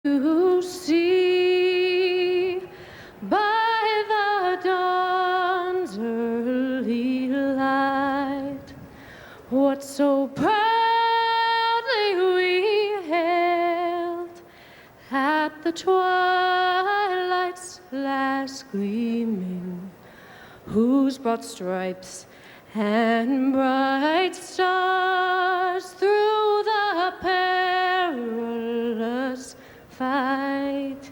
To see by the dawn's early light what so proudly we hailed at the twilight's last gleaming, whose broad stripes and bright stars through the perilous fight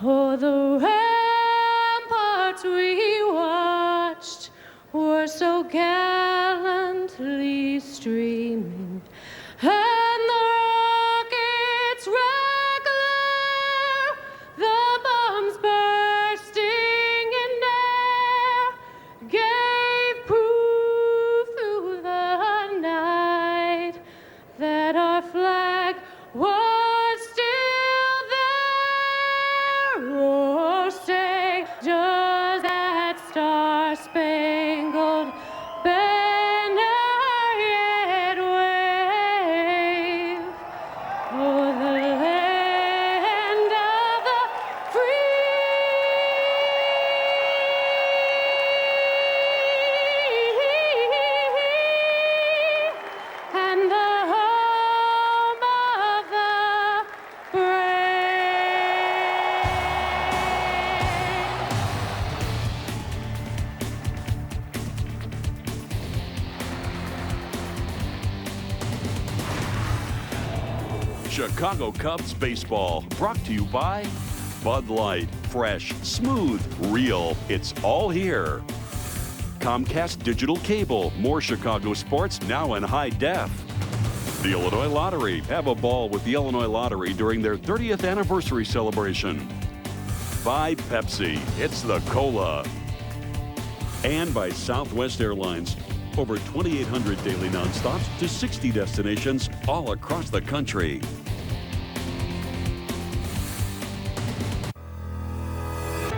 o'er the ramparts we watched were so gallantly streaming, and the rockets' red glare, the bombs bursting in air, gave proof through the night that our flag was still there. Oh, say, does that star-spangled banner yet wave o'er the land of the free and the home of the brave? Chicago Cubs baseball, brought to you by Bud Light. Fresh, smooth, real. It's all here. Comcast Digital Cable. More Chicago sports now in high def. The Illinois Lottery. Have a ball with the Illinois Lottery during their 30th anniversary celebration. By Pepsi. It's the Cola. And by Southwest Airlines. Over 2,800 daily nonstops to 60 destinations all across the country.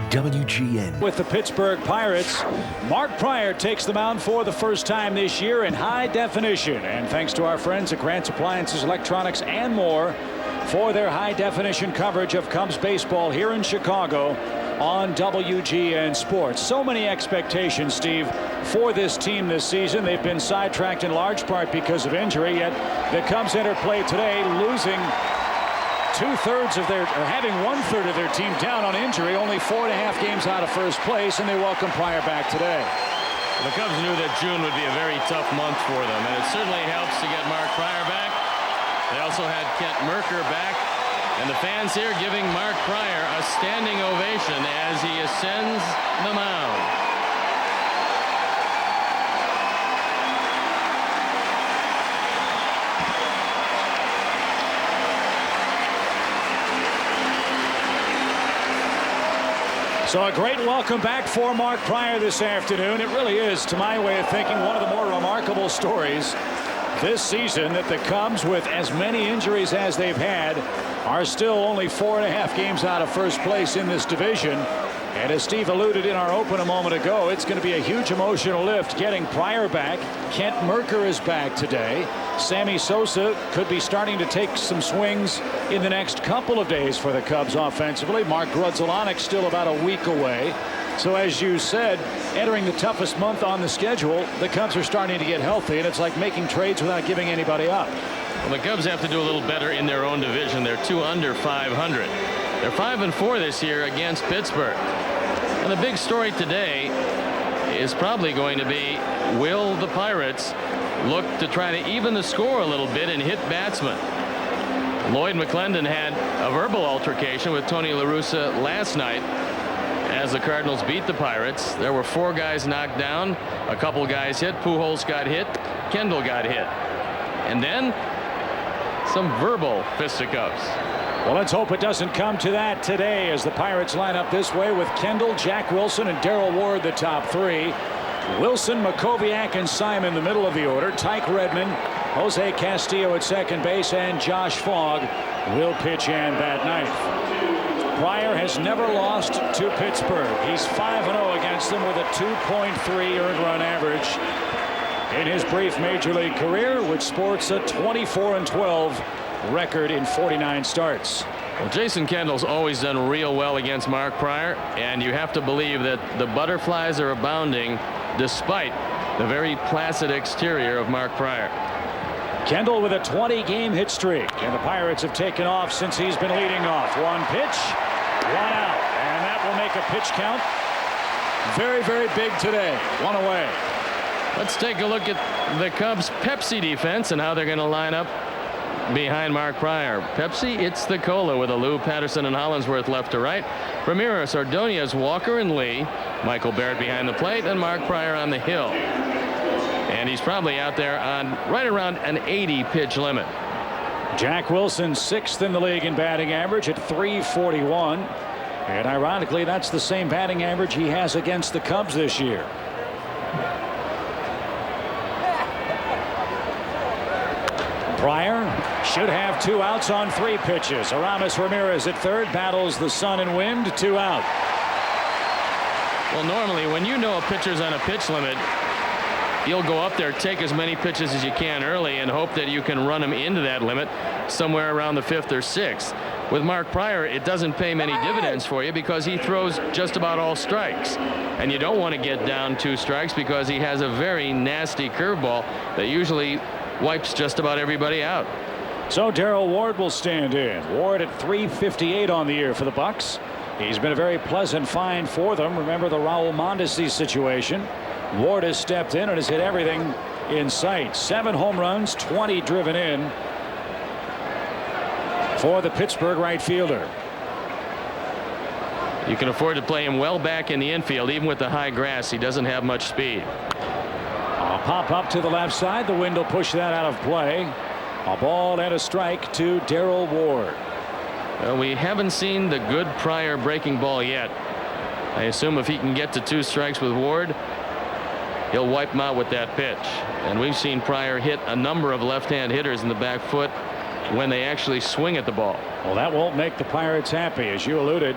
WGN. With the Pittsburgh Pirates, Mark Pryor takes the mound for the first time this year in high definition. And thanks to our friends at Grant's Appliances, Electronics, and more for their high definition coverage of Cubs baseball here in Chicago on WGN Sports. So many expectations, Steve, for this team this season. They've been sidetracked in large part because of injury, yet the Cubs enter play today losing having 1/3 of their team down on injury, only 4.5 games out of first place, and they welcome Pryor back today. The Cubs knew that June would be a very tough month for them, and it certainly helps to get Mark Pryor back. They also had Kent Merker back, and the fans here giving Mark Pryor a standing ovation as he ascends the mound. So a great welcome back for Mark Pryor this afternoon. It really is, to my way of thinking, one of the more remarkable stories this season, that the Cubs, with as many injuries as they've had, are still only 4.5 games out of first place in this division. And as Steve alluded in our open a moment ago, it's going to be a huge emotional lift getting Pryor back. Kent Merker is back today. Sammy Sosa could be starting to take some swings in the next couple of days for the Cubs offensively. Mark Grudzielanek still about a week away. So as you said, entering the toughest month on the schedule, the Cubs are starting to get healthy, and it's like making trades without giving anybody up. Well, the Cubs have to do a little better in their own division. They're 2 under 500. They're 5-4 this year against Pittsburgh. And the big story today is probably going to be, will the Pirates look to try to even the score a little bit and hit batsmen? Lloyd McClendon had a verbal altercation with Tony La Russa last night as the Cardinals beat the Pirates. There were 4 guys knocked down, a couple guys hit. Pujols got hit, Kendall got hit, and then some verbal fisticuffs. Well, let's hope it doesn't come to that today, as the Pirates line up this way with Kendall, Jack Wilson, and Darrell Ward the top 3. Wilson, Makoviak, and Simon the middle of the order. Tyke Redmond, Jose Castillo at second base, and Josh Fogg will pitch and bat ninth. Pryor has never lost to Pittsburgh. He's 5-0 against them with a 2.3 earned run average in his brief major league career, which sports a 24-12 record in 49 starts. Well, Jason Kendall's always done real well against Mark Pryor, and you have to believe that the butterflies are abounding despite the very placid exterior of Mark Pryor. Kendall with a 20-game hit streak, and the Pirates have taken off since he's been leading off. One pitch, one out, and that will make a pitch count very, very big today. One away. Let's take a look at the Cubs' Pepsi defense and how they're going to line up behind Mark Pryor. Pepsi, it's the Cola with a Lou, Patterson, and Hollandsworth left to right. Ramirez, Ordonez, Walker, and Lee. Michael Barrett behind the plate, and Mark Pryor on the hill. And he's probably out there on right around an 80 pitch limit. Jack Wilson, 6th in the league in batting average at .341. And ironically, that's the same batting average he has against the Cubs this year. Pryor should have 2 outs on 3 pitches. Aramis Ramirez at third battles the sun and wind. 2 out. Well, normally when you know a pitcher's on a pitch limit, you'll go up there, take as many pitches as you can early, and hope that you can run him into that limit somewhere around the 5th or 6th. With Mark Pryor, it doesn't pay many dividends for you because he throws just about all strikes, and you don't want to get down 2 strikes because he has a very nasty curveball that usually wipes just about everybody out. So Darrell Ward will stand in. Ward at .358 on the year for the Bucks. He's been a very pleasant find for them. Remember the Raul Mondesi situation. Ward has stepped in and has hit everything in sight. 7 home runs, 20 driven in for the Pittsburgh right fielder. You can afford to play him well back in the infield, even with the high grass. He doesn't have much speed. A pop up to the left side. The wind will push that out of play. A ball and a strike to Darrell Ward. Well, we haven't seen the good Pryor breaking ball yet. I assume if he can get to 2 strikes with Ward, he'll wipe him out with that pitch. And we've seen Pryor hit a number of left-hand hitters in the back foot when they actually swing at the ball. Well, that won't make the Pirates happy, as you alluded.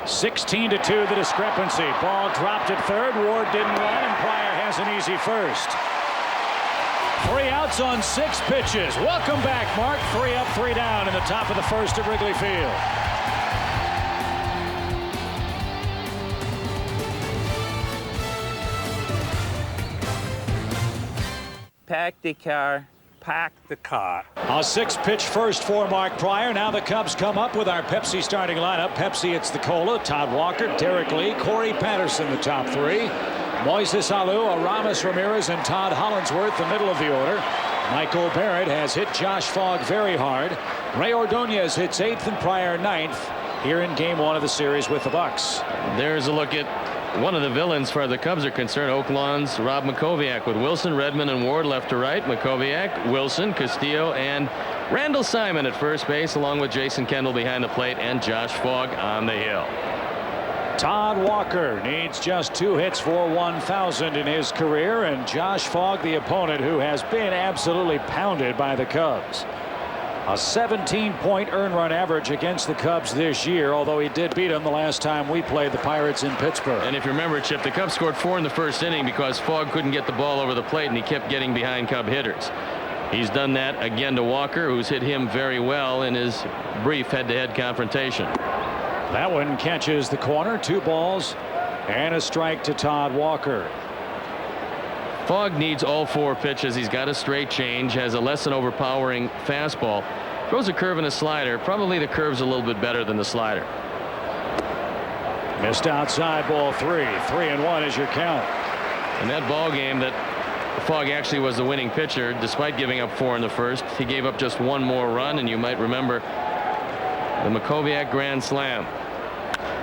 16-2 the discrepancy. Ball dropped at third. Ward didn't run, and Pryor has an easy first. 3 outs on 6 pitches. Welcome back, Mark. 3 up, 3 down in the top of the first at Wrigley Field. Pack the car. Pack the car. A 6-pitch first for Mark Pryor. Now the Cubs come up with our Pepsi starting lineup. Pepsi, it's the Cola, Todd Walker, Derek Lee, Corey Patterson, the top 3. Moises Alou, Aramis Ramirez, and Todd Hollandsworth, the middle of the order. Michael Barrett has hit Josh Fogg very hard. Ray Ordonez hits 8th and Pryor 9th here in game 1 of the series with the Bucks. There's a look at one of the villains as far as the Cubs are concerned. Oaklawn's Rob Makoviak with Wilson, Redmond, and Ward left to right. Makoviak, Wilson, Castillo, and Randall Simon at first base, along with Jason Kendall behind the plate and Josh Fogg on the hill. Todd Walker needs just 2 hits for 1,000 in his career, and Josh Fogg, the opponent, who has been absolutely pounded by the Cubs. A 17-point earned run average against the Cubs this year, although he did beat them the last time we played the Pirates in Pittsburgh. And if you remember, Chip, the Cubs scored 4 in the first inning because Fogg couldn't get the ball over the plate, and he kept getting behind Cub hitters. He's done that again to Walker, who's hit him very well in his brief head-to-head confrontation. That one catches the corner. 2 balls and a strike to Todd Walker. Fogg needs all 4 pitches. He's got a straight change, has a less than overpowering fastball, throws a curve and a slider. Probably the curve's a little bit better than the slider. Missed outside, ball 3. 3-1 is your count. In that ball game that Fogg actually was the winning pitcher, despite giving up 4 in the first. He gave up just 1 more run, and you might remember the Makoviak grand slam.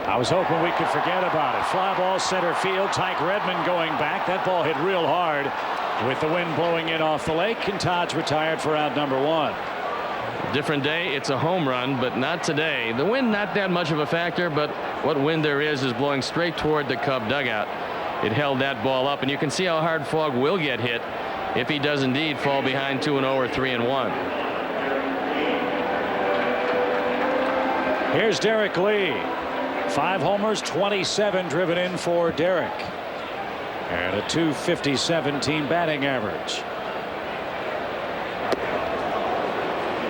I was hoping we could forget about it. Fly ball center field. Tyke Redmond going back. That ball hit real hard with the wind blowing in off the lake, and Todd's retired for out number 1. Different day. It's a home run, but not today. The wind not that much of a factor, but what wind there is blowing straight toward the Cub dugout. It held that ball up, and you can see how hard Fogg will get hit if he does indeed fall behind 2-0 or 3-1. Here's Derek Lee. 5 homers, 27 driven in for Derek, and a .257 team batting average.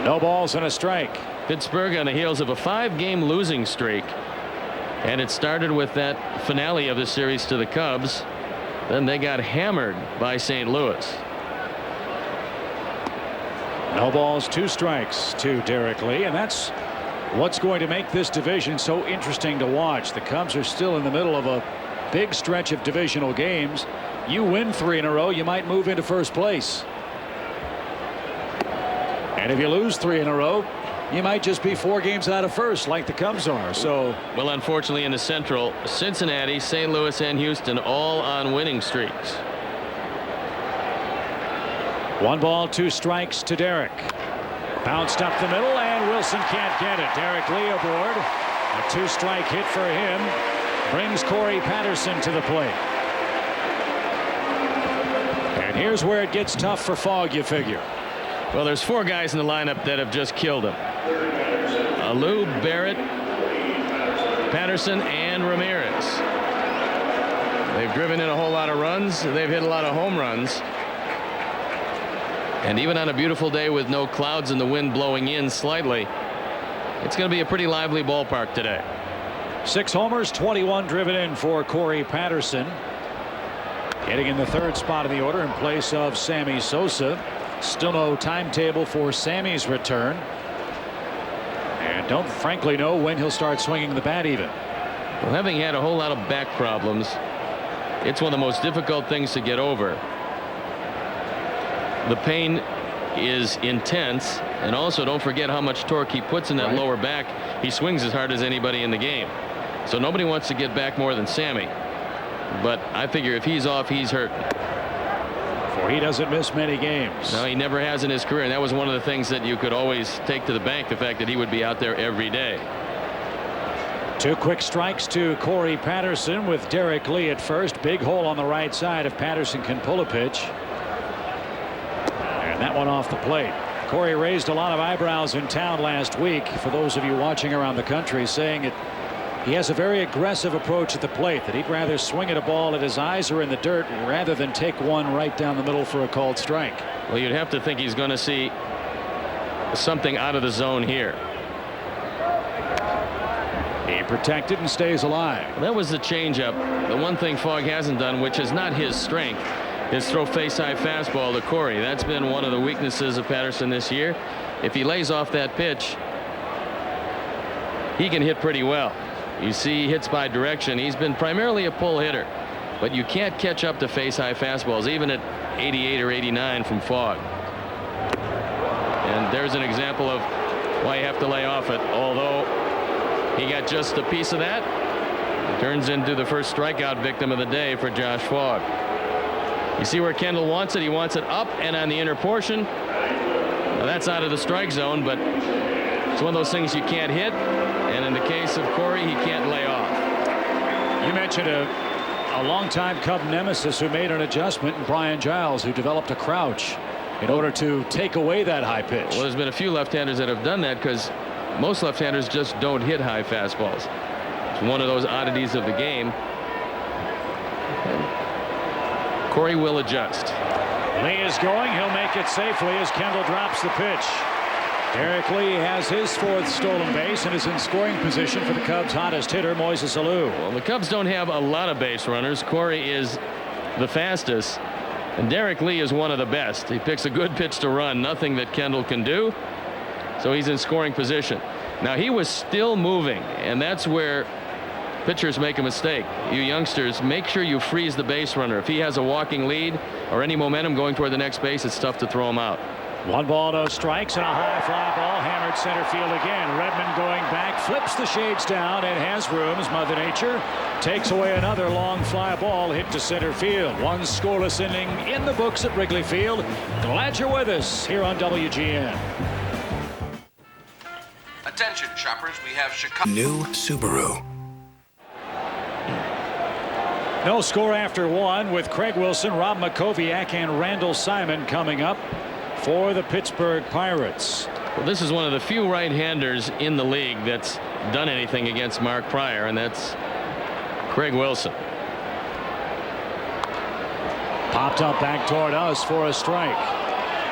No balls and a strike. Pittsburgh on the heels of a 5-game losing streak, and it started with that finale of the series to the Cubs. Then they got hammered by St. Louis. No balls, 2 strikes to Derek Lee, and that's what's going to make this division so interesting to watch. The Cubs are still in the middle of a big stretch of divisional games. You win 3 in a row, you might move into first place. And if you lose 3 in a row, you might just be 4 games out of first like the Cubs are. So, well, unfortunately in the Central, Cincinnati, St. Louis and Houston all on winning streaks. 1 ball, 2 strikes to Derek. Bounced up the middle, and Wilson can't get it. Derek Lee aboard. A 2-strike hit for him brings Corey Patterson to the plate. And here's where it gets tough for Fogg, you figure. Well, there's 4 guys in the lineup that have just killed him. Alou, Barrett, Patterson, and Ramirez. They've driven in a whole lot of runs. They've hit a lot of home runs. And even on a beautiful day with no clouds and the wind blowing in slightly, it's going to be a pretty lively ballpark today. 6 homers, 21 driven in for Corey Patterson. Hitting in the 3rd spot in the order in place of Sammy Sosa. Still no timetable for Sammy's return. And don't frankly know when he'll start swinging the bat even. Well, having had a whole lot of back problems, it's one of the most difficult things to get over. The pain is intense, and also don't forget how much torque he puts in that lower back. He swings as hard as anybody in the game. So nobody wants to get back more than Sammy. But I figure if he's off, he's hurt. For he doesn't miss many games. No, he never has in his career, and that was one of the things that you could always take to the bank, the fact that he would be out there every day. 2 quick strikes to Corey Patterson with Derek Lee at first. Big hole on the right side if Patterson can pull a pitch. And that one off the plate. Corey raised a lot of eyebrows in town last week, for those of you watching around the country, saying it. He has a very aggressive approach at the plate, that he'd rather swing at a ball that his eyes are in the dirt rather than take one right down the middle for a called strike. Well, you'd have to think he's going to see something out of the zone here. He protected and stays alive. Well, that was the changeup. The one thing Fogg hasn't done, which is not his strength, is throw face-high fastball to Corey. That's been one of the weaknesses of Patterson this year. If he lays off that pitch, he can hit pretty well. You see hits by direction. He's been primarily a pull hitter, but you can't catch up to face-high fastballs, even at 88 or 89 from Fogg. And there's an example of why you have to lay off it. Although he got just a piece of that, it turns into the first strikeout victim of the day for Josh Fogg. You see where Kendall wants it. He wants it up and on the inner portion. Now that's out of the strike zone, but it's one of those things you can't hit. And in the case of Corey, he can't lay off. You mentioned a longtime Cub nemesis who made an adjustment, and Brian Giles, who developed a crouch in order to take away that high pitch. Well, there's been a few left-handers that have done that, because most left-handers just don't hit high fastballs. It's one of those oddities of the game. Corey will adjust. Lee is going. He'll make it safely as Kendall drops the pitch. Derek Lee has his 4th stolen base and is in scoring position for the Cubs' hottest hitter, Moises Alou. Well, the Cubs don't have a lot of base runners. Corey is the fastest, and Derek Lee is one of the best. He picks a good pitch to run, nothing that Kendall can do. So he's in scoring position. Now he was still moving, and that's where pitchers make a mistake. You youngsters, make sure you freeze the base runner. If he has a walking lead or any momentum going toward the next base, it's tough to throw him out. 1 ball, no strikes, and a high fly ball hammered center field again. Redmond going back, flips the shades down, and has room as Mother Nature takes away another long fly ball hit to center field. 1 scoreless inning in the books at Wrigley Field. Glad you're with us here on WGN. Attention shoppers, we have Chicago. New Subaru. No score after 1 with Craig Wilson, Rob Makoviak, and Randall Simon coming up for the Pittsburgh Pirates. Well, this is one of the few right-handers in the league that's done anything against Mark Pryor, and that's Craig Wilson. Popped up back toward us for a strike.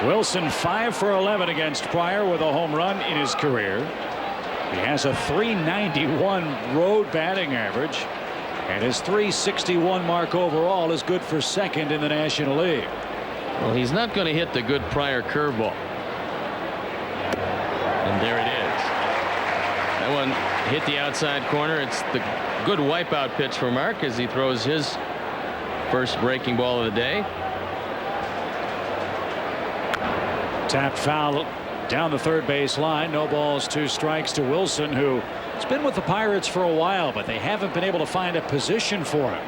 Wilson 5 for 11 against Pryor with a home run in his career. He has a .391 road batting average, and his .361 mark overall is good for second in the National League. Well, he's not going to hit the good Pryor curveball. And there it is. That one hit the outside corner. It's the good wipeout pitch for Mark as he throws his first breaking ball of the day. Tapped foul down the third base line. No balls, 2 strikes to Wilson, who has been with the Pirates for a while, but they haven't been able to find a position for him.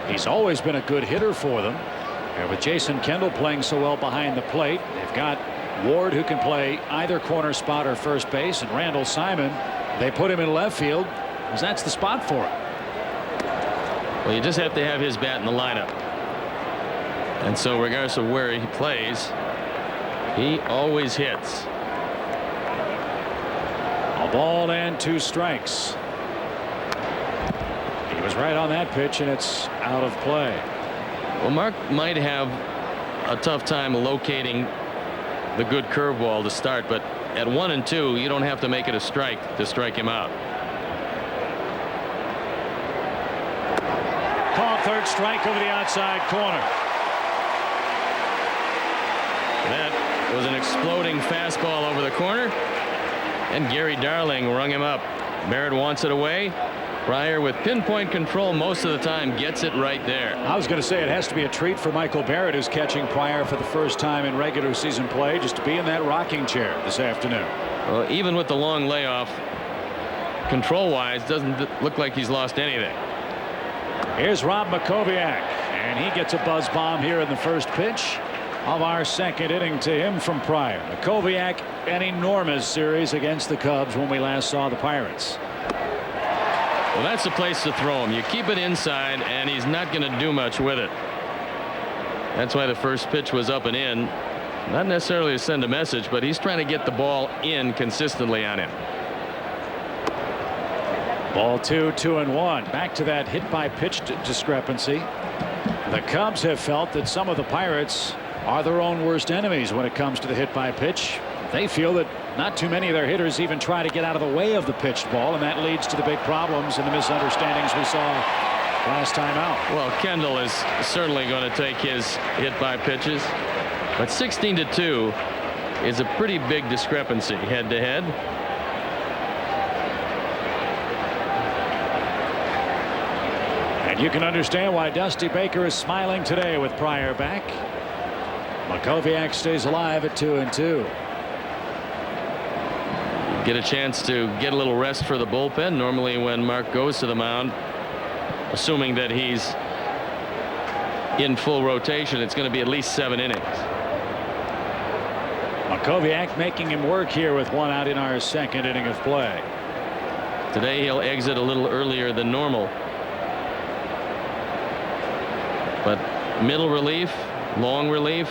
He's always been a good hitter for them. And with Jason Kendall playing so well behind the plate, they've got Ward, who can play either corner spot or first base, and Randall Simon, they put him in left field because that's the spot for him. Well, you just have to have his bat in the lineup. And so regardless of where he plays, he always hits. A ball and 2 strikes. He was right on that pitch, and it's out of play. Well, Mark might have a tough time locating the good curveball to start, but at 1 and 2, you don't have to make it a strike to strike him out. Called third strike over the outside corner. That was an exploding fastball over the corner, and Gary Darling rung him up. Barrett wants it away. Pryor, with pinpoint control most of the time, gets it right there. I was going to say it has to be a treat for Michael Barrett, who's catching Pryor for the first time in regular season play, just to be in that rocking chair this afternoon. Well, even with the long layoff, control-wise, doesn't look like he's lost anything. Here's Rob Makoviak, and he gets a buzz bomb here in the first pitch of our second inning to him from Pryor. Makoviak, an enormous series against the Cubs when we last saw the Pirates. Well, that's the place to throw him. You keep it inside, and he's not going to do much with it. That's why the first pitch was up and in. Not necessarily to send a message, but he's trying to get the ball in consistently on him. Ball 2, 2-1. Back to that hit by pitch discrepancy. The Cubs have felt that some of the Pirates are their own worst enemies when it comes to the hit by pitch. They feel that not too many of their hitters even try to get out of the way of the pitched ball, and that leads to the big problems and the misunderstandings we saw last time out. Well, Kendall is certainly going to take his hit by pitches, but 16-2 is a pretty big discrepancy head to head. And you can understand why Dusty Baker is smiling today with Pryor back. Makoviak stays alive at 2-2. Get a chance to get a little rest for the bullpen. Normally when Mark goes to the mound, assuming that he's in full rotation, it's going to be at least 7 innings. Makoviak making him work here with 1 out in our second inning of play. Today he'll exit a little earlier than normal. But middle relief, long relief,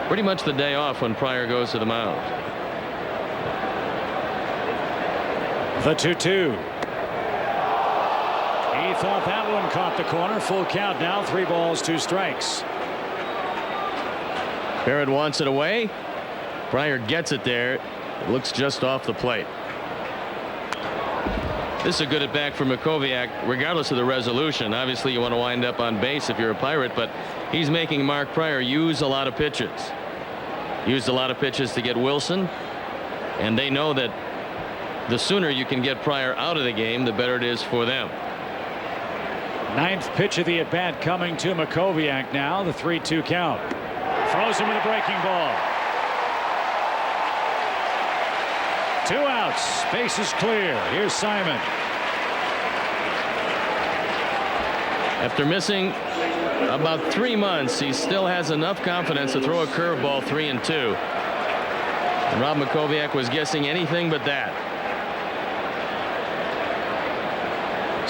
pretty much the day off when Pryor goes to the mound. The 2-2. He thought that one caught the corner. Full count now. 3 balls, 2 strikes. Barrett wants it away. Pryor gets it there. It looks just off the plate. This is a good at bat for Makoviak, regardless of the resolution. Obviously, you want to wind up on base if you're a Pirate, but he's making Mark Pryor use a lot of pitches. Used a lot of pitches to get Wilson, and they know that the sooner you can get Pryor out of the game, the better it is for them. 9th pitch of the at bat coming to Makoviak now. The 3-2 count. Throws him with a breaking ball. 2 outs. Base is clear. Here's Simon. After missing about 3 months, he still has enough confidence to throw a curveball 3-2. And Rob Makoviak was guessing anything but that.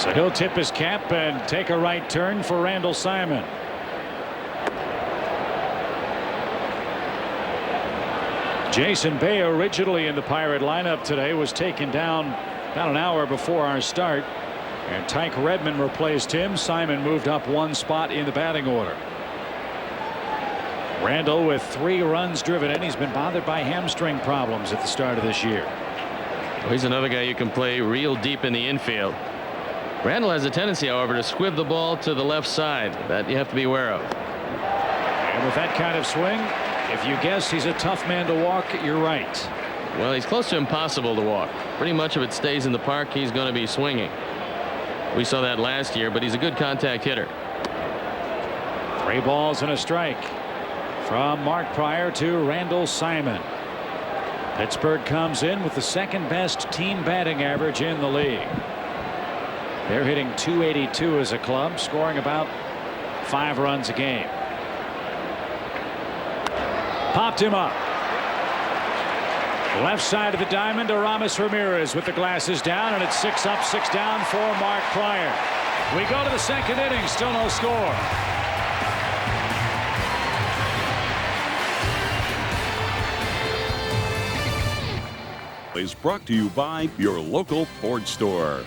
So he'll tip his cap and take a right turn for Randall Simon. Jason Bay, originally in the Pirate lineup today, was taken down about an hour before our start, and Tyke Redmond replaced him. Simon moved up 1 spot in the batting order. Randall with 3 runs driven in. He's been bothered by hamstring problems at the start of this year. Well, he's another guy you can play real deep in the infield. Randall has a tendency, however, to squib the ball to the left side. That you have to be aware of. And with that kind of swing, if you guess he's a tough man to walk, you're right. Well, he's close to impossible to walk. Pretty much if it stays in the park, he's going to be swinging. We saw that last year, but he's a good contact hitter. 3 balls and a strike from Mark Pryor to Randall Simon. Pittsburgh comes in with the second best team batting average in the league. They're hitting .282 as a club, scoring about 5 runs a game. Popped him up. Left side of the diamond, Aramis Ramirez with the glasses down, and it's 6 up, 6 down for Mark Pryor. We go to the second inning, still no score. Is brought to you by your local Ford store.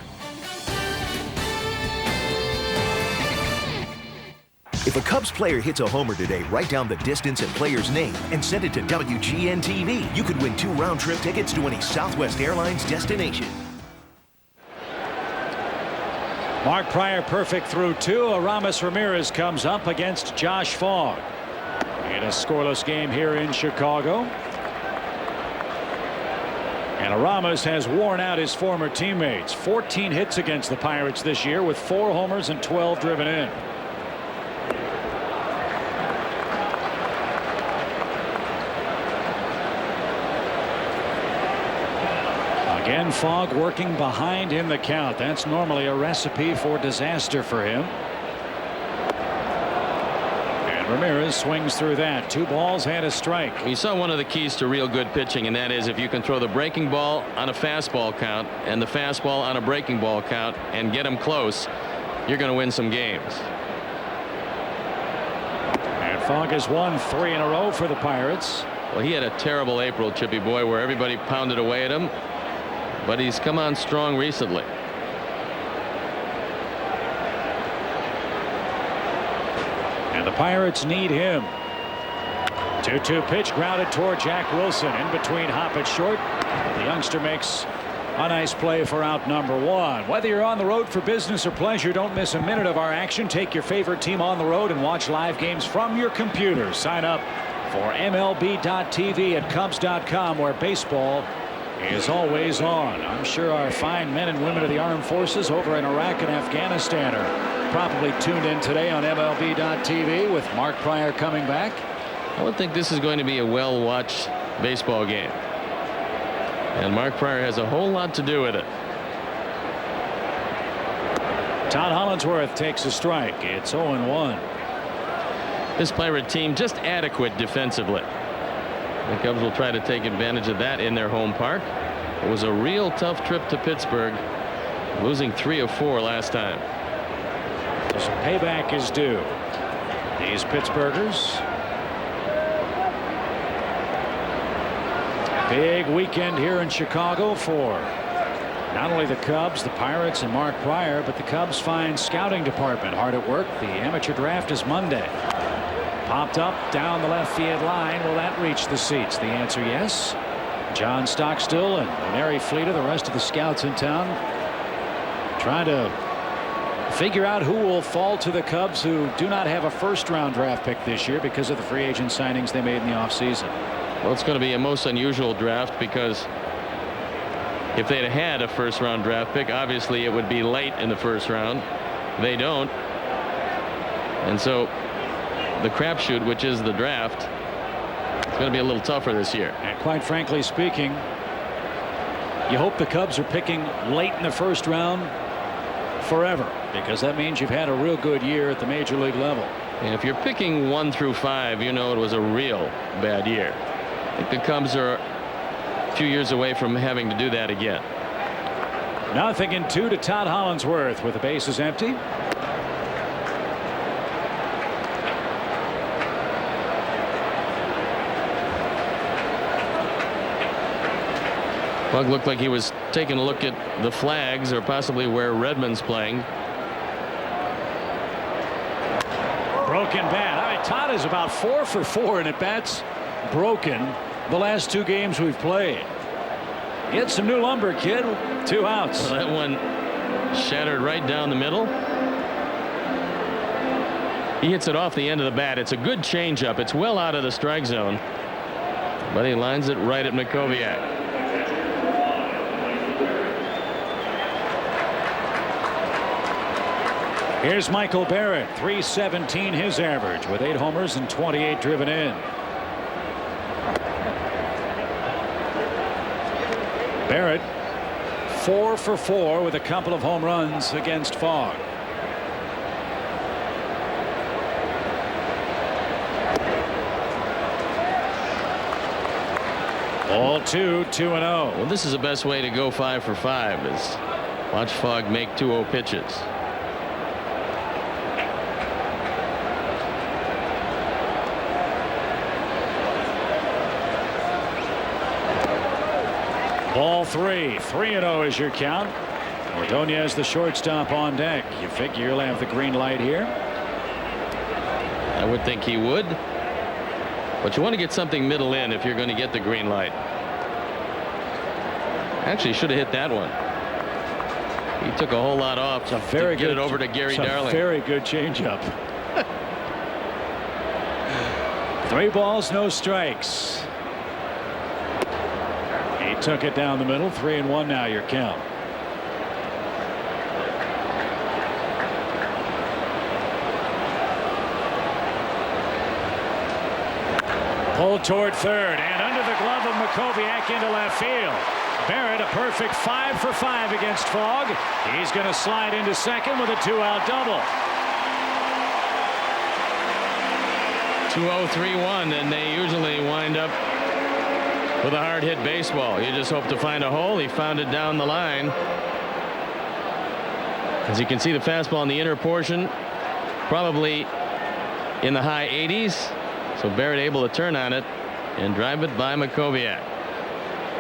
If a Cubs player hits a homer today, write down the distance and player's name and send it to WGN-TV. You could win 2 round-trip tickets to any Southwest Airlines destination. Mark Pryor perfect through 2. Aramis Ramirez comes up against Josh Fogg in a scoreless game here in Chicago. And Aramis has worn out his former teammates. 14 hits against the Pirates this year with 4 homers and 12 driven in. Again, Fogg working behind in the count. That's normally a recipe for disaster for him. And Ramirez swings through that. 2 balls and a strike. You saw one of the keys to real good pitching, and that is if you can throw the breaking ball on a fastball count and the fastball on a breaking ball count and get them close, you're going to win some games. And Fogg has won 3 in a row for the Pirates. Well, he had a terrible April, Chippy boy, where everybody pounded away at him. But he's come on strong recently. And the Pirates need him. 2-2 pitch grounded toward Jack Wilson in between hop and short. The youngster makes a nice play for out number 1. Whether you're on the road for business or pleasure, don't miss a minute of our action. Take your favorite team on the road and watch live games from your computer. Sign up for MLB.tv at Cubs.com, where baseball is always on. I'm sure our fine men and women of the armed forces over in Iraq and Afghanistan are probably tuned in today on MLB.tv with Mark Pryor coming back. I would think this is going to be a well-watched baseball game. And Mark Pryor has a whole lot to do with it. Todd Hollandsworth takes a strike. It's 0-1. This Pirate team just adequate defensively. The Cubs will try to take advantage of that in their home park. It was a real tough trip to Pittsburgh, losing 3 of 4 last time. So payback is due. These Pittsburghers. Big weekend here in Chicago for not only the Cubs, the Pirates, and Mark Pryor, but the Cubs fine scouting department hard at work. The amateur draft is Monday. Popped up down the left field line. Will that reach the seats? The answer, yes. John Stockstill and Mary Fleeta, the rest of the scouts in town, trying to figure out who will fall to the Cubs, who do not have a first-round draft pick this year because of the free agent signings they made in the offseason. Well, it's going to be a most unusual draft because if they'd had a first-round draft pick, obviously it would be late in the first round. They don't. And so the crapshoot, which is the draft, it's going to be a little tougher this year. And quite frankly speaking, you hope the Cubs are picking late in the first round forever, because that means you've had a real good year at the major league level. And if you're picking 1 through 5, you know it was a real bad year. I think the Cubs are a few years away from having to do that again. 0-2 to Todd Hollandsworth with the bases empty. Bug looked like he was taking a look at the flags, or possibly where Redmond's playing. Broken bat. I mean, Todd is about 4 for 4 and at bats broken the last 2 games we've played. Get some new lumber, kid. 2 outs. Well, that one shattered right down the middle. He hits it off the end of the bat. It's a good changeup. It's well out of the strike zone, but he lines it right at Makoviak. Here's Michael Barrett, .317 his average with 8 homers and 28 driven in. Barrett 4 for 4 with a couple of home runs against Fogg. Ball 2, 2-0. Well, this is the best way to go 5 for 5 is watch Fogg make 2-0 pitches. Ball 3, 3-0 is your count. Ordonez, the shortstop, on deck. You figure you'll have the green light here. I would think he would, but you want to get something middle in if you're going to get the green light. Actually, should have hit that one. He took a whole lot off to get it over to Gary Darling. Very good changeup. 3 balls, no strikes. He took it down the middle. 3-1 now your count. Pulled toward third and under the glove of Makoviak into left field. Barrett, a perfect 5 for 5 against Fogg. He's going to slide into second with a 2-out double. 2-0, 3-1, and they usually wind up with a hard hit baseball. You just hope to find a hole. He found it down the line. As you can see, the fastball in the inner portion, probably in the high 80s. So Barrett able to turn on it and drive it by Makoviak.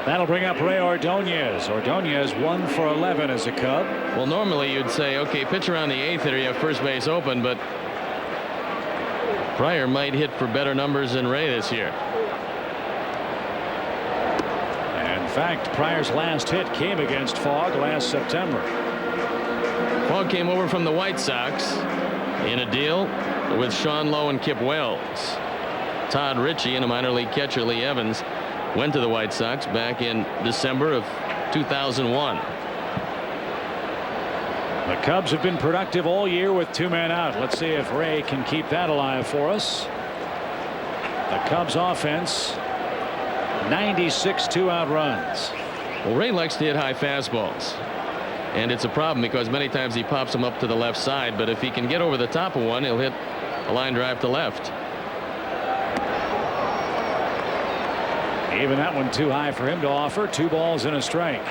That'll bring up Ray Ordonez. Ordonez 1 for 11 as a Cub. Well, normally you'd say, okay, pitcher on the 8th hitter, you have first base open, but Pryor might hit for better numbers than Ray this year. In fact, Pryor's last hit came against Fogg last September. Fogg came over from the White Sox in a deal with Sean Lowe and Kip Wells. Todd Ritchie and a minor league catcher, Lee Evans, went to the White Sox back in December of 2001. The Cubs have been productive all year with 2 men out. Let's see if Ray can keep that alive for us. The Cubs offense, 96 2-out runs. Well, Ray likes to hit high fastballs, and it's a problem because many times he pops them up to the left side, but if he can get over the top of one, he'll hit a line drive to left. Even that one too high for him to offer. 2 balls and a strike.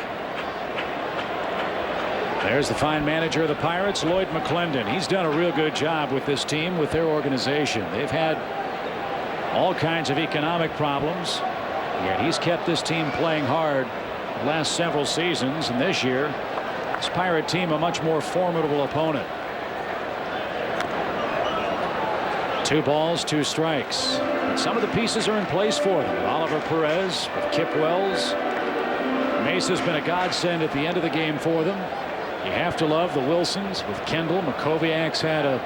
There's the fine manager of the Pirates, Lloyd McClendon. He's done a real good job with this team, with their organization. They've had all kinds of economic problems, yet he's kept this team playing hard the last several seasons, and this year this Pirate team a much more formidable opponent. 2 balls, 2 strikes. And some of the pieces are in place for them. With Oliver Perez, with Kip Wells. Mesa's been a godsend at the end of the game for them. You have to love the Wilsons with Kendall. Makoviak's had a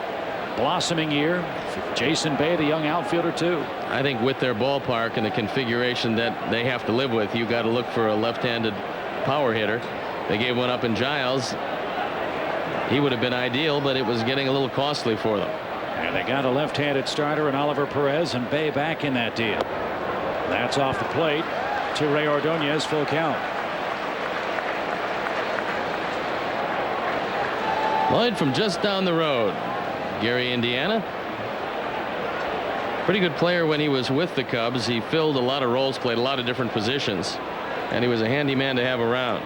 blossoming year. Jason Bay, the young outfielder, too. I think with their ballpark and the configuration that they have to live with, you got to look for a left-handed power hitter. They gave one up in Giles. He would have been ideal, but it was getting a little costly for them. And they got a left-handed starter in Oliver Perez, and Bay back in that deal. That's off the plate to Ray Ordonez, full count. Lloyd from just down the road. Gary, Indiana. Pretty good player when he was with the Cubs. He filled a lot of roles, played a lot of different positions, and he was a handy man to have around.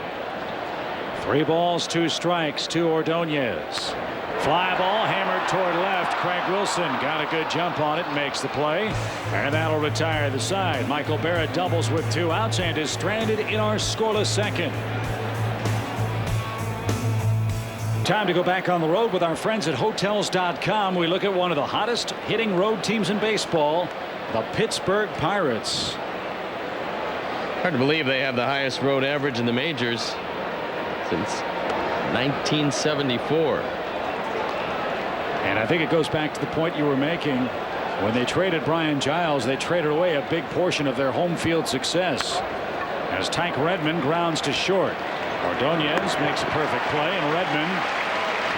3 balls, 2 strikes to Ordonez. Fly ball hammered toward left. Craig Wilson got a good jump on it and makes the play, and that'll retire the side. Michael Barrett doubles with 2 outs and is stranded in our scoreless second. Time to go back on the road with our friends at Hotels.com. We look at one of the hottest hitting road teams in baseball, the Pittsburgh Pirates. Hard to believe they have the highest road average in the majors since 1974. And I think it goes back to the point you were making. When they traded Brian Giles, they traded away a big portion of their home field success. As Tank Redmond grounds to short. Ordonez makes a perfect play, and Redmond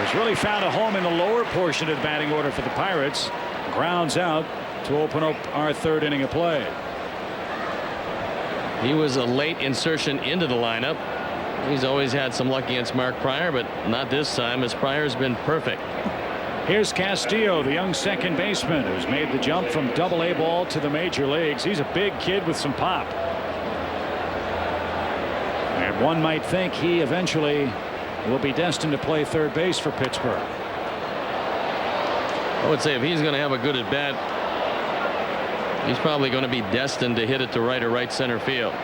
has really found a home in the lower portion of the batting order for the Pirates. Grounds out to open up our third inning of play. He was a late insertion into the lineup. He's always had some luck against Mark Pryor, but not this time, as Pryor's been perfect. Here's Castillo, the young second baseman who's made the jump from Double-A ball to the major leagues. He's a big kid with some pop. And one might think he eventually will be destined to play third base for Pittsburgh. I would say if he's going to have a good at bat, he's probably going to be destined to hit it to right or right center field.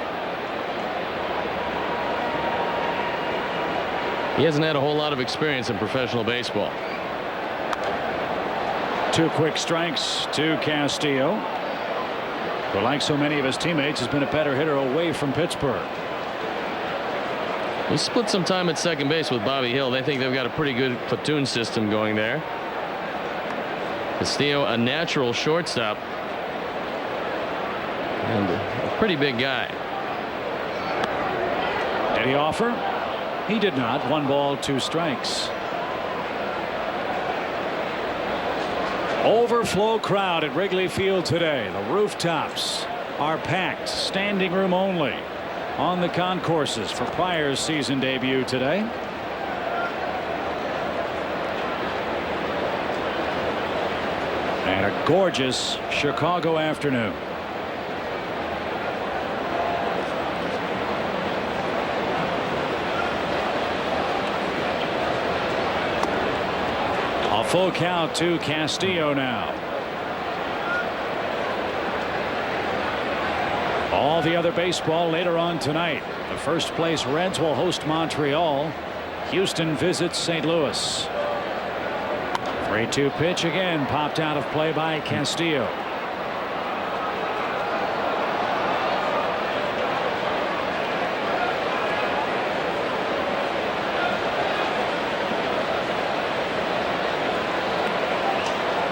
He hasn't had a whole lot of experience in professional baseball. 2 quick strikes to Castillo, who, like so many of his teammates, has been a better hitter away from Pittsburgh. He split some time at second base with Bobby Hill. They think they've got a pretty good platoon system going there. Castillo, a natural shortstop and a pretty big guy. Did he offer? He did not. 1 ball, 2 strikes. Overflow crowd at Wrigley Field today. The rooftops are packed. Standing room only on the concourses for Pryor's season debut today. And a gorgeous Chicago afternoon. A full count to Castillo now. All the other baseball later on tonight. The first place Reds will host Montreal. Houston visits St. Louis. 3-2 pitch again popped out of play by Castillo.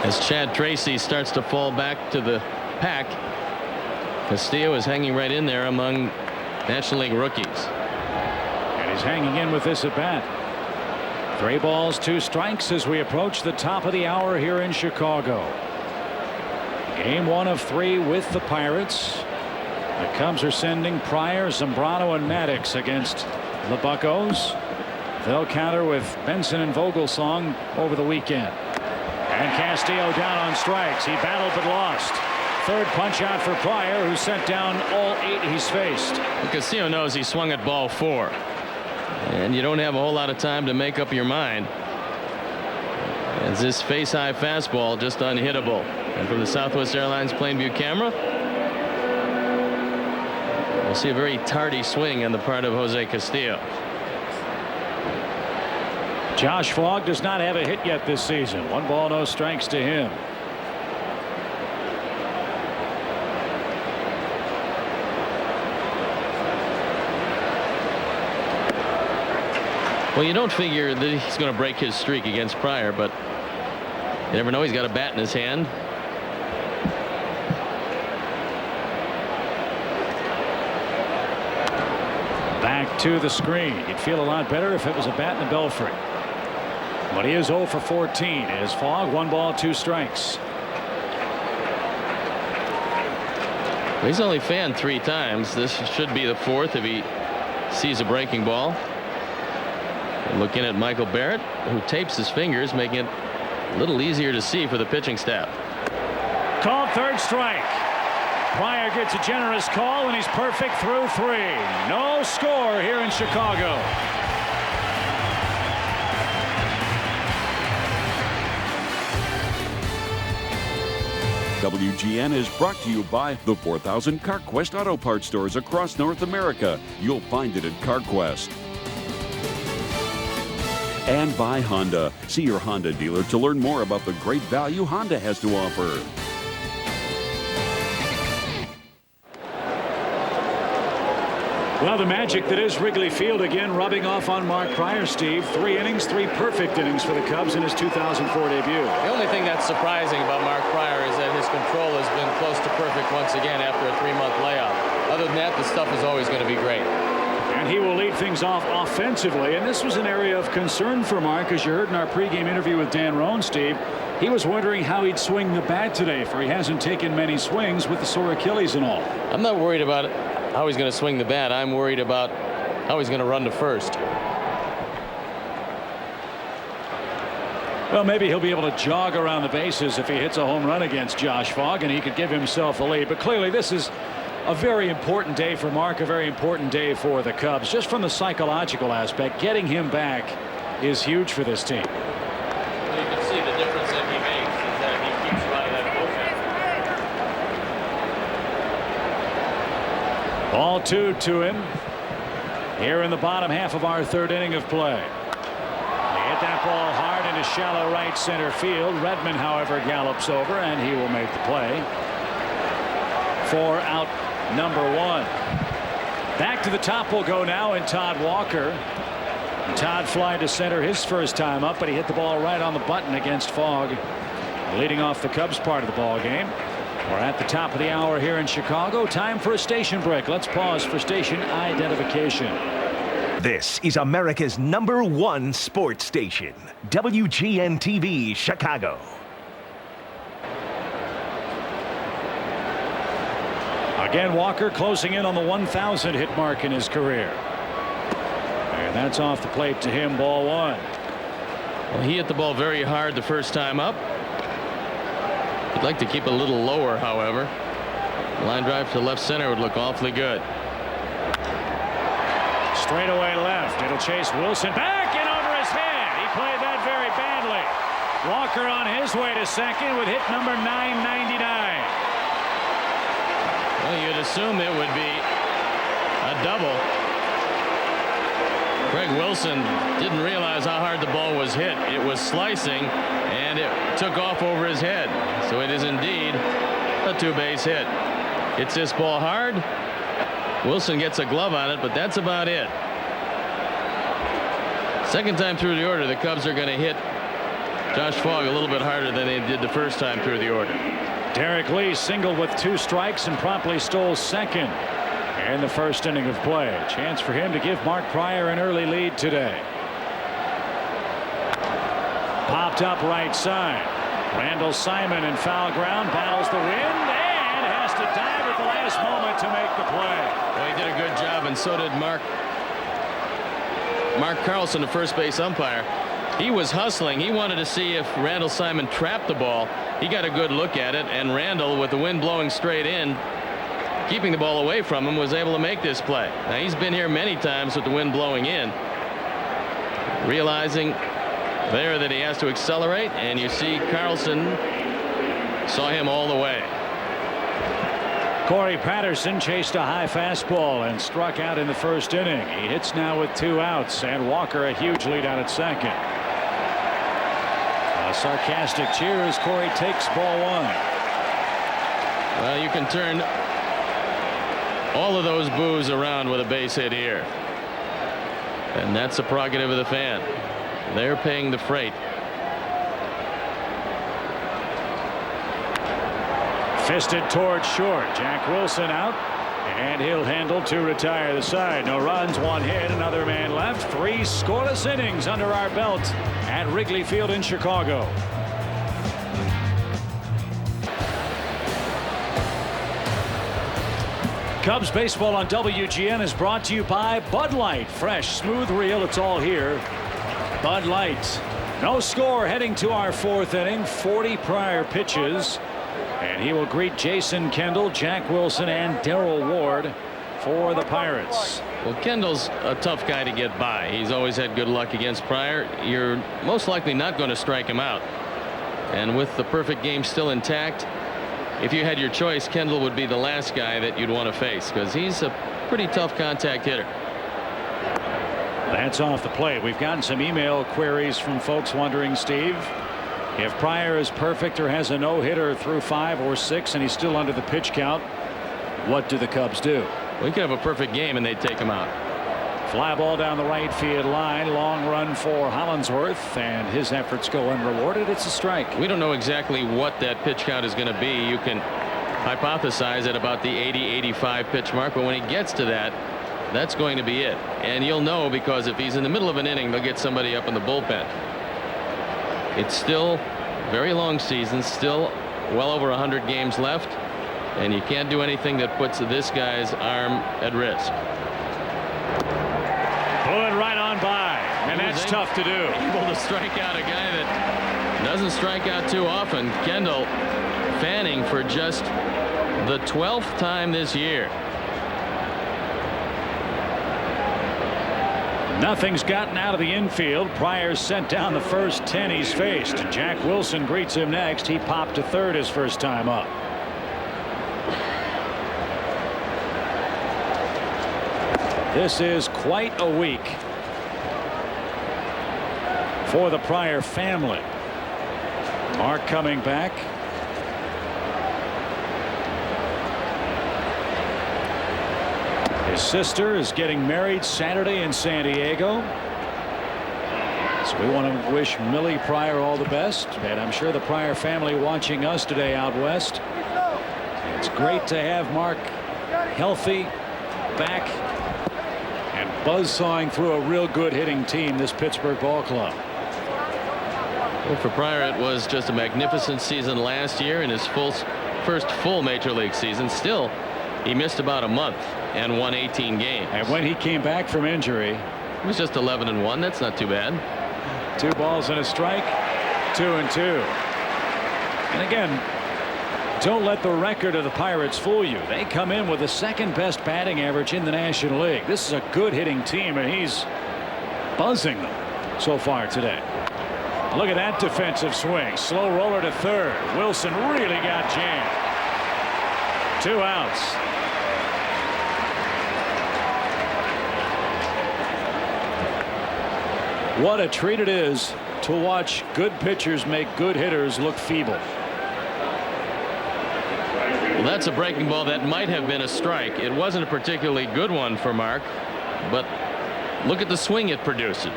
As Chad Tracy starts to fall back to the pack, Castillo is hanging right in there among National League rookies. And he's hanging in with this at bat. 3 balls, 2 strikes as we approach the top of the hour here in Chicago. Game 1 of 3 with the Pirates. The Cubs are sending Pryor, Zambrano, and Maddox against the Buccos. They'll counter with Benson and Vogelsong over the weekend. And Castillo down on strikes. He battled but lost. Third punch out for Pryor, who sent down all 8 he's faced. Castillo knows he swung at ball 4. And you don't have a whole lot of time to make up your mind. As this face-high fastball just unhittable. And from the Southwest Airlines Plainview camera, we'll see a very tardy swing on the part of Jose Castillo. Josh Fogg does not have a hit yet this season. 1 ball, no strikes to him. Well, you don't figure that he's going to break his streak against Pryor, but you never know. He's got a bat in his hand. Back to the screen. You'd feel a lot better if it was a bat in the belfry. But he is 0 for 14 as Fogg. 1 ball, 2 strikes. He's only fanned 3 times. This should be the 4th if he sees a breaking ball. And looking at Michael Barrett, who tapes his fingers, making it a little easier to see for the pitching staff. Called 3rd strike. Pryor gets a generous call, and he's perfect through 3. No score here in Chicago. WGN is brought to you by the 4,000 CarQuest Auto Parts stores across North America. You'll find it at CarQuest. And by Honda. See your Honda dealer to learn more about the great value Honda has to offer. Well, the magic that is Wrigley Field again rubbing off on Mark Pryor, Steve. 3 innings, 3 perfect innings for the Cubs in his 2004 debut. The only thing that's surprising about Mark Pryor is that his control has been close to perfect once again after a 3-month layoff. Other than that, the stuff is always going to be great. And he will lead things off offensively. And this was an area of concern for Mark, as you heard in our pregame interview with Dan Roan, Steve. He was wondering how he'd swing the bat today, for he hasn't taken many swings with the sore Achilles and all. I'm not worried about how he's going to swing the bat. I'm worried about how he's going to run to first. Well, maybe he'll be able to jog around the bases if he hits a home run against Josh Fogg, and he could give himself a lead. But clearly this is a very important day for Mark, a very important day for the Cubs. Just from the psychological aspect, getting him back is huge for this team. Well, you can see the difference that he makes is that he keeps running that bullpen. Ball 2 to him here in the bottom half of our 3rd inning of play. They hit that ball hard into shallow right center field. Redmond, however, gallops over, and he will make the play for out number 1. Back to the top will go now in Todd Walker. Todd fly to center his first time up, but he hit the ball right on the button against Fogg, leading off the Cubs part of the ball game. We're at the top of the hour here in Chicago. Time for a station break. Let's pause for station identification. This is America's #1 sports station, WGN-TV Chicago. Again, Walker closing in on the 1,000 hit mark in his career. And that's off the plate to him, ball 1. Well, he hit the ball very hard the first time up. He'd like to keep it a little lower, however. Line drive to left center would look awfully good. Straight away left. It'll chase Wilson back and over his head. He played that very badly. Walker on his way to second with hit number 999. Well, you'd assume it would be a double. Craig Wilson didn't realize how hard the ball was hit. It was slicing, and it took off over his head. So it is indeed a 2-base hit. Hits this ball hard. Wilson gets a glove on it, but that's about it. Second time through the order, the Cubs are going to hit Josh Fogg a little bit harder than they did the first time through the order. Derek Lee singled with 2 strikes and promptly stole second in the first inning of play. Chance for him to give Mark Pryor an early lead today. Popped up right side. Randall Simon in foul ground battles the wind and has to dive at the last moment to make the play. Well, he did a good job, and so did Mark Carlson, the first base umpire. He was hustling. He wanted to see if Randall Simon trapped the ball. He got a good look at it, and Randall, with the wind blowing straight in, keeping the ball away from him, was able to make this play. Now, he's been here many times with the wind blowing in, realizing there that he has to accelerate, and you see Carlson saw him all the way. Corey Patterson chased a high fastball and struck out in the first inning. He hits now with 2 outs, and Walker a huge lead out at second. A sarcastic cheer as Corey takes ball 1. Well, you can turn all of those boos around with a base hit here, and that's the prerogative of the fan. They're paying the freight. Fisted towards short. Jack Wilson out, and he'll handle to retire the side. No runs, 1 hit, another man left. 3 scoreless innings under our belt at Wrigley Field in Chicago. Cubs baseball on WGN is brought to you by Bud Light. Fresh, smooth, real, it's all here. Bud Light. No score heading to our 4th inning. 40 prior pitches. And he will greet Jason Kendall, Jack Wilson, and Darrell Ward for the Pirates. Well, Kendall's a tough guy to get by. He's always had good luck against Pryor. You're most likely not going to strike him out. And with the perfect game still intact, if you had your choice, Kendall would be the last guy that you'd want to face, because he's a pretty tough contact hitter. That's off the plate. We've gotten some email queries from folks wondering, Steve, if Pryor is perfect or has a no-hitter through 5 or 6 and he's still under the pitch count, what do the Cubs do? We could have a perfect game and they'd take him out. Fly ball down the right field line. Long run for Hollandsworth, and his efforts go unrewarded. It's a strike. We don't know exactly what that pitch count is going to be. You can hypothesize at about the 80-85 pitch mark, but when he gets to that, that's going to be it. And you'll know, because if he's in the middle of an inning, they'll get somebody up in the bullpen. It's still a very long season, still well over 100 games left, and you can't do anything that puts this guy's arm at risk. Blew it right on by, and that's tough to do. Able to strike out a guy that doesn't strike out too often. Kendall fanning for just the 12th time this year. Nothing's gotten out of the infield. Pryor sent down the first 10 he's faced. Jack Wilson greets him next. He popped to third his first time up. This is quite a week for the Pryor family. Mark coming back. His sister is getting married Saturday in San Diego. So we want to wish Millie Pryor all the best, and I'm sure the Pryor family watching us today out west. It's great to have Mark healthy, back, and buzzsawing through a real good hitting team, this Pittsburgh ball club. Well, for Pryor, it was just a magnificent season last year in his first full major league season. Still, he missed about a month and won 18 games. And when he came back from injury, it was just 11-1. That's not too bad. 2 balls and a strike, 2-2. And again, don't let the record of the Pirates fool you. They come in with the second best batting average in the National League. This is a good hitting team, and he's buzzing them so far today. Look at that defensive swing. Slow roller to third. Wilson really got jammed. 2 outs. What a treat it is to watch good pitchers make good hitters look feeble. Well, that's a breaking ball that might have been a strike. It wasn't a particularly good one for Mark, but look at the swing it produces.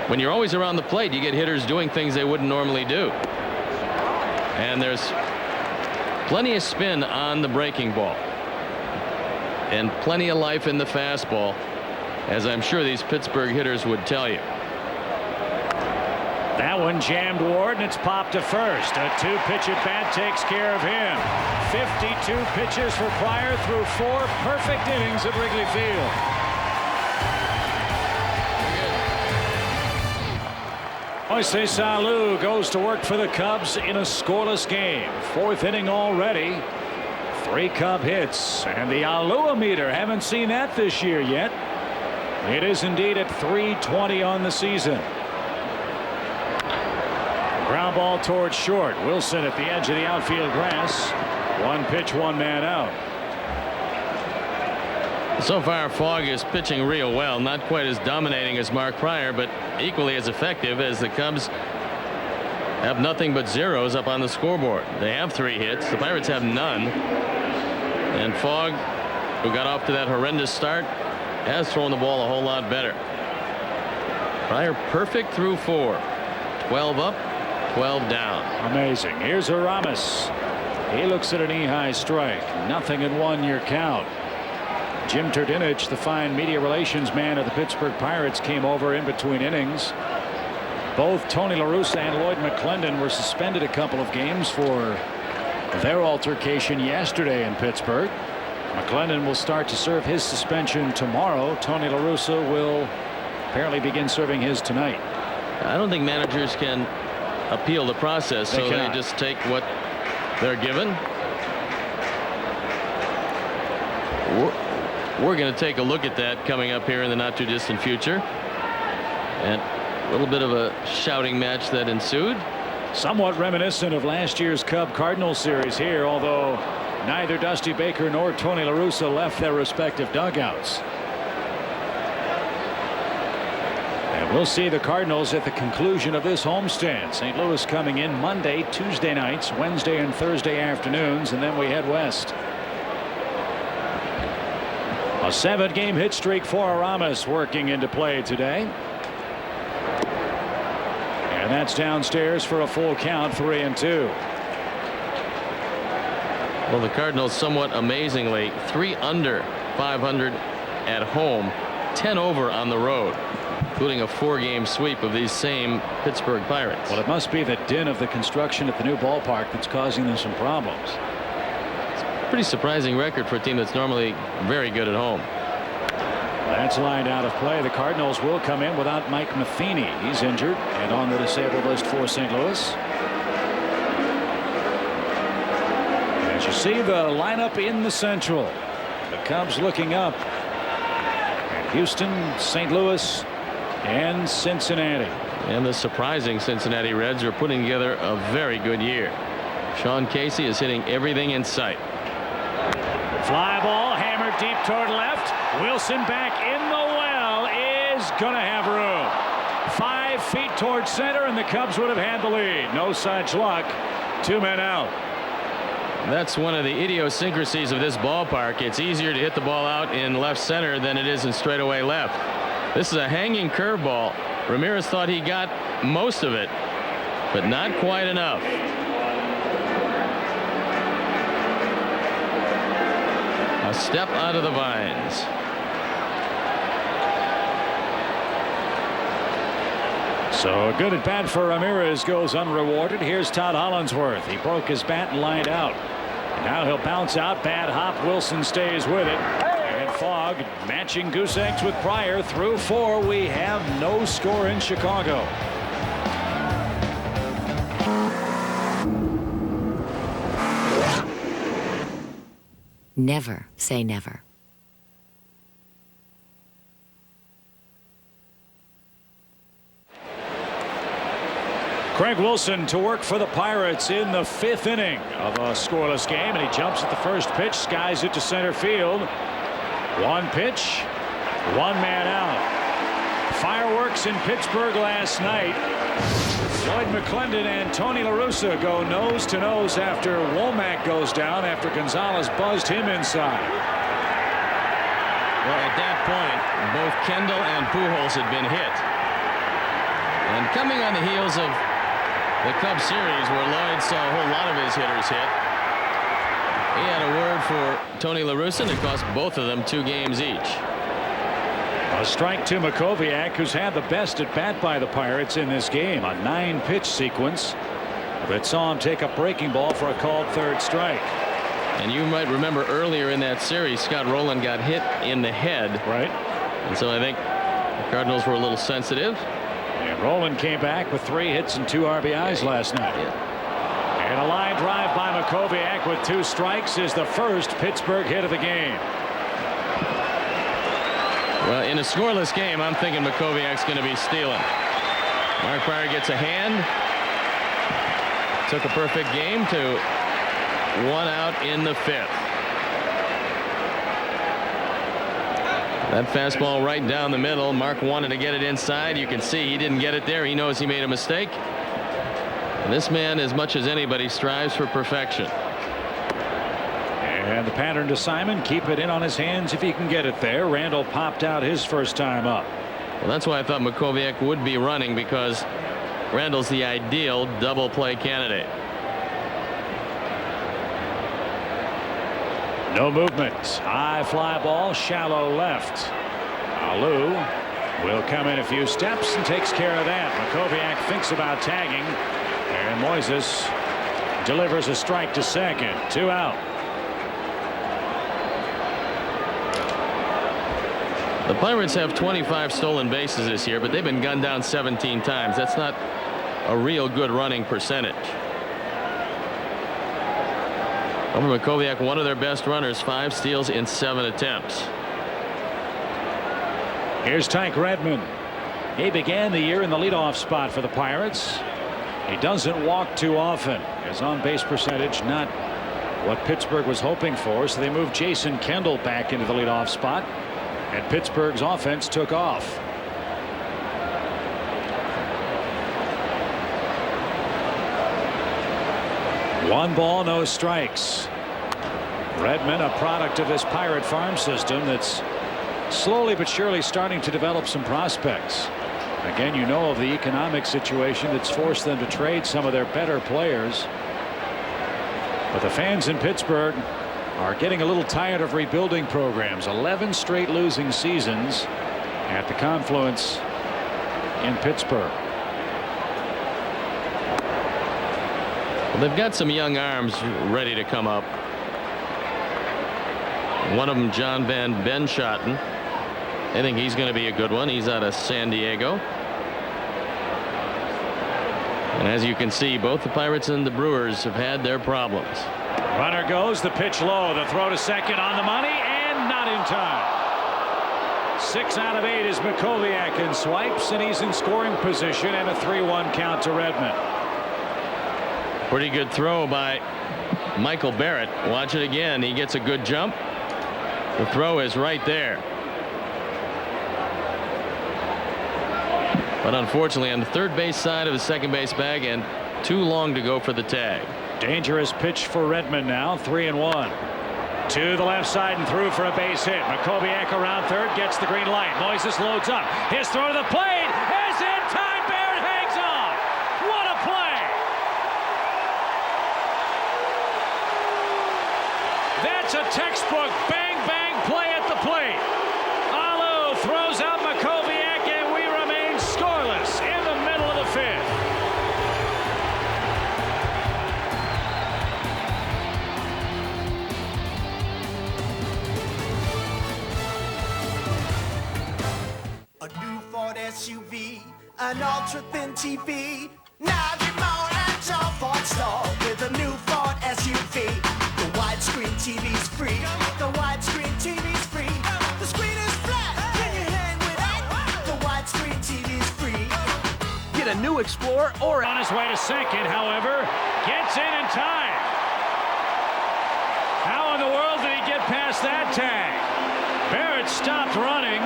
When you're always around the plate, you get hitters doing things they wouldn't normally do. And there's plenty of spin on the breaking ball and plenty of life in the fastball, as I'm sure these Pittsburgh hitters would tell you. That one jammed Ward, and it's popped to first. A 2-pitch at bat takes care of him. 52 pitches for Pryor through 4 perfect innings at Wrigley Field. Moises Alou goes to work for the Cubs in a scoreless game. 4th inning already. 3 Cub hits, and the Alou-meter, haven't seen that this year yet. It is indeed at 320 on the season. Ground ball towards short. Wilson at the edge of the outfield grass. 1 pitch, 1 man out. So far, Fogg is pitching real well. Not quite as dominating as Mark Pryor, but equally as effective, as the Cubs have nothing but zeros up on the scoreboard. They have 3 hits. The Pirates have none. And Fogg, who got off to that horrendous start, has thrown the ball a whole lot better. Pryor perfect through 4. 12 up, 12 down. Amazing. Here's Aramis. He looks at an knee-high strike. Nothing in 1 your count. Jim Turdinich, the fine media relations man of the Pittsburgh Pirates, came over in between innings. Both Tony La Russa and Lloyd McClendon were suspended a couple of games for their altercation yesterday in Pittsburgh. McClendon will start to serve his suspension tomorrow. Tony La Russa will apparently begin serving his tonight. I don't think managers can appeal the process, so they just take what they're given. We're going to take a look at that coming up here in the not too distant future. And a little bit of a shouting match that ensued. Somewhat reminiscent of last year's Cub-Cardinals series here, although neither Dusty Baker nor Tony La Russa left their respective dugouts. And we'll see the Cardinals at the conclusion of this homestand. St. Louis coming in Monday, Tuesday nights, Wednesday and Thursday afternoons, and then we head west. A 7-game hit streak for Aramis working into play today. And that's downstairs for a full count, 3-2. Well, the Cardinals, somewhat amazingly, 3 under 500 at home, 10 over on the road, including a 4-game sweep of these same Pittsburgh Pirates. Well, it must be the din of the construction at the new ballpark that's causing them some problems. Pretty surprising record for a team that's normally very good at home. That's lined out of play. The Cardinals will come in without Mike Matheny. He's injured and on the disabled list for St. Louis. As you see the lineup in the Central, the Cubs looking up at Houston, St. Louis, and Cincinnati. And the surprising Cincinnati Reds are putting together a very good year. Sean Casey is hitting everything in sight. Fly ball hammered deep toward left. Wilson back in the well is gonna have room. 5 feet toward center, and the Cubs would have had the lead. No such luck. 2 men out. That's one of the idiosyncrasies of this ballpark. It's easier to hit the ball out in left center than it is in straightaway left. This is a hanging curveball. Ramirez thought he got most of it, but not quite enough. A step out of the vines. So a good at bat for Ramirez goes unrewarded. Here's Todd Hollandsworth. He broke his bat and lined out. And now he'll bounce out. Bad hop. Wilson stays with it. And Fogg matching goose eggs with Pryor through 4. We have no score in Chicago. Never say never. Craig Wilson to work for the Pirates in the 5th inning of a scoreless game, and he jumps at the first pitch, skies it to center field. 1 pitch, 1 man out. Fireworks in Pittsburgh last night. Lloyd McClendon and Tony La Russa go nose to nose after Womack goes down after Gonzalez buzzed him inside. Well, at that point, both Kendall and Pujols had been hit. And coming on the heels of the Cubs series where Lloyd saw a whole lot of his hitters hit, he had a word for Tony La Russa, and it cost both of them 2 games each. A strike to Makoviak, who's had the best at bat by the Pirates in this game. A 9-pitch sequence that saw him take a breaking ball for a called 3rd strike. And you might remember earlier in that series, Scott Rowland got hit in the head. Right. And so I think the Cardinals were a little sensitive. And Rowland came back with 3 hits and 2 RBIs last night. Yeah. And a line drive by Makoviak with 2 strikes is the first Pittsburgh hit of the game. Well, in a scoreless game, I'm thinking Makoviak's going to be stealing. Mark Pryor gets a hand. Took a perfect game to 1 out in the 5th. That fastball right down the middle. Mark wanted to get it inside. You can see he didn't get it there. He knows he made a mistake. And this man, as much as anybody, strives for perfection. And the pattern to Simon, keep it in on his hands if he can get it there. Randall popped out his first time up. Well, that's why I thought Makoviak would be running, because Randall's the ideal double play candidate. No movement. High fly ball, shallow left. Alou will come in a few steps and takes care of that. Makoviak thinks about tagging, and Moises delivers a strike to second. 2 out. The Pirates have 25 stolen bases this year, but they've been gunned down 17 times. That's not a real good running percentage. Over Makoviak, one of their best runners, 5 steals in 7 attempts. Here's Tyke Redmond. He began the year in the leadoff spot for the Pirates. He doesn't walk too often. His on-base percentage not what Pittsburgh was hoping for, so they moved Jason Kendall back into the leadoff spot, and Pittsburgh's offense took off. One ball, no strikes. Redmond, a product of this Pirate farm system that's slowly but surely starting to develop some prospects. Again, you know of the economic situation that's forced them to trade some of their better players. But the fans in Pittsburgh are getting a little tired of rebuilding programs. 11 straight losing seasons at the Confluence in Pittsburgh. Well, they've got some young arms ready to come up. One of them, John Van Benschoten. I think he's going to be a good one. He's out of San Diego. And as you can see, both the Pirates and the Brewers have had their problems. Runner goes, the pitch low, the throw to second on the money, and not in time. 6 out of 8 is Makoviak and swipes, and he's in scoring position, and a 3-1 count to Redmond. Pretty good throw by Michael Barrett. Watch it again. He gets a good jump. The throw is right there. But unfortunately on the third base side of the second base bag and too long to go for the tag. Dangerous pitch for Redmond now. 3-1. To the left side and through for a base hit. Makoviak around third, gets the green light. Moises loads up. His throw to the plate is in time. Barrett hangs on. What a play. That's a textbook bang bang play at the plate. Alou throws out Makoviak, and we remain scoreless in the middle of the fifth. A new Ford SUV, an ultra-thin TV. Now you're more at your Ford store with a new Ford SUV. The widescreen TV's free. The widescreen TV's free. The screen is flat. Can you hang with it? The widescreen TV's free. Get a new Explorer or On his way to second, however, gets in time. How in the world did he get past that tag? Barrett stopped running.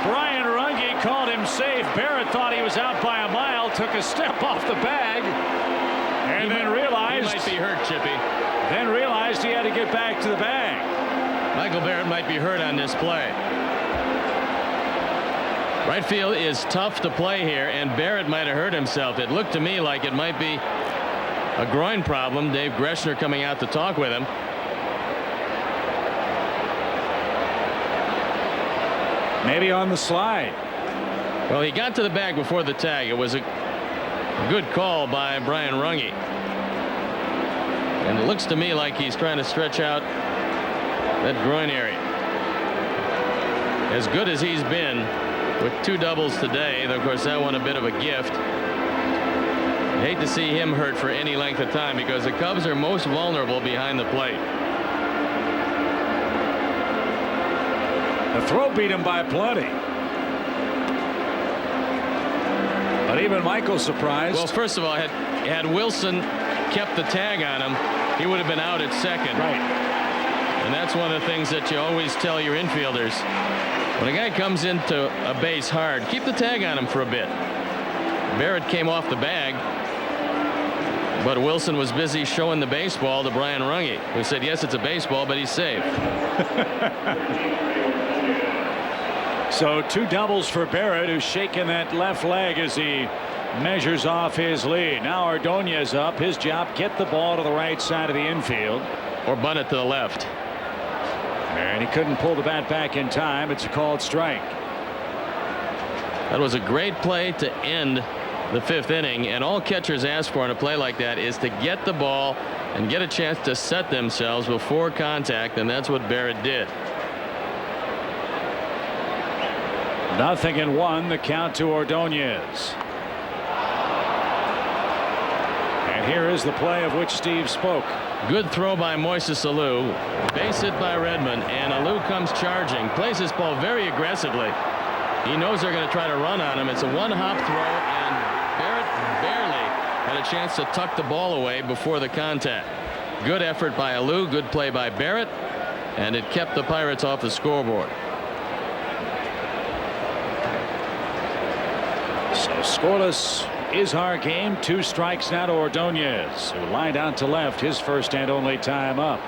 Brian Runge called him safe. Barrett thought he was out by a mile, took a step off the bag, and then realized he might be hurt, Chippy. Then realized he had to get back to the bag. Michael Barrett might be hurt on this play. Right field is tough to play here, and Barrett might have hurt himself. It looked to me like it might be a groin problem. Dave Greshner coming out to talk with him. Maybe on the slide. Well, he got to the bag before the tag. It was a good call by Brian Runge. And it looks to me like he's trying to stretch out that groin area. As good as he's been with 2 doubles today, though of course that one a bit of a gift. I hate to see him hurt for any length of time because the Cubs are most vulnerable behind the plate. The throw beat him by plenty. But even Michael's surprised. Well, first of all, had Wilson kept the tag on him, he would have been out at second. Right. And that's one of the things that you always tell your infielders. When a guy comes into a base hard, keep the tag on him for a bit. Barrett came off the bag, but Wilson was busy showing the baseball to Brian Runge, who said, yes, it's a baseball, but he's safe. So 2 doubles for Barrett, who's shaking that left leg as he measures off his lead. Now Ordonez up. His job, get the ball to the right side of the infield. Or bunt it to the left. And he couldn't pull the bat back in time. It's a called strike. That was a great play to end the 5th inning, and all catchers ask for in a play like that is to get the ball and get a chance to set themselves before contact, and that's what Barrett did. 0-1, the count to Ordonez. And here is the play of which Steve spoke. Good throw by Moises Alou. Base hit by Redmond, and Alou comes charging. Plays this ball very aggressively. He knows they're going to try to run on him. It's a one-hop throw, and Barrett barely had a chance to tuck the ball away before the contact. Good effort by Alou. Good play by Barrett, and it kept the Pirates off the scoreboard. So scoreless is our game. 2 strikes now to Ordonez, who lined out to left, his first and only time up.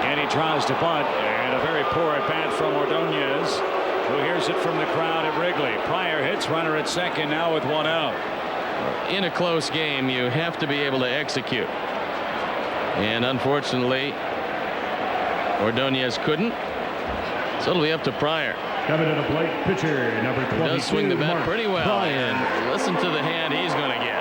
And he tries to bunt, and And a very poor at bat from Ordonez, who hears it from the crowd at Wrigley. Pryor hits, runner at second now with one out. In a close game, you have to be able to execute. And unfortunately, Ordonez couldn't. So it'll be up to Pryor. Coming to the plate, pitcher number 22. Does swing the bat Mark pretty well. Pryor. And listen to the hand he's going to get.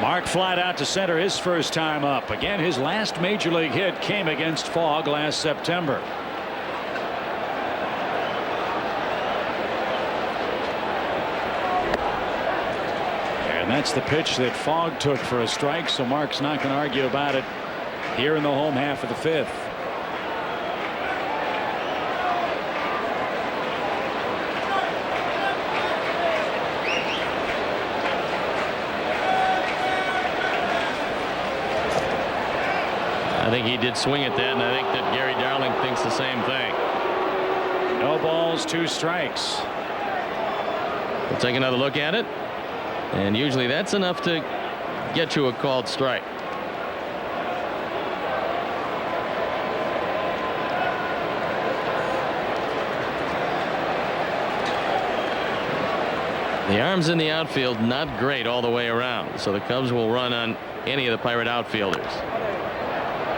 Mark flied out to center his first time up. Again, his last major league hit came against Fogg last September. And that's the pitch that Fogg took for a strike, so Mark's not going to argue about it here in the home half of the fifth. I think he did swing at that, and I think that Gary Darling thinks the same thing. No balls, 2 strikes. We'll take another look at it, and usually that's enough to get you a called strike. The arms in the outfield not great all the way around, so the Cubs will run on any of the Pirate outfielders.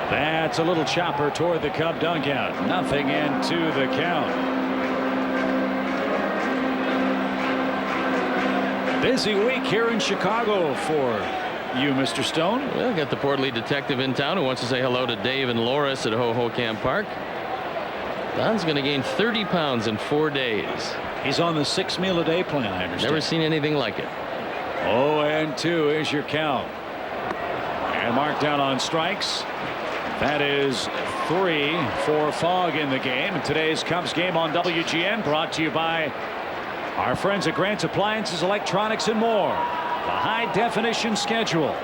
That's a little chopper toward the Cub dugout. Nothing into the count. Busy week here in Chicago for you, Mr. Stone. Well, got the Port Lee detective in town who wants to say hello to Dave and Loris at Hohokam Park. Don's going to gain 30 pounds in 4 days. He's on the 6 meal a day plan, I understand. Never seen anything like it. 0-2 is your count. And Mark down on strikes. That is 3 for Fogg in the game. Today's Cubs game on WGN brought to you by our friends at Grant's Appliances, Electronics, and more. The high definition schedule.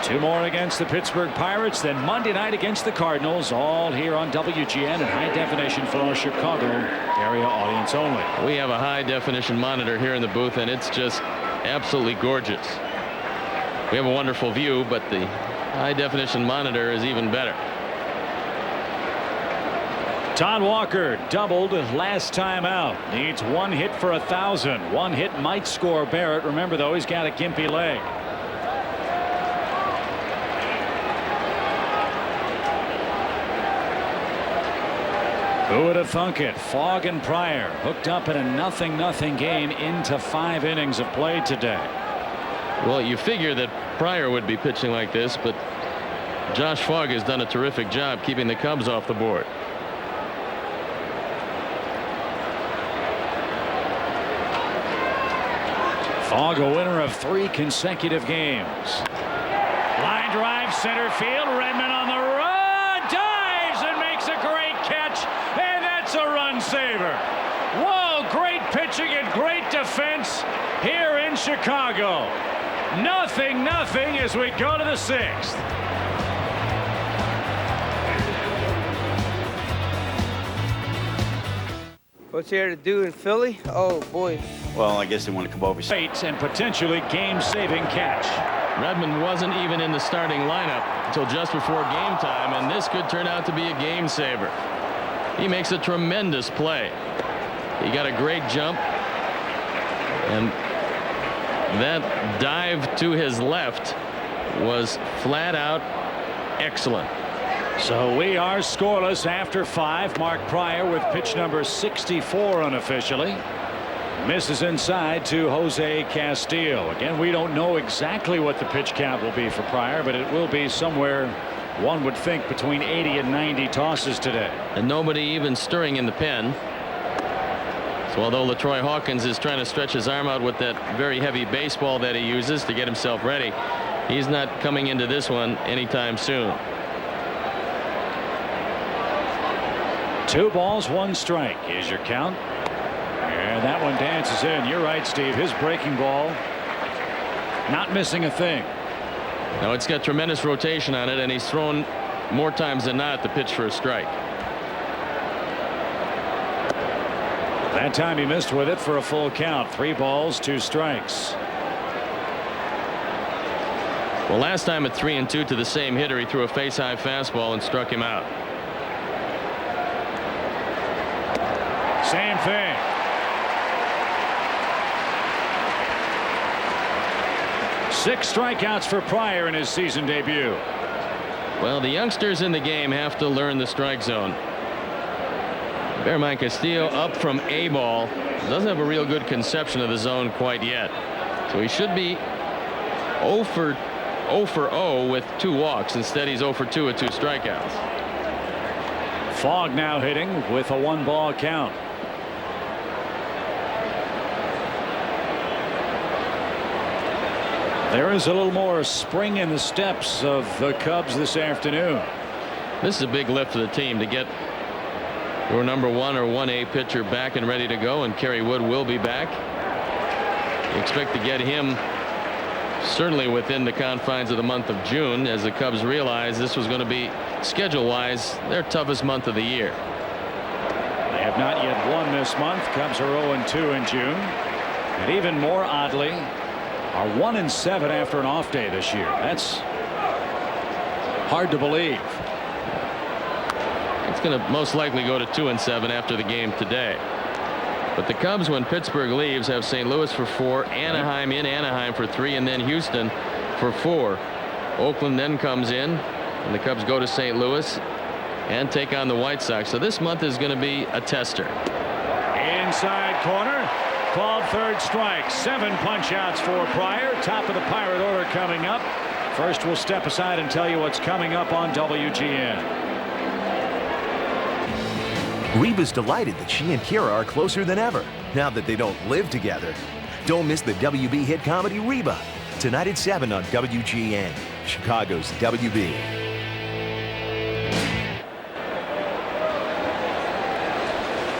2 more against the Pittsburgh Pirates, then Monday night against the Cardinals, all here on WGN in high definition for our Chicago area audience only. We have a high definition monitor here in the booth, and it's just absolutely gorgeous. We have a wonderful view, but the high definition monitor is even better. Todd Walker doubled last time out. Needs 1 hit for 1,000. 1 hit might score Barrett. Remember, though, he's got a gimpy leg. Who would have thunk it? Fogg and Pryor hooked up in a 0-0 game into 5 innings of play today. Well, you figure that Pryor would be pitching like this, but Josh Fogg has done a terrific job keeping the Cubs off the board. Fogg, a winner of 3 consecutive games. Line drive, center field. Redmond on the run, dives and makes a great catch, and that's a run saver. Whoa, great pitching and great defense here in Chicago. 0-0 as we go to the 6th. What's there to do in Philly? Oh boy. Well, I guess they want to come over. And potentially game-saving catch. Redmond wasn't even in the starting lineup until just before game time, and this could turn out to be a game saver. He makes a tremendous play. He got a great jump, and that dive to his left was flat out excellent. So we are scoreless after 5. Mark Pryor with pitch number 64 unofficially. Misses inside to Jose Castillo. Again, we don't know exactly what the pitch count will be for Pryor, but it will be somewhere, one would think, between 80 and 90 tosses today. And nobody even stirring in the pen. So although LaTroy Hawkins is trying to stretch his arm out with that very heavy baseball that he uses to get himself ready, he's not coming into this one anytime soon. 2 balls, 1 strike is your count. And that one dances in. You're right, Steve. His breaking ball not missing a thing. Now it's got tremendous rotation on it, and he's thrown more times than not the pitch for a strike. That time he missed with it for a full count. 3 balls, 2 strikes. Well, last time at 3-2 to the same hitter, he threw a face-high fastball and struck him out. Same thing. Six strikeouts for Pryor in his season debut. Well, the youngsters in the game have to learn the strike zone. Bearman Castillo up from A ball. Doesn't have a real good conception of the zone quite yet. So he should be 0 for 0 with 2 walks. Instead, he's 0 for 2 with 2 strikeouts. Fogg now hitting with a 1-ball count. There is a little more spring in the steps of the Cubs this afternoon. This is a big lift for the team to get your number 1 or 1A pitcher back and ready to go, and Kerry Wood will be back. You expect to get him certainly within the confines of the month of June, as the Cubs realize this was going to be, schedule-wise, their toughest month of the year. They have not yet won this month. Cubs are 0-2 in June, and even more oddly, are 1-7 after an off day this year. That's hard to believe. It's going to most likely go to 2-7 after the game today. But the Cubs, when Pittsburgh leaves, have St. Louis for 4, Anaheim in Anaheim for 3, and then Houston for 4. Oakland then comes in, and the Cubs go to St. Louis and take on the White Sox. So this month is going to be a tester. Inside corner. Called third strike. 7 punch outs for Pryor. Top of the Pirate order coming up. First, we'll step aside and tell you what's coming up on WGN. Reba's delighted that she and Kira are closer than ever now that they don't live together. Don't miss the WB hit comedy Reba tonight at 7 on WGN, Chicago's WB.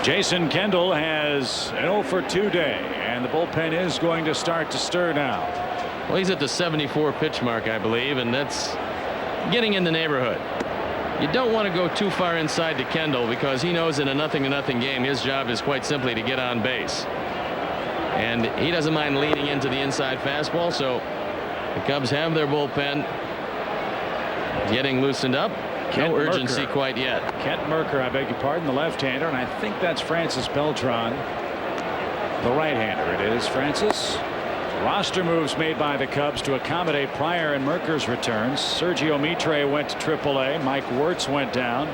Jason Kendall has an 0 for 2 day, and the bullpen is going to start to stir now. Well, he's at the 74 pitch mark, I believe, and that's getting in the neighborhood. You don't want to go too far inside to Kendall, because he knows in a 0-0 game his job is quite simply to get on base, and he doesn't mind leaning into the inside fastball. So the Cubs have their bullpen getting loosened up. No urgency quite yet. Kent Merker, I beg your pardon, the left-hander, and I think that's Francis Beltran, the right-hander. It is Francis. Roster moves made by the Cubs to accommodate Pryor and Merker's returns. Sergio Mitre went to AAA. Mike Wirtz went down.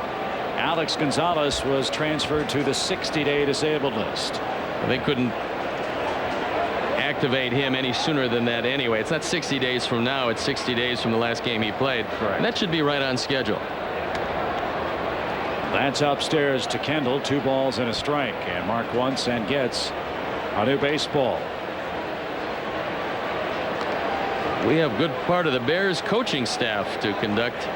Alex Gonzalez was transferred to the 60-day disabled list. They couldn't activate him any sooner than that anyway. It's not 60 days from now. It's 60 days from the last game he played. And that should be right on schedule. That's upstairs to Kendall. 2 balls and a strike, and Mark wants and gets a new baseball. We have good part of the Bears coaching staff to conduct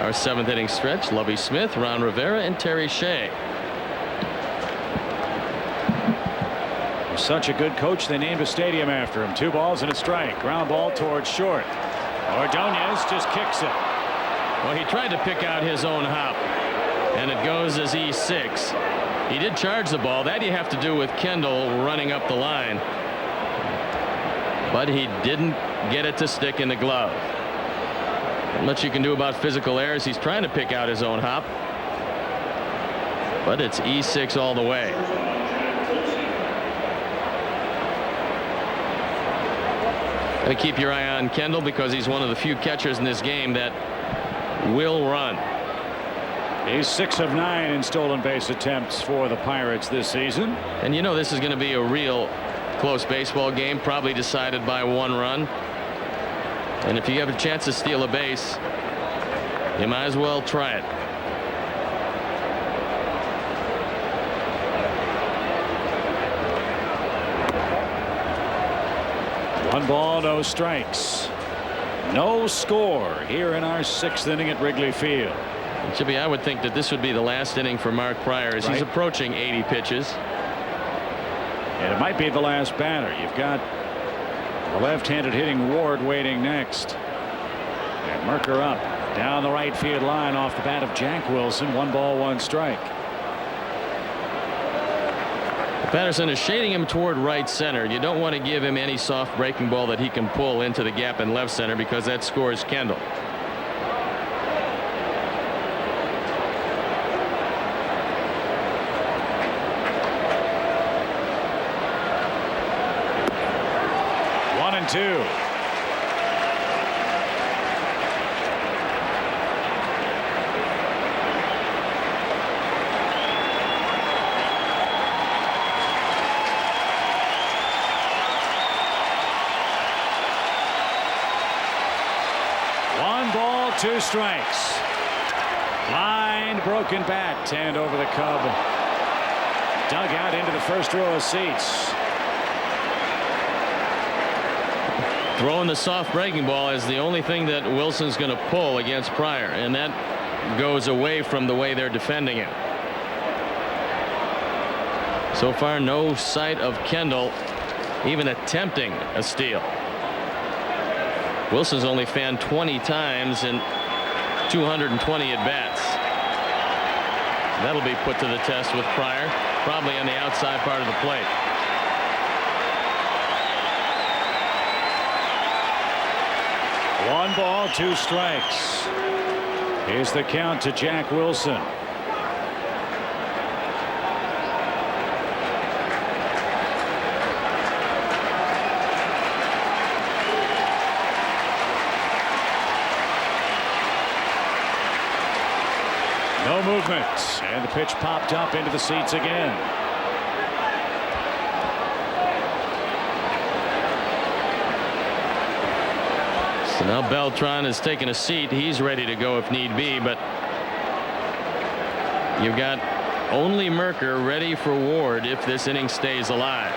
our 7th inning stretch. Lovie Smith, Ron Rivera, and Terry Shea. Such a good coach, they named a stadium after him. 2 balls and a strike. Ground ball towards short. Ordonez just kicks it. Well, he tried to pick out his own hop, and it goes as E6. He did charge the ball. That you have to do with Kendall running up the line, but he didn't get it to stick in the glove. Not much you can do about physical errors. He's trying to pick out his own hop, but it's E6 all the way. Got to keep your eye on Kendall, because he's one of the few catchers in this game that will run. He's 6 of 9 in stolen base attempts for the Pirates this season. And you know this is going to be a real close baseball game, probably decided by 1 run. And if you have a chance to steal a base, you might as well try it. One ball, no strikes. No score here in our 6th inning at Wrigley Field. Chippy, I would think that this would be the last inning for Mark Pryor, as he's approaching 80 pitches. And it might be the last batter. You've got the left-handed hitting Ward waiting next. And Merker up down the right field line off the bat of Jack Wilson. 1 ball, 1 strike. Patterson is shading him toward right center. You don't want to give him any soft breaking ball that he can pull into the gap in left center because that scores Kendall. One and two. Two strikes. Line broken bat. Tanned over the Cub. Dug out into the first row of seats. Throwing the soft breaking ball is the only thing that Wilson's going to pull against Pryor, and that goes away from the way they're defending it. So far, no sight of Kendall even attempting a steal. Wilson's only fanned 20 times in 220 at-bats. That'll be put to the test with Pryor, probably on the outside part of the plate. One ball, two strikes. Here's the count to Jack Wilson. No movement, and the pitch popped up into the seats again. So now Beltran has taken a seat. He's ready to go if need be, but you've got only Merker ready for Ward if this inning stays alive.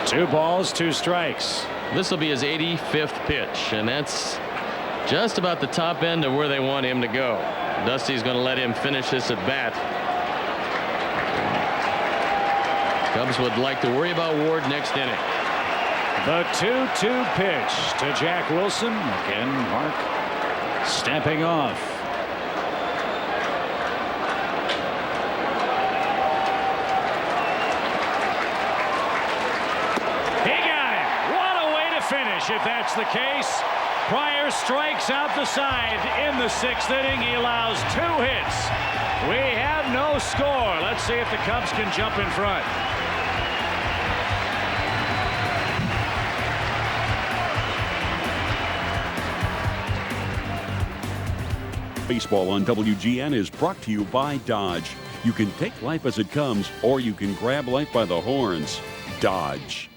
Two balls, two strikes. This will be his 85th pitch, and that's just about the top end of where they want him to go. Dusty's going to let him finish this at bat. Cubs would like to worry about Ward next inning. The 2-2 pitch to Jack Wilson. Again, Mark stepping off. If that's the case, Pryor strikes out the side in the sixth inning. He allows two hits. We have no score. Let's see if the Cubs can jump in front. Baseball on WGN is brought to you by Dodge. You can take life as it comes, or you can grab life by the horns. Dodge.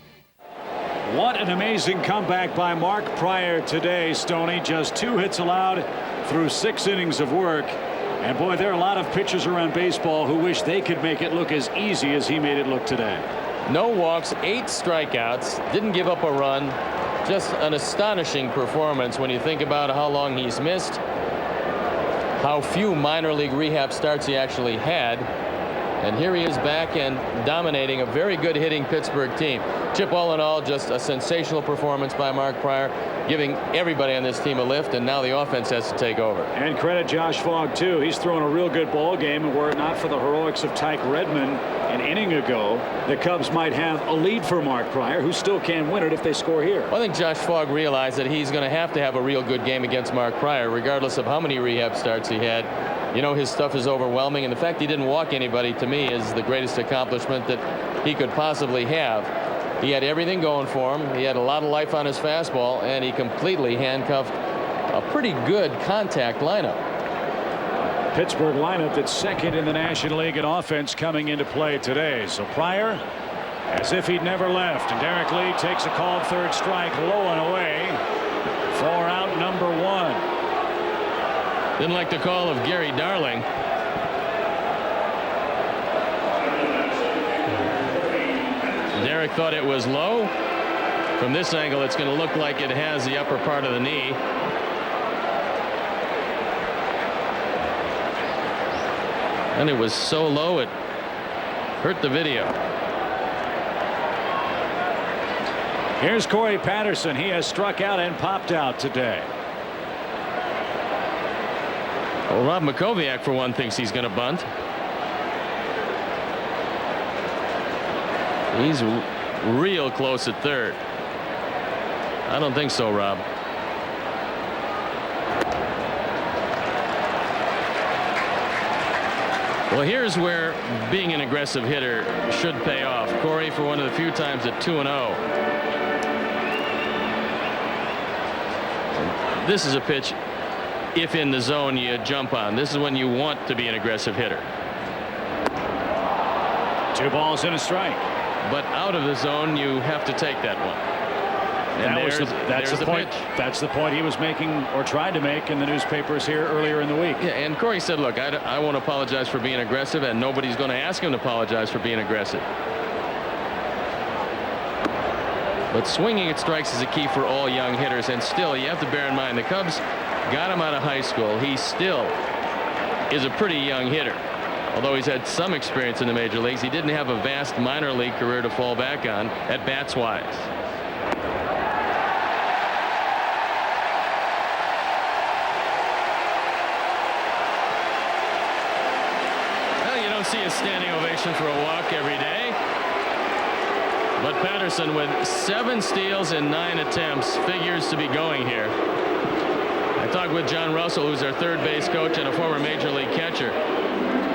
What an amazing comeback by Mark Pryor today, Stoney. Just two hits allowed through 6 innings of work. And boy, there are a lot of pitchers around baseball who wish they could make it look as easy as he made it look today. No walks, 8 strikeouts, didn't give up a run. Just an astonishing performance when you think about how long he's missed, how few minor league rehab starts he actually had. And here he is back and dominating a very good hitting Pittsburgh team. Chip, all in all, just a sensational performance by Mark Pryor, giving everybody on this team a lift, and now the offense has to take over. And credit Josh Fogg, too. He's thrown a real good ball game, and were it not for the heroics of Tyke Redmond an inning ago, the Cubs might have a lead for Mark Pryor, who still can win it if they score here. Well, I think Josh Fogg realized that he's going to have a real good game against Mark Pryor, regardless of how many rehab starts he had. You know, his stuff is overwhelming, and the fact he didn't walk anybody, to me, is the greatest accomplishment that he could possibly have. He had everything going for him. He had a lot of life on his fastball, and he completely handcuffed a pretty good contact lineup. Pittsburgh lineup that's second in the National League in offense coming into play today. So Pryor, as if he'd never left, and Derek Lee takes a called third strike, low and away for out number 1. Didn't like the call of Gary Darling. Derek thought it was low. From this angle, it's going to look like it has the upper part of the knee. And it was so low it hurt the video. Here's Corey Patterson. He has struck out and popped out today. Well, Rob Makoviak, for one, thinks he's going to bunt. He's real close at third. I don't think so, Rob. Well, here's where being an aggressive hitter should pay off. Corey, for one of the few times at 2-0. This is a pitch, if in the zone, you jump on. This is when you want to be an aggressive hitter. 2 balls and a strike. But out of the zone, you have to take that one. And that's the point. That's the point he was making, or tried to make, in the newspapers here earlier in the week. Yeah, and Corey said, look, I won't apologize for being aggressive, and nobody's going to ask him to apologize for being aggressive. But swinging at strikes is a key for all young hitters, and still, you have to bear in mind, the Cubs got him out of high school. He still is a pretty young hitter. Although he's had some experience in the major leagues, he didn't have a vast minor league career to fall back on at bats wise. Well, you don't see a standing ovation for a walk every day. But Patterson, with 7 steals in 9 attempts, figures to be going here. I talked with John Russell, who's their third base coach and a former major league catcher.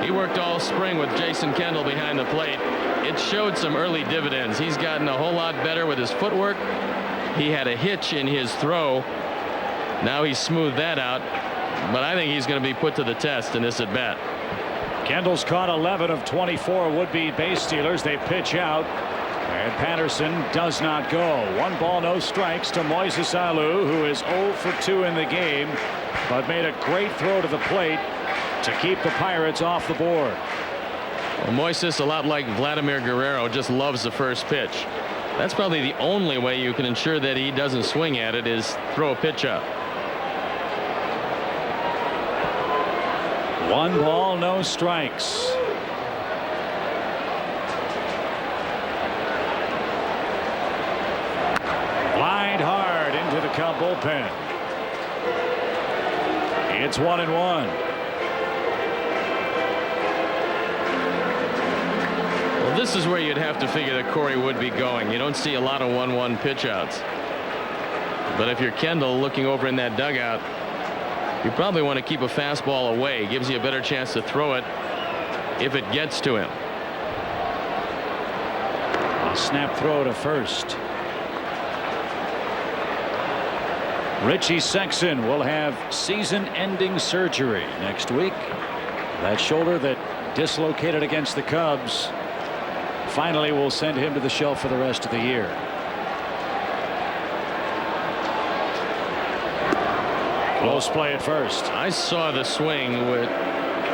He worked all spring with Jason Kendall behind the plate. It showed some early dividends. He's gotten a whole lot better with his footwork. He had a hitch in his throw. Now he's smoothed that out. But I think he's going to be put to the test in this at bat. Kendall's caught 11 of 24 would-be base stealers. They pitch out, and Patterson does not go. 1 ball, no strikes to Moises Alou, who is 0 for 2 in the game, but made a great throw to the plate to keep the Pirates off the board. Well, Moises, a lot like Vladimir Guerrero, just loves the first pitch. That's probably the only way you can ensure that he doesn't swing at it, is throw a pitch up. 1 ball, no strikes. Lined hard into the Cub bullpen. It's 1-1. This is where you'd have to figure that Corey would be going. You don't see a lot of 1-1 pitch outs. But if you're Kendall looking over in that dugout, you probably want to keep a fastball away. It gives you a better chance to throw it if it gets to him. A snap throw to first. Richie Sexson will have season-ending surgery next week. That shoulder that dislocated against the Cubs finally will send him to the shelf for the rest of the year. Close play at first. I saw the swing with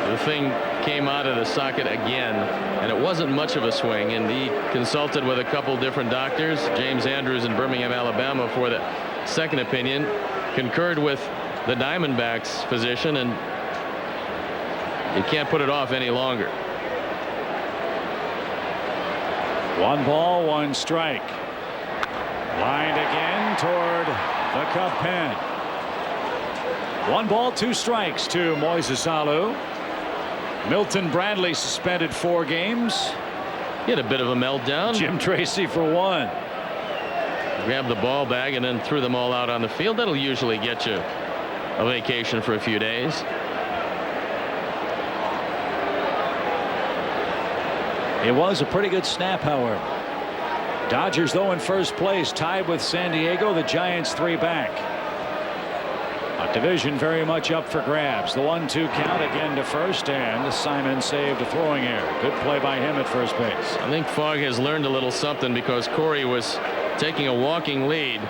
the thing came out of the socket again, and it wasn't much of a swing, and he consulted with a couple different doctors. James Andrews in Birmingham, Alabama, for the second opinion, concurred with the Diamondbacks physician, and you can't put it off any longer. 1 ball, 1 strike. Lined again toward the Cub pen. 1 ball, 2 strikes to Moises Alou. Milton Bradley suspended 4 games. He had a bit of a meltdown. Jim Tracy for 1. Grabbed the ball bag and then threw them all out on the field. That'll usually get you a vacation for a few days. It was a pretty good snap, however. Dodgers, though, in first place, tied with San Diego. The Giants 3 back. A division very much up for grabs. The 1-2 count again to first, and Simon saved a throwing error. Good play by him at first base. I think Fogg has learned a little something, because Corey was taking a walking lead,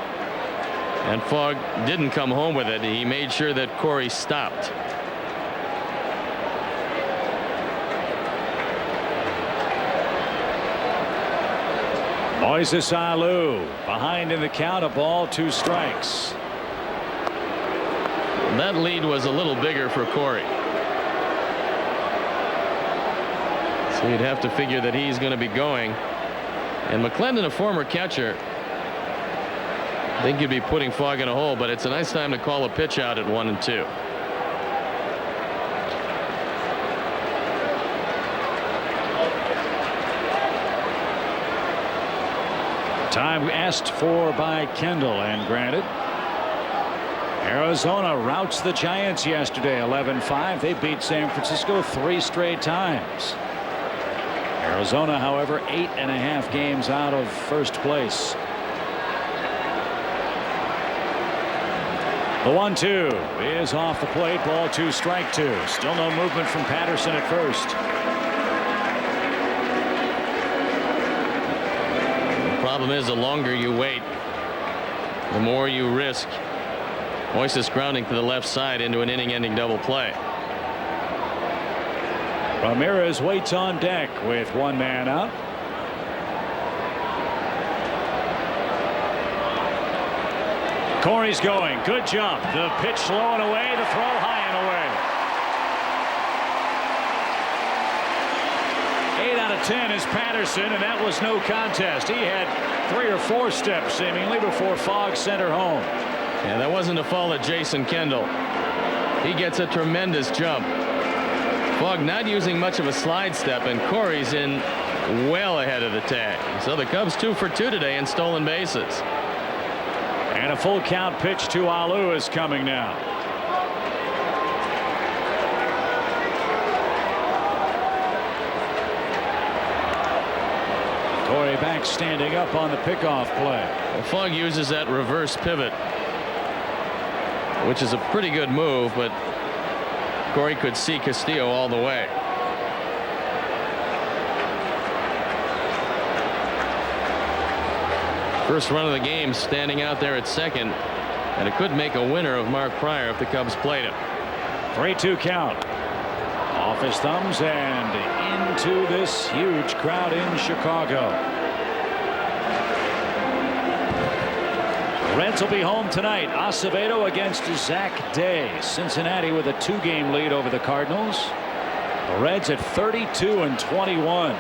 and Fogg didn't come home with it. He made sure that Corey stopped. Moises Alou behind in the count, 1 ball, 2 strikes. That lead was a little bigger for Corey. So you'd have to figure that he's going to be going. And McClendon, a former catcher, think you'd be putting Fogg in a hole, but it's a nice time to call a pitch out at 1-2. Time asked for by Kendall and granted. Arizona routs the Giants yesterday 11-5. They beat San Francisco 3 straight times. Arizona, however, 8.5 games out of first place. The 1-2 is off the plate. Ball 2, strike 2. Still no movement from Patterson at first. The problem is the longer you wait, the more you risk Moises grounding to the left side into an inning-ending double play. Ramirez waits on deck with one man out. Corey's going. Good jump. The pitch low and away. The throw high and away. 8 out of 10 is Patterson, and that was no contest. He had 3 or 4 steps seemingly before Fogg sent her home. Yeah, that wasn't a fault of Jason Kendall. He gets a tremendous jump. Fogg not using much of a slide step, and Corey's in well ahead of the tag. So the Cubs 2 for 2 today in stolen bases. And a full count pitch to Alou is coming now. Corey back standing up on the pickoff play. Well, Fogg uses that reverse pivot, which is a pretty good move, but Corey could see Castillo all the way. First run of the game, standing out there at second, and it could make a winner of Mark Pryor if the Cubs played him. 3-2 count. Off his thumbs and into this huge crowd in Chicago. The Reds will be home tonight. Acevedo against Zach Day. Cincinnati with a 2-game lead over the Cardinals. The Reds at 32-21.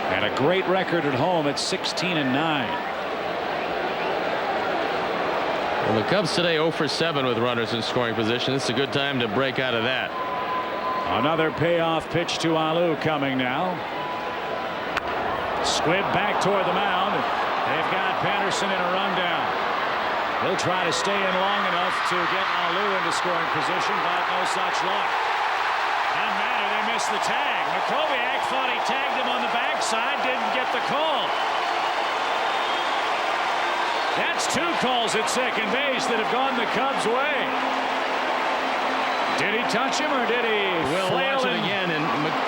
And a great record at home at 16-9. Well, the Cubs today 0 for 7 with runners in scoring position. It's a good time to break out of that. Another payoff pitch to Alou coming now. Squib back toward the mound. They've got Patterson in a rundown. They'll try to stay in long enough to get Alou into scoring position, but no such luck. Doesn't matter, they missed the tag. Makoviak thought he tagged him on the backside, didn't get the call. That's 2 calls at second base that have gone the Cubs' way. Did he touch him or did he We'll watch it again, and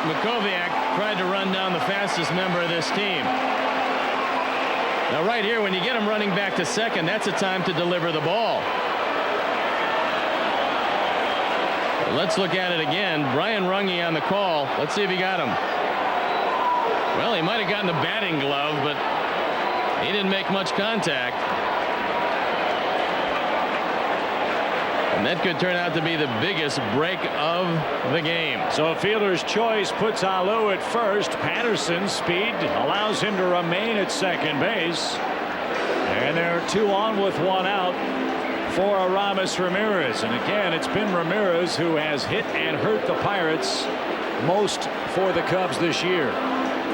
Makoviak tried to run down the fastest member of this team. Now right here, when you get him running back to second, that's a time to deliver the ball. Let's look at it again. Brian Runge on the call. Let's see if he got him. Well, he might have gotten the batting glove, but he didn't make much contact. And that could turn out to be the biggest break of the game. So a fielder's choice puts Alou at first. Patterson's speed allows him to remain at second base. And there are 2 on with 1 out for Aramis Ramirez. And again, it's been Ramirez who has hit and hurt the Pirates most for the Cubs this year.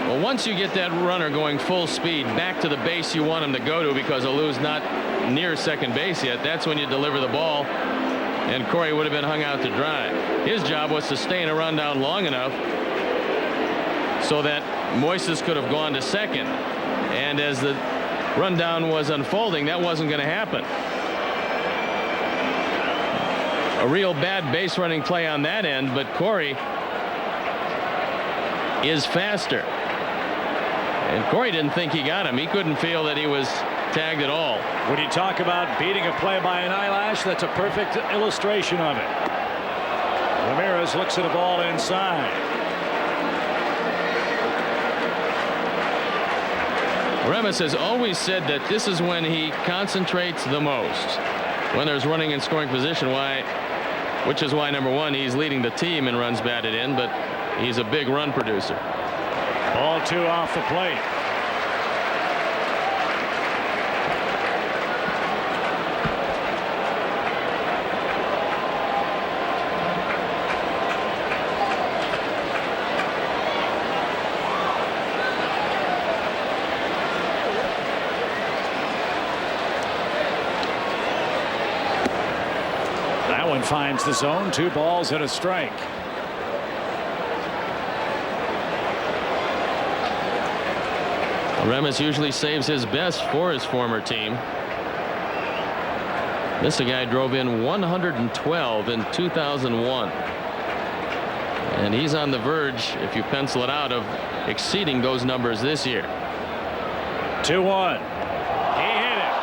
Well, once you get that runner going full speed back to the base you want him to go to, because Alou's not near second base yet, that's when you deliver the ball. And Corey would have been hung out to dry. His job was to stay in a rundown long enough so that Moises could have gone to second. And as the rundown was unfolding, that wasn't going to happen. A real bad base running play on that end, but Corey is faster. And Corey didn't think he got him. He couldn't feel that he was tagged at all. When you talk about beating a play by an eyelash, that's a perfect illustration of it. Ramirez looks at a ball inside. Remis has always said that this is when he concentrates the most, when there's running in scoring position, which is why, number 1, he's leading the team in runs batted in, but he's a big run producer. Ball 2 off the plate. one finds the zone. 2 balls and a strike. Remus usually saves his best for his former team. This guy drove in 112 in 2001. And he's on the verge, if you pencil it out, of exceeding those numbers this year. 2-1. He hit it.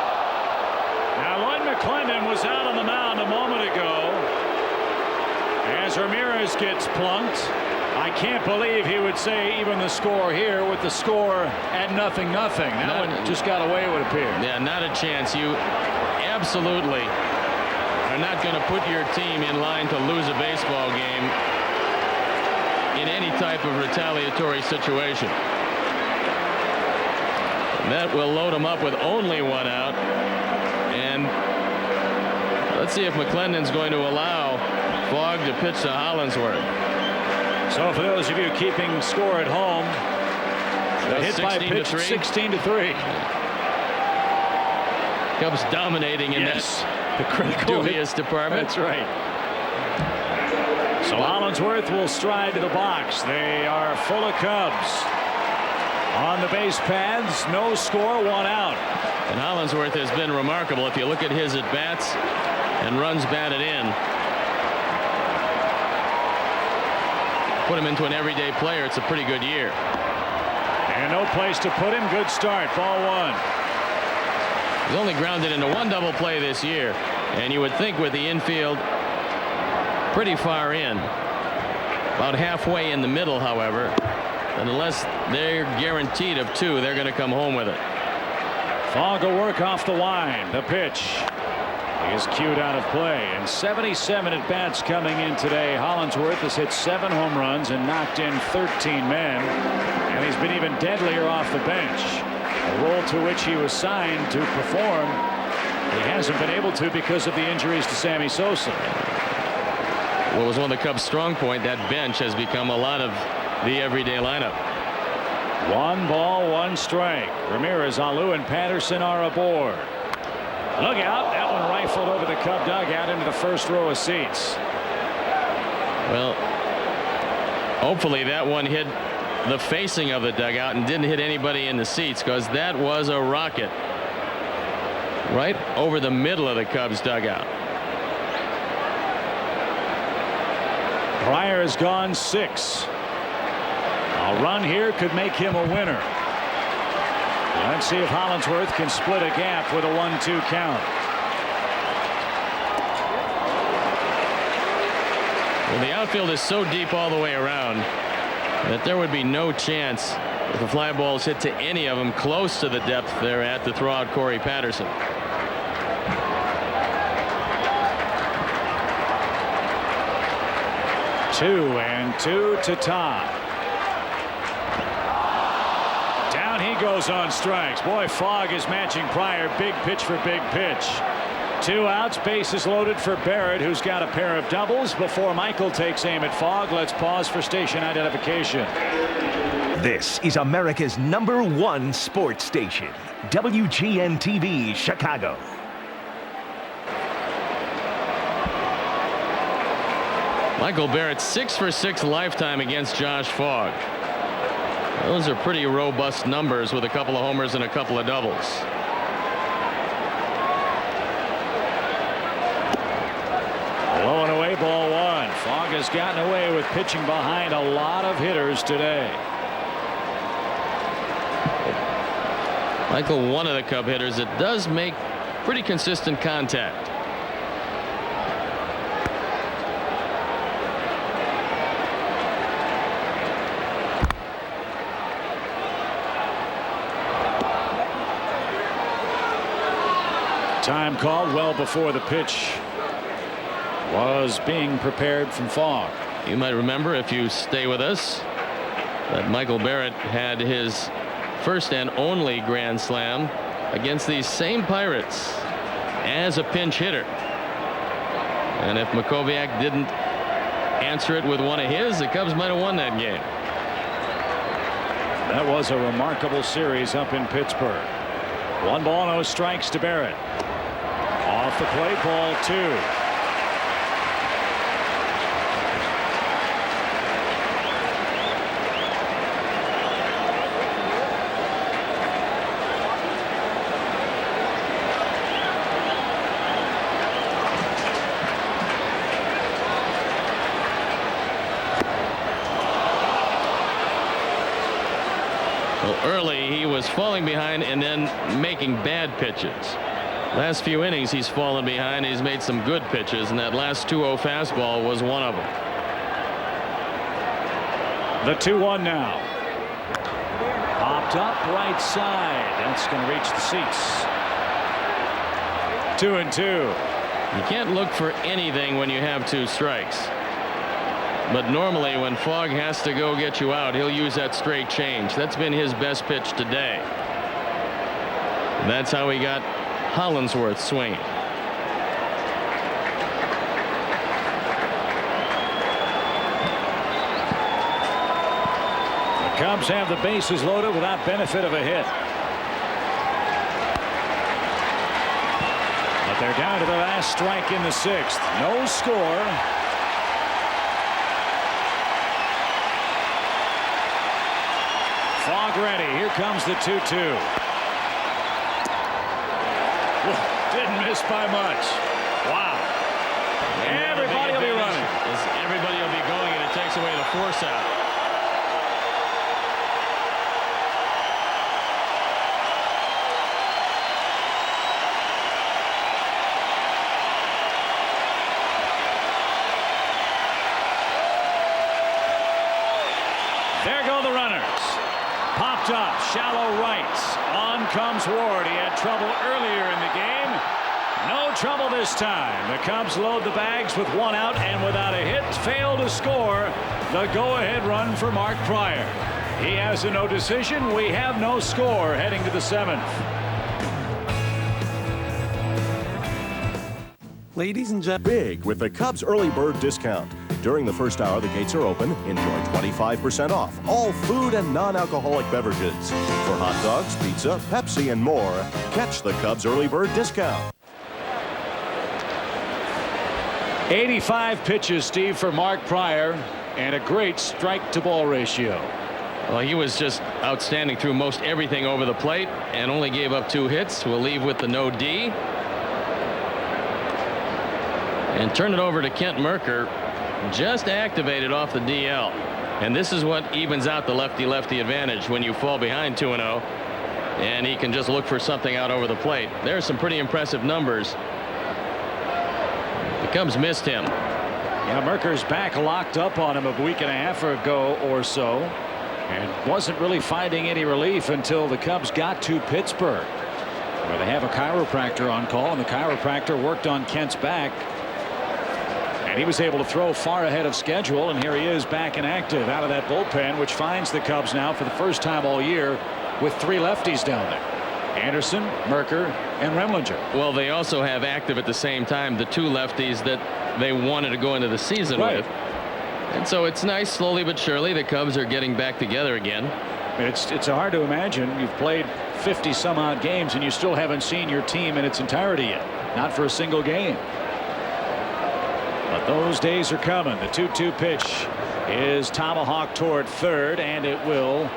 Now Lloyd McClendon was out on the mound a moment ago as Ramirez gets plunked. I can't believe he would say even the score here with the score at 0-0. That one just got away, it would appear. Yeah, not a chance. You absolutely are not going to put your team in line to lose a baseball game in any type of retaliatory situation. That will load him up with only 1 out. And let's see if McClendon's going to allow Fogg to pitch to Hollandsworth. So for those of you keeping score at home, the hit by pitch 16-3. Cubs dominating in that the critical dubious department. That's right. So Hollandsworth will stride to the box. They are full of Cubs. On the base paths, no score, 1 out. And Hollandsworth has been remarkable. If you look at his at-bats and runs batted in, put him into an everyday player, it's a pretty good year. And no place to put him. Good start. Ball 1. He's only grounded into 1 double play this year, and you would think with the infield pretty far in, about halfway in the middle, however, that unless they're guaranteed of 2, they're going to come home with it. Fogg will work off the line. The pitch is cued out of play, and 77 at bats coming in today. Hollandsworth has hit 7 home runs and knocked in 13 men, and he's been even deadlier off the bench, a role to which he was signed to perform. He hasn't been able to because of the injuries to Sammy Sosa. What was one of the Cubs' strong point, that bench has become a lot of the everyday lineup. 1 ball, 1 strike. Ramirez, Alou, and Patterson are aboard. Look out. That one rifled over the Cub dugout into the first row of seats. Well, hopefully that one hit the facing of the dugout and didn't hit anybody in the seats, because that was a rocket right over the middle of the Cubs dugout. Pryor has gone 6. A run here could make him a winner. Let's see if Hollandsworth can split a gap with a 1-2 count. Well, the outfield is so deep all the way around that there would be no chance if the fly balls hit to any of them close to the depth they're at to throw out Corey Patterson. Two and 2 to Todd. Down he goes on strikes. Boy, Fogg is matching Pryor. Big pitch for big pitch. 2 outs, bases loaded for Barrett, who's got a pair of doubles. Before Michael takes aim at Fogg, let's pause for station identification. This is America's #1 sports station, WGN-TV Chicago. Michael Barrett 6 for 6 lifetime against Josh Fogg. Those are pretty robust numbers with a couple of homers and a couple of doubles. Low and away, ball 1. Fogg has gotten away with pitching behind a lot of hitters today. Michael, one of the Cub hitters that does make pretty consistent contact. Time called well before the pitch was being prepared from Fogg. You might remember, if you stay with us, that Michael Barrett had his first and only grand slam against these same Pirates as a pinch hitter. And if Makoviak didn't answer it with one of his, the Cubs might have won that game. That was a remarkable series up in Pittsburgh. 1 ball, no strikes to Barrett. Off the plate, ball 2. early he was falling behind and then making bad pitches. Last few innings he's fallen behind. He's made some good pitches, and that last 2-0 fastball was one of them. The 2-1 now. Popped up right side. That's going to reach the seats. 2-2. You can't look for anything when you have 2 strikes. But normally when Fogg has to go get you out, he'll use that straight change. That's been his best pitch today. And that's how he got Hollandsworth swinging. The Cubs have the bases loaded without benefit of a hit. But they're down to the last strike in the 6th. No score. Fogg ready. Here comes the 2-2. Didn't miss by much. Wow. Everybody will be running. Everybody will be going, and it takes away the force out. There go the runners. Popped up, shallow right. On comes Ward. He had trouble earlier in the game. No trouble this time. The Cubs load the bags with 1 out and without a hit. Fail to score the go-ahead run for Mark Pryor. He has a no decision. We have no score heading to the 7th. Ladies and gentlemen. Big with the Cubs early bird discount. During the first hour, the gates are open. Enjoy 25% off all food and non-alcoholic beverages. For hot dogs, pizza, Pepsi, and more, catch the Cubs early bird discount. 85 pitches, Steve, for Mark Pryor, and a great strike-to-ball ratio. Well, he was just outstanding through most everything over the plate and only gave up 2 hits. We'll leave with the no D. And turn it over to Kent Merker. Just activated off the DL. And this is what evens out the lefty-lefty advantage when you fall behind 2-0. And he can just look for something out over the plate. There's some pretty impressive numbers. The Cubs missed him. Yeah, Merker's back locked up on him a week and a half ago or so. And wasn't really finding any relief until the Cubs got to Pittsburgh, where they have a chiropractor on call, and the chiropractor worked on Kent's back. And he was able to throw far ahead of schedule, and here he is back and active out of that bullpen, which finds the Cubs now for the first time all year with 3 lefties down there. Anderson, Merker, and Remlinger. Well, they also have active at the same time the 2 lefties that they wanted to go into the season with. And so it's nice, slowly but surely, the Cubs are getting back together again. It's hard to imagine. You've played 50 some odd games and you still haven't seen your team in its entirety yet. Not for a single game. But those days are coming. The 2-2 pitch is tomahawked toward third, and it will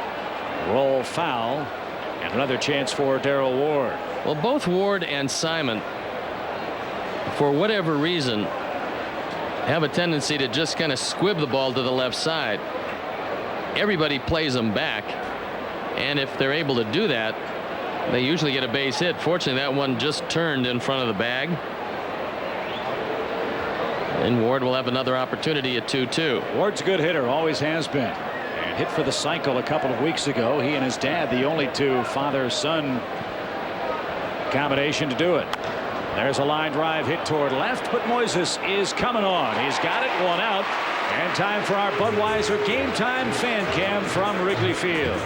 roll foul. And another chance for Darrell Ward. Well, both Ward and Simon, for whatever reason, have a tendency to just kind of squib the ball to the left side. Everybody plays them back, and if they're able to do that, they usually get a base hit. Fortunately, that one just turned in front of the bag. And Ward will have another opportunity at 2-2. Ward's a good hitter, always has been. And hit for the cycle a couple of weeks ago. He and his dad, the only 2 father-son combination to do it. There's a line drive hit toward left, but Moises is coming on. He's got it, 1 out. And time for our Budweiser Game Time Fan Cam from Wrigley Field.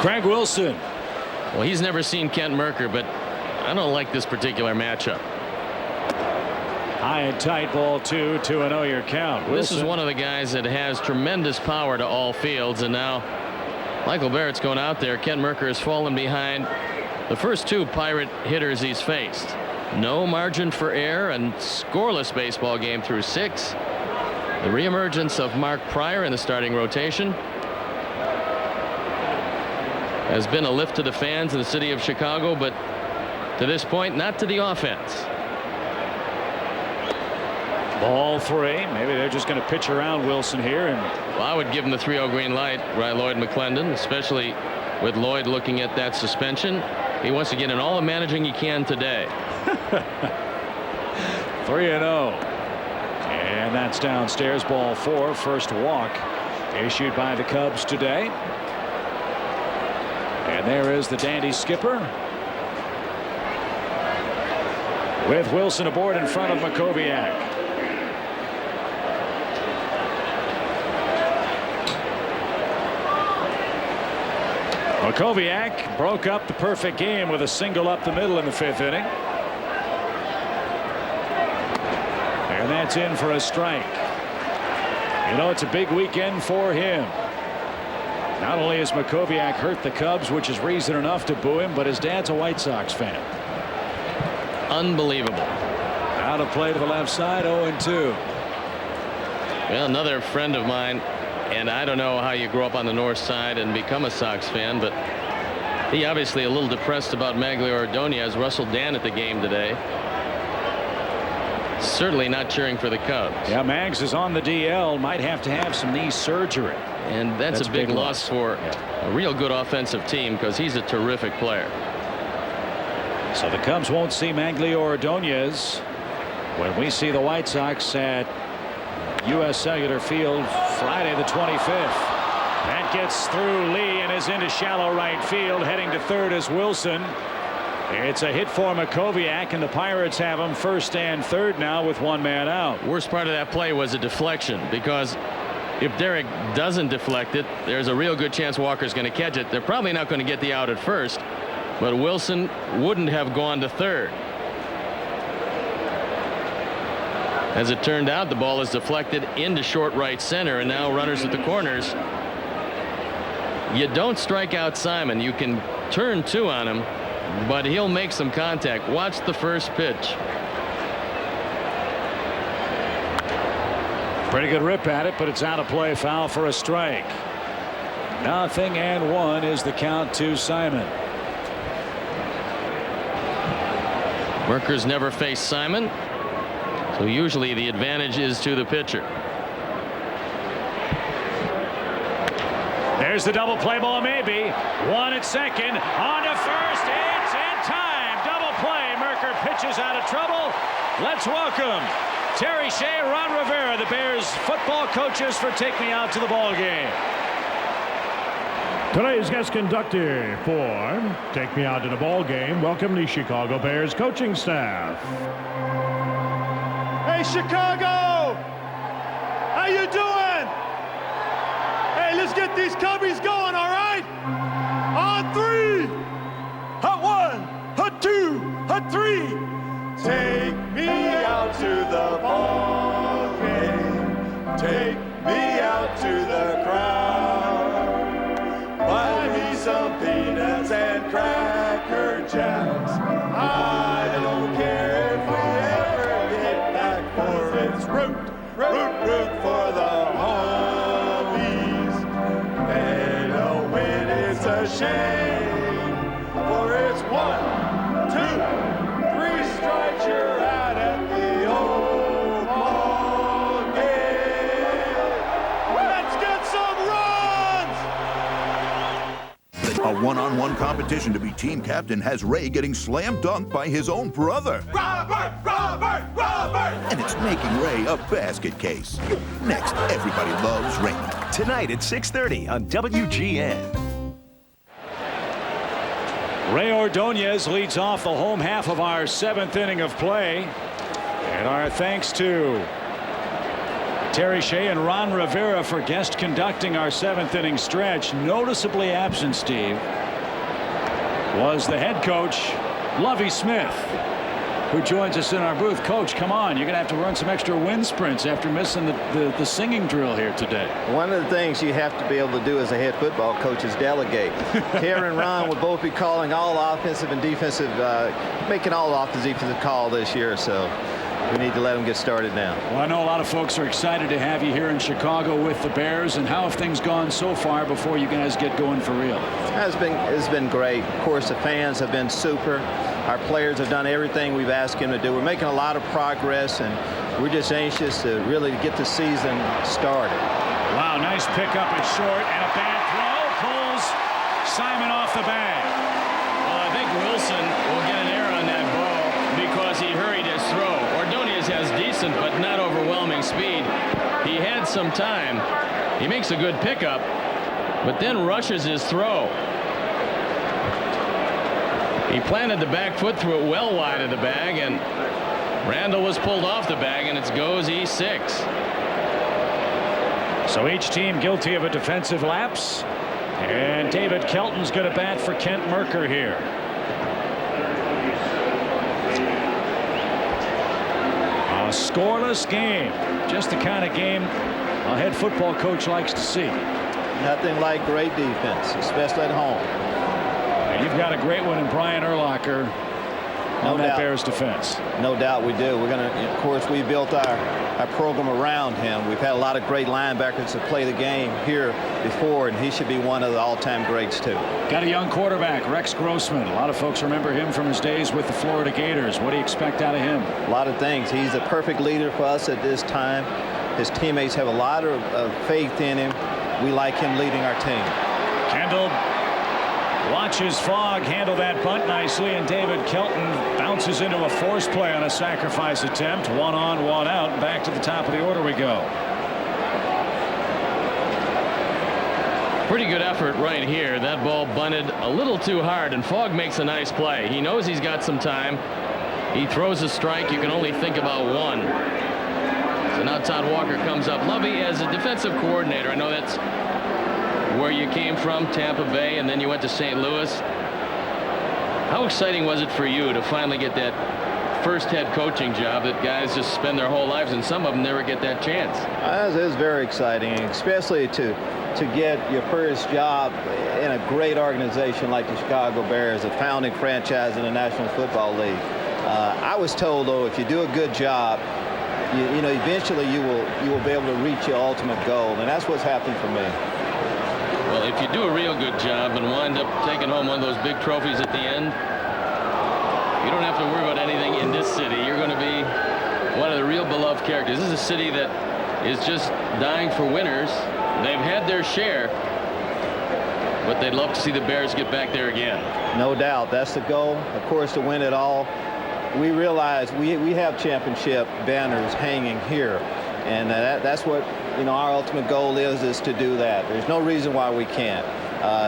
Craig Wilson. Well, he's never seen Kent Merker, but I don't like this particular matchup. High and tight, ball 2, 2-0 your count. This is one of the guys that has tremendous power to all fields, and now Michael Barrett's going out there. Ken Mercker has fallen behind the first 2 Pirate hitters he's faced. No margin for error and scoreless baseball game through 6. The reemergence of Mark Pryor in the starting rotation has been a lift to the fans in the city of Chicago, but to this point, not to the offense. Ball 3. Maybe they're just going to pitch around Wilson here. And well, I would give him the 3-0 green light, right, Lloyd McClendon, especially with Lloyd looking at that suspension. He wants to get in all the managing he can today. 3-0. And that's downstairs. Ball 4. First walk issued by the Cubs today. And there is the dandy skipper with Wilson aboard in front of Makoviak. Makoviak broke up the perfect game with a single up the middle in the 5th inning. And that's in for a strike. You know, it's a big weekend for him. Not only has Makoviak hurt the Cubs, which is reason enough to boo him, but his dad's a White Sox fan. Unbelievable. Out of play to the left side, 0-2. Well, another friend of mine, and I don't know how you grow up on the north side and become a Sox fan, but he obviously a little depressed about Magglio Ordonez. Russell Dan at the game today. Certainly not cheering for the Cubs. Yeah, Mags is on the DL, might have to have some knee surgery. And that's a big loss for a real good offensive team, because he's a terrific player. So the Cubs won't see Magglio Ordonez when we see the White Sox at U.S. Cellular Field Friday the 25th. That gets through Lee and is into shallow right field. Heading to third is Wilson. It's a hit for Makoviak, and the Pirates have him first and third now with 1 man out. Worst part of that play was a deflection, because if Derek doesn't deflect it, there's a real good chance Walker's going to catch it. They're probably not going to get the out at first, but Wilson wouldn't have gone to third. As it turned out, the ball is deflected into short right center, and now runners at the corners. You don't strike out Simon. You can turn 2 on him, but he'll make some contact. Watch the first pitch. Pretty good rip at it, but it's out of play. Foul for a strike. 0-1 is the count to Simon. Merker's never faced Simon, so usually the advantage is to the pitcher. There's the double play ball, maybe. 1 at second. On to first. It's in time. Double play. Merker pitches out of trouble. Let's welcome Terry Shea, Ron Rivera, the Bears football coaches, for Take Me Out to the Ball Game. Today's guest conductor for Take Me Out to the Ball Game, welcome the Chicago Bears coaching staff. Hey, Chicago! How you doing? Hey, let's get these Cubbies going, all right? On 3. Hut 1, hut 2, hut 3. Take me out to the ball game. Take me out to the crowd. Buy me some peanuts and Cracker Jacks. I don't care if we ever get back, for it's root for the homies. And a win is a shame, for it's 1, 2, 3 strikes, you're out at the old ball game. Let's get some runs! A one-on-one competition to be team captain has Ray getting slam dunked by his own brother. Robert! And it's making Ray a basket case. Next, everybody loves Raymond. Tonight at 6:30 on WGN. Ray Ordonez leads off the home half of our 7th inning of play. And our thanks to Terry Shea and Ron Rivera for guest conducting our 7th inning stretch. Noticeably absent, Steve, was the head coach Lovie Smith, who joins us in our booth. Coach, come on, you're going to have to run some extra wind sprints after missing the singing drill here today. One of the things you have to be able to do as a head football coach is delegate. Karen and Ron will both be calling all offensive and defensive, making all offensive and defensive call this year, so we need to let them get started now. Well, I know a lot of folks are excited to have you here in Chicago with the Bears, and how have things gone so far before you guys get going for real? It's been great. Of course, the fans have been super. Our players have done everything we've asked them to do. We're making a lot of progress, and we're just anxious to really get the season started. Wow, nice pickup at short, and a bad throw pulls Simon off the bag. Well, I think Wilson will get an error on that ball because he hurried his throw. Ordonez has decent but not overwhelming speed. He had some time. He makes a good pickup, but then rushes his throw. He planted the back foot, threw it well wide of the bag, and Randall was pulled off the bag, and it goes E6. So each team guilty of a defensive lapse, and David Kelton's going to bat for Kent Merker here. A scoreless game, just the kind of game a head football coach likes to see. Nothing like great defense, especially at home. And you've got a great one in Brian Urlacher on that Bears defense. No doubt we do. We're going to, of course, we built our program around him. We've had a lot of great linebackers that play the game here before, and he should be one of the all-time greats too. Got a young quarterback, Rex Grossman. A lot of folks remember him from his days with the Florida Gators. What do you expect out of him? A lot of things. He's a perfect leader for us at this time. His teammates have a lot of faith in him. We like him leading our team. Kendall watches Fogg handle that bunt nicely, and David Kelton bounces into a force play on a sacrifice attempt. 1 on, 1 out. Back to the top of the order we go. Pretty good effort right here. That ball bunted a little too hard, and Fogg makes a nice play. He knows he's got some time. He throws a strike. You can only think about one. So now Todd Walker comes up. Lovie, as a defensive coordinator, I know that's where you came from, Tampa Bay, and then you went to St. Louis. How exciting was it for you to finally get that first head coaching job that guys just spend their whole lives, and some of them never get that chance? It was very exciting, especially to get your first job in a great organization like the Chicago Bears, a founding franchise in the National Football League. I was told, though, if you do a good job, you know, eventually you will be able to reach your ultimate goal, and that's what's happened for me. Well, if you do a real good job and wind up taking home one of those big trophies at the end, you don't have to worry about anything in this city. You're going to be one of the real beloved characters. This is a city that is just dying for winners. They've had their share, but they'd love to see the Bears get back there again. No doubt. That's the goal, of course, to win it all. We realize we have championship banners hanging here, and that's what, you know, our ultimate goal is to do that. There's no reason why we can't.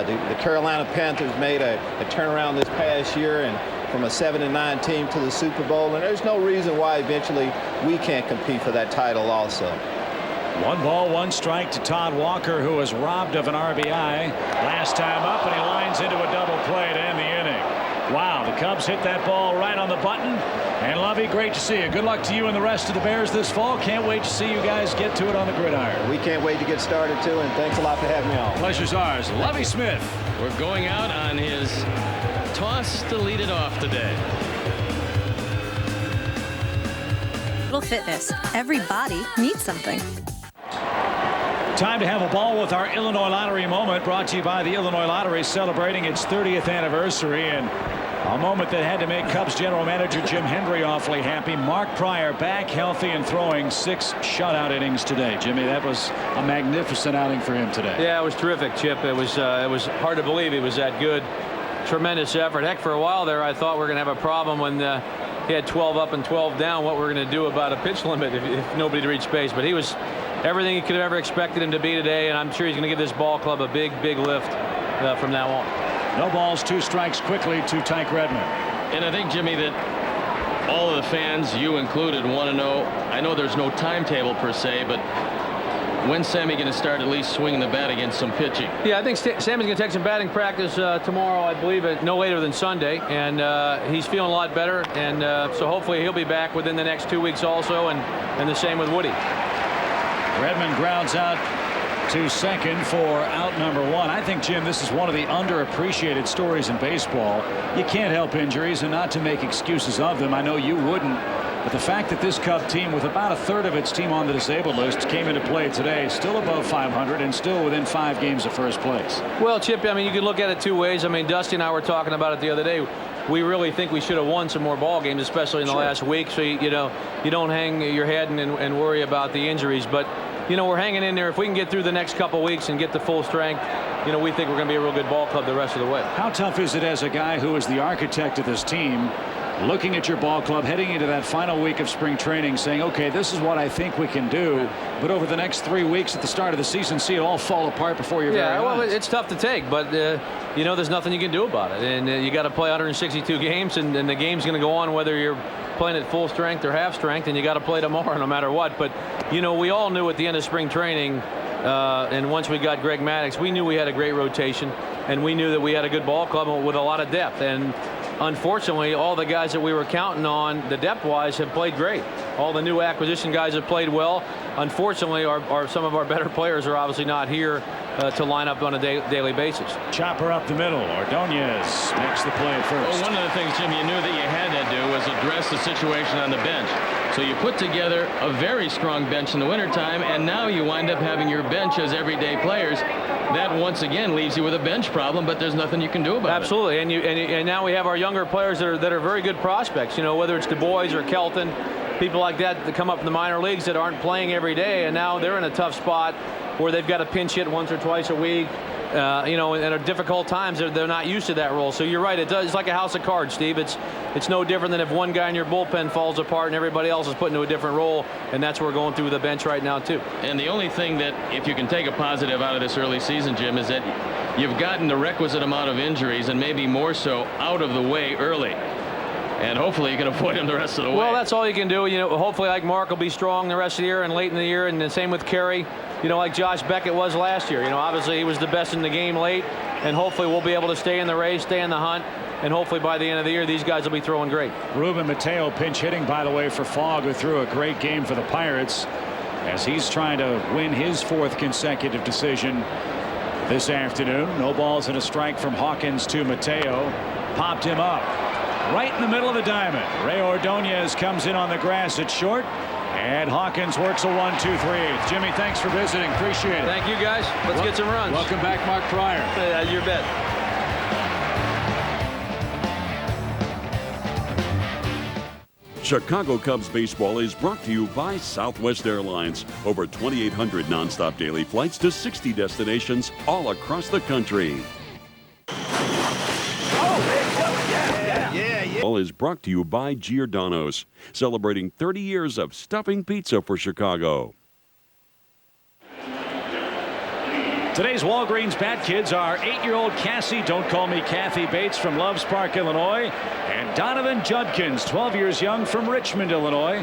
The Carolina Panthers made a turnaround this past year, and from a 7-9 team to the Super Bowl, and there's no reason why eventually we can't compete for that title also. 1 ball, 1 strike to Todd Walker, who was robbed of an RBI last time up, and he lines into a double play to end the inning. Wow, the Cubs hit that ball right on the button. And Lovie, great to see you. Good luck to you and the rest of the Bears this fall. Can't wait to see you guys get to it on the gridiron. We can't wait to get started too, and thanks a lot for having me on. Pleasure's ours. Lovie Smith. We're going out on his toss to lead it off today. Little fitness. Every body needs something. Time to have a ball with our Illinois Lottery moment, brought to you by the Illinois Lottery, celebrating its 30th anniversary, and a moment that had to make Cubs general manager Jim Hendry awfully happy. Mark Pryor back healthy and throwing 6 shutout innings today. Jimmy, that was a magnificent outing for him today. Yeah, it was terrific, Chip. It was hard to believe he was that good. Tremendous effort. Heck, for a while there, I thought we were going to have a problem when he had 12 up and 12 down. What we're going to do about a pitch limit if nobody to reach base. But he was everything you could have ever expected him to be today, and I'm sure he's going to give this ball club a big lift from now on. No balls, 2 strikes quickly to Tyke Redmond. And I think, Jimmy, that all of the fans, you included, want to know. I know there's no timetable per se, but when's Sammy going to start at least swinging the bat against some pitching? Yeah, I think Sammy's going to take some batting practice tomorrow, I believe, no later than Sunday, and he's feeling a lot better, and so hopefully he'll be back within the next 2 weeks also, and the same with Woody. Redmond grounds out to second for out number 1. I think, Jim, this is one of the underappreciated stories in baseball. You can't help injuries, and not to make excuses of them. I know you wouldn't. But the fact that this Cub team, with about a third of its team on the disabled list, came into play today, still above 500 and still within 5 games of first place. Well, Chip, I mean, you can look at it 2 ways. I mean, Dusty and I were talking about it the other day. We really think we should have won some more ball games, especially in the last week. So, you don't hang your head and worry about the injuries. But, we're hanging in there. If we can get through the next couple weeks and get to full strength, we think we're going to be a real good ball club the rest of the way. How tough is it as a guy who is the architect of this team, looking at your ball club, heading into that final week of spring training, saying, okay, this is what I think we can do, but over the next 3 weeks at the start of the season, see it all fall apart before your very eyes? Yeah, well, it's tough to take, but, there's nothing you can do about it. And you got to play 162 games, and the game's going to go on whether you're playing at full strength or half strength, and you got to play tomorrow no matter what. But, we all knew at the end of spring training, and once we got Greg Maddux, we knew we had a great rotation, and we knew that we had a good ball club with a lot of depth. And unfortunately, all the guys that we were counting on, the depth-wise, have played great. All the new acquisition guys have played well. Unfortunately, some of our better players are obviously not here to line up on a daily basis. Chopper up the middle. Ordonez makes the play at first. Well, one of the things, Jim, you knew that you had to do was address the situation on the bench. So you put together a very strong bench in the wintertime, and now you wind up having your bench as everyday players. That once again leaves you with a bench problem, but there's nothing you can do about it. Absolutely, and now we have our younger players that are very good prospects. Whether it's Du Bois or Kelton, people like that come up in the minor leagues that aren't playing every day, and now they're in a tough spot where they've got to pinch hit once or twice a week. And at difficult times, they're not used to that role. So you're right. It's like a house of cards, Steve. It's no different than if one guy in your bullpen falls apart and everybody else is put into a different role. And that's what we're going through with the bench right now, too. And the only thing that, if you can take a positive out of this early season, Jim, is that you've gotten the requisite amount of injuries, and maybe more so, out of the way early. And hopefully you can avoid them the rest of the way. Well, that's all you can do. Hopefully, like Mark will be strong the rest of the year and late in the year, and the same with Kerry. Like Josh Beckett was last year. Obviously he was the best in the game late, and hopefully we'll be able to stay in the race, stay in the hunt, and hopefully by the end of the year these guys will be throwing great. Ruben Mateo pinch hitting, by the way, for Fogg, who threw a great game for the Pirates as he's trying to win his 4th consecutive decision this afternoon. No balls and a strike from Hawkins to Mateo. Popped him up right in the middle of the diamond. Ray Ordonez comes in on the grass at short. And Hawkins works a 1-2-3. Jimmy, thanks for visiting. Appreciate it. Thank you, guys. Let's get some runs. Welcome back, Mark Pryor. You bet. Chicago Cubs baseball is brought to you by Southwest Airlines. Over 2,800 nonstop daily flights to 60 destinations all across the country. Is brought to you by Giordano's, celebrating 30 years of stuffing pizza for Chicago. Today's Walgreens Bat Kids are 8-year-old Cassie, don't call me Kathy Bates, from Loves Park, Illinois, and Donovan Judkins, 12 years young, from Richmond, Illinois.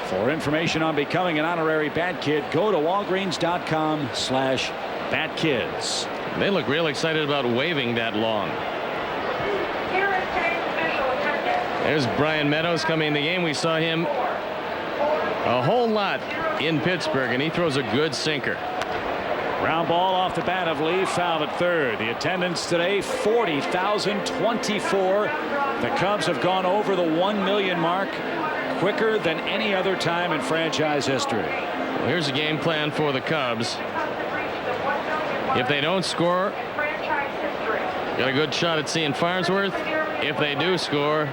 For information on becoming an honorary Bat Kid, go to walgreens.com/batkids. They look real excited about waving that long. There's Brian Meadows coming in the game. We saw him a whole lot in Pittsburgh, and he throws a good sinker. Ground ball off the bat of Lee, foul at third. The attendance today, 40,024. The Cubs have gone over the 1 million mark quicker than any other time in franchise history. Well, here's a game plan for the Cubs. If they don't score, got a good shot at seeing Farnsworth. If they do score,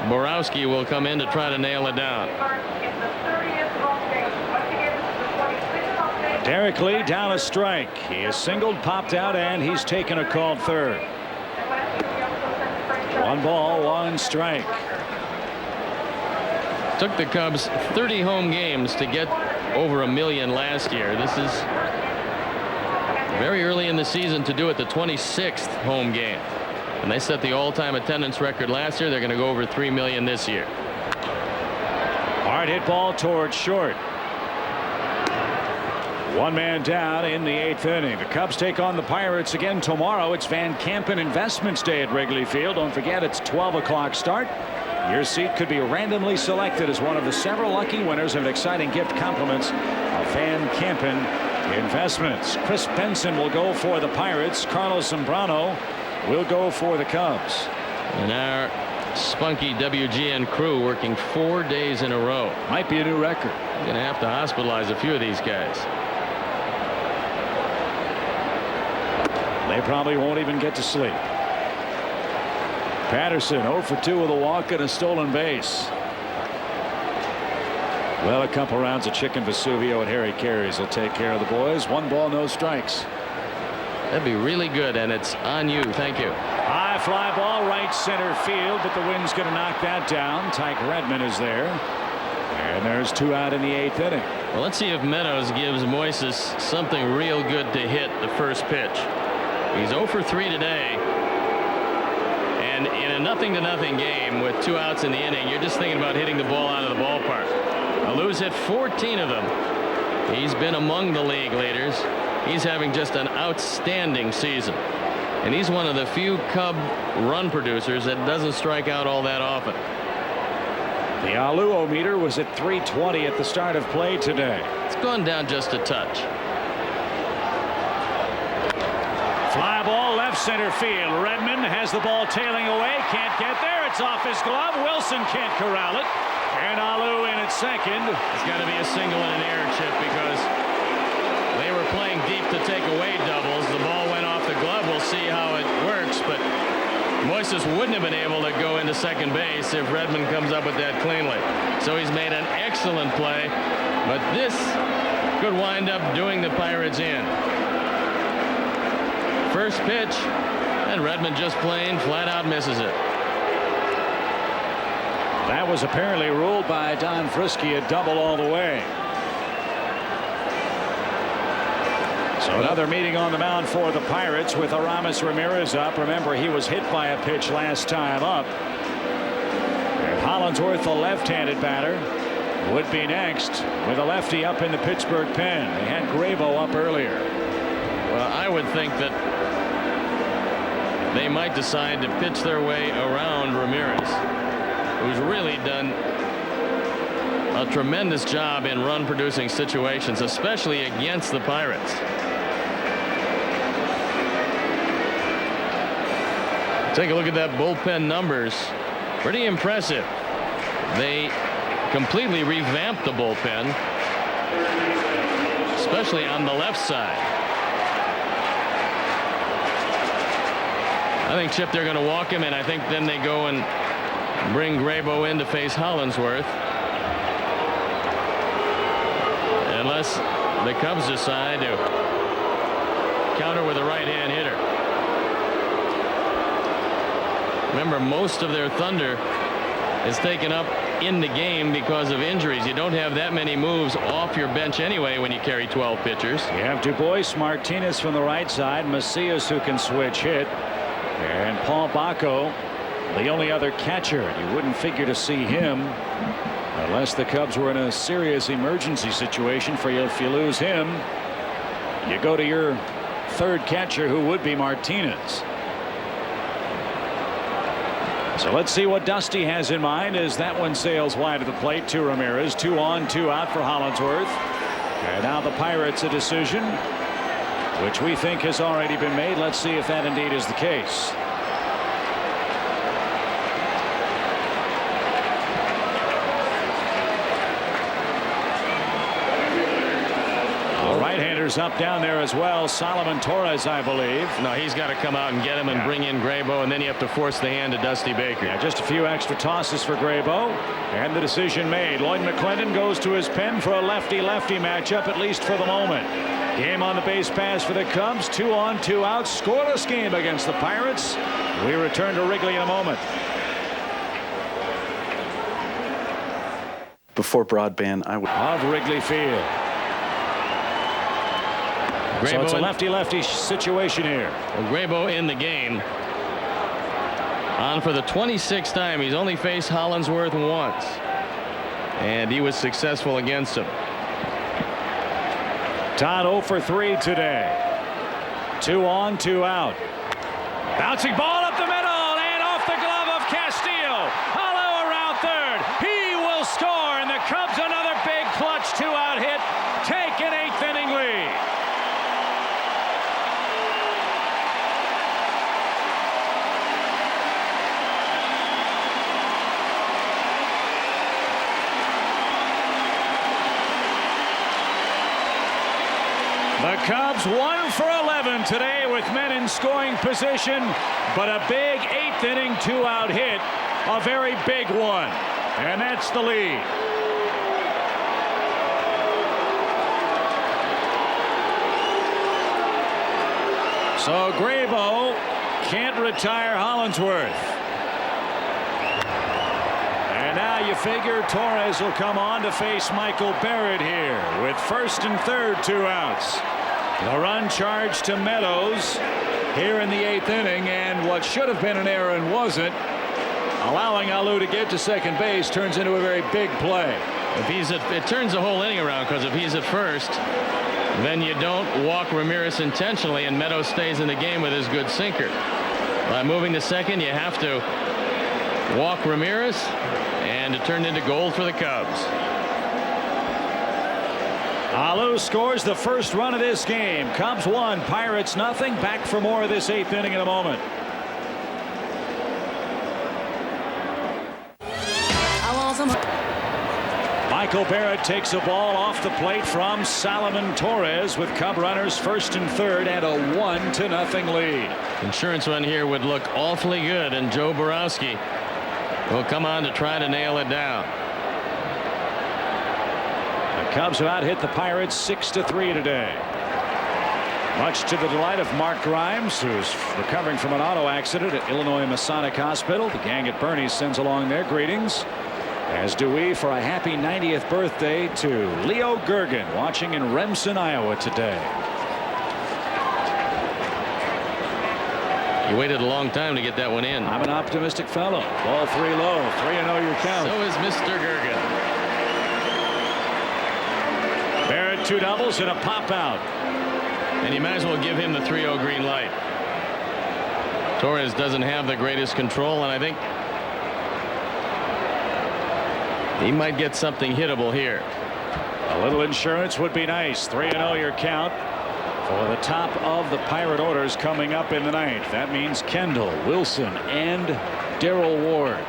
Borowski will come in to try to nail it down. Derek Lee down a strike. He is singled, popped out, and he's taken a called third. 1 ball, 1 strike. Took the Cubs 30 home games to get over 1 million last year. This is very early in the season to do it, the 26th home game. And they set the all-time attendance record last year. They're going to go over 3 million this year. Hard hit ball towards short. One man down in the 8th inning. The Cubs take on the Pirates again tomorrow. It's Van Campen Investments Day at Wrigley Field. Don't forget, it's 12 o'clock start. Your seat could be randomly selected as one of the several lucky winners of exciting gift compliments of Van Campen Investments. Chris Benson will go for the Pirates. Carlos Zambrano will go for the Cubs. And our spunky WGN crew working 4 days in a row. Might be a new record. Going to have to hospitalize a few of these guys. They probably won't even get to sleep. Patterson 0 for 2 with a walk and a stolen base. Well, a couple rounds of Chicken Vesuvio and Harry Carries will take care of the boys. 1 ball, no strikes. That'd be really good, and it's on you. Thank you. High fly ball, right center field, but the wind's going to knock that down. Tyke Redmond is there. And there's 2 out in the 8th inning. Well, let's see if Meadows gives Moises something real good to hit the first pitch. He's 0 for 3 today. And in a 0-0 game with 2 outs in the inning, you're just thinking about hitting the ball out of the ballpark. Alou's hit 14 of them. He's been among the league leaders. He's having just an outstanding season. And he's one of the few Cub run producers that doesn't strike out all that often. The Alou-o-meter was at 320 at the start of play today. It's gone down just a touch. Fly ball left center field. Redmond has the ball tailing away. Can't get there. It's off his glove. Wilson can't corral it. And Alou in at second. It's got to be a single and an error, Chip, because they were playing deep to take away doubles. The ball went off the glove. We'll see how it works, but Moises wouldn't have been able to go into second base if Redmond comes up with that cleanly. So he's made an excellent play, but this could wind up doing the Pirates in. First pitch, and Redmond just plain flat out misses it. That was apparently ruled by Don Frisky a double all the way. So another meeting on the mound for the Pirates with Aramis Ramirez up. Remember, he was hit by a pitch last time up. And Hollandsworth, the left-handed batter, would be next with a lefty up in the Pittsburgh pen. They had Grabo up earlier. Well, I would think that they might decide to pitch their way around Ramirez, who's really done a tremendous job in run-producing situations, especially against the Pirates. Take a look at that bullpen numbers. Pretty impressive. They completely revamped the bullpen, especially on the left side. I think, Chip, they're going to walk him, and I think then they go and bring Grabo in to face Hollandsworth. Unless the Cubs decide to counter with a right-hand hitter. Remember, most of their thunder is taken up in the game because of injuries. You don't have that many moves off your bench anyway when you carry 12 pitchers. You have Dubois, Martinez from the right side, Macias who can switch hit, and Paul Bacco, the only other catcher. You wouldn't figure to see him unless the Cubs were in a serious emergency situation. For you, if you lose him, you go to your third catcher, who would be Martinez. So let's see what Dusty has in mind as that one sails wide of the plate to Ramirez. 2 on, 2 out for Hollandsworth. And now the Pirates a decision which we think has already been made. Let's see if that indeed is the case. Right-handers up down there as well. Solomon Torres, I believe. No, he's got to come out and get him and bring in Grabo, and then you have to force the hand to Dusty Baker. Yeah, just a few extra tosses for Grabo, and the decision made. Lloyd McClendon goes to his pen for a lefty-lefty matchup, at least for the moment. Game on the base pass for the Cubs. 2 on, 2 out. Scoreless game against the Pirates. We return to Wrigley in a moment. Before broadband, I would. Of Wrigley Field. Grabo, so it's a lefty-lefty situation here. Well, Grabo in the game. On for the 26th time. He's only faced Hollandsworth once, and he was successful against him. Todd 0 for 3 today. 2 on, 2 out. Bouncing ball up the middle and off the glove of Castillo. Hollow around third. He will score, and the Cubs another big clutch 2-out hit. Take an 8th inning lead. The Cubs 1 for 11 today with men in scoring position, but a big 8th inning 2-out hit, a very big one, and that's the lead. So Grabo can't retire Hollandsworth. And now you figure Torres will come on to face Michael Barrett here with 1st and 3rd 2 outs. The run charged to Meadows here in the 8th inning, and what should have been an error and wasn't, allowing Alou to get to second base, turns into a very big play. If he's it turns the whole inning around, because if he's at first, then you don't walk Ramirez intentionally, and Meadows stays in the game with his good sinker. By moving to second, you have to walk Ramirez, and it turned into gold for the Cubs. Alou scores the first run of this game. Cubs 1, Pirates nothing. Back for more of this 8th inning in a moment. Michael Barrett takes a ball off the plate from Salomon Torres with Cub runners 1st and 3rd and a 1-0 lead. Insurance run here would look awfully good, and Joe Borowski will come on to try to nail it down. The Cubs have out hit the Pirates 6-3 today. Much to the delight of Mark Grimes, who's recovering from an auto accident at Illinois Masonic Hospital. The gang at Bernie's sends along their greetings, as do we, for a happy 90th birthday to Leo Gergen, watching in Remsen, Iowa today. He waited a long time to get that one in. I'm an optimistic fellow. Ball 3 low. 3-0 your count. So is Mr. Gergen. Barrett 2 doubles and a pop out. And you might as well give him the 3-0 green light. Torres doesn't have the greatest control, and I think he might get something hittable here. A little insurance would be nice. 3-0 your count for the top of the Pirate orders coming up in the 9th. That means Kendall, Wilson, and Darrell Ward.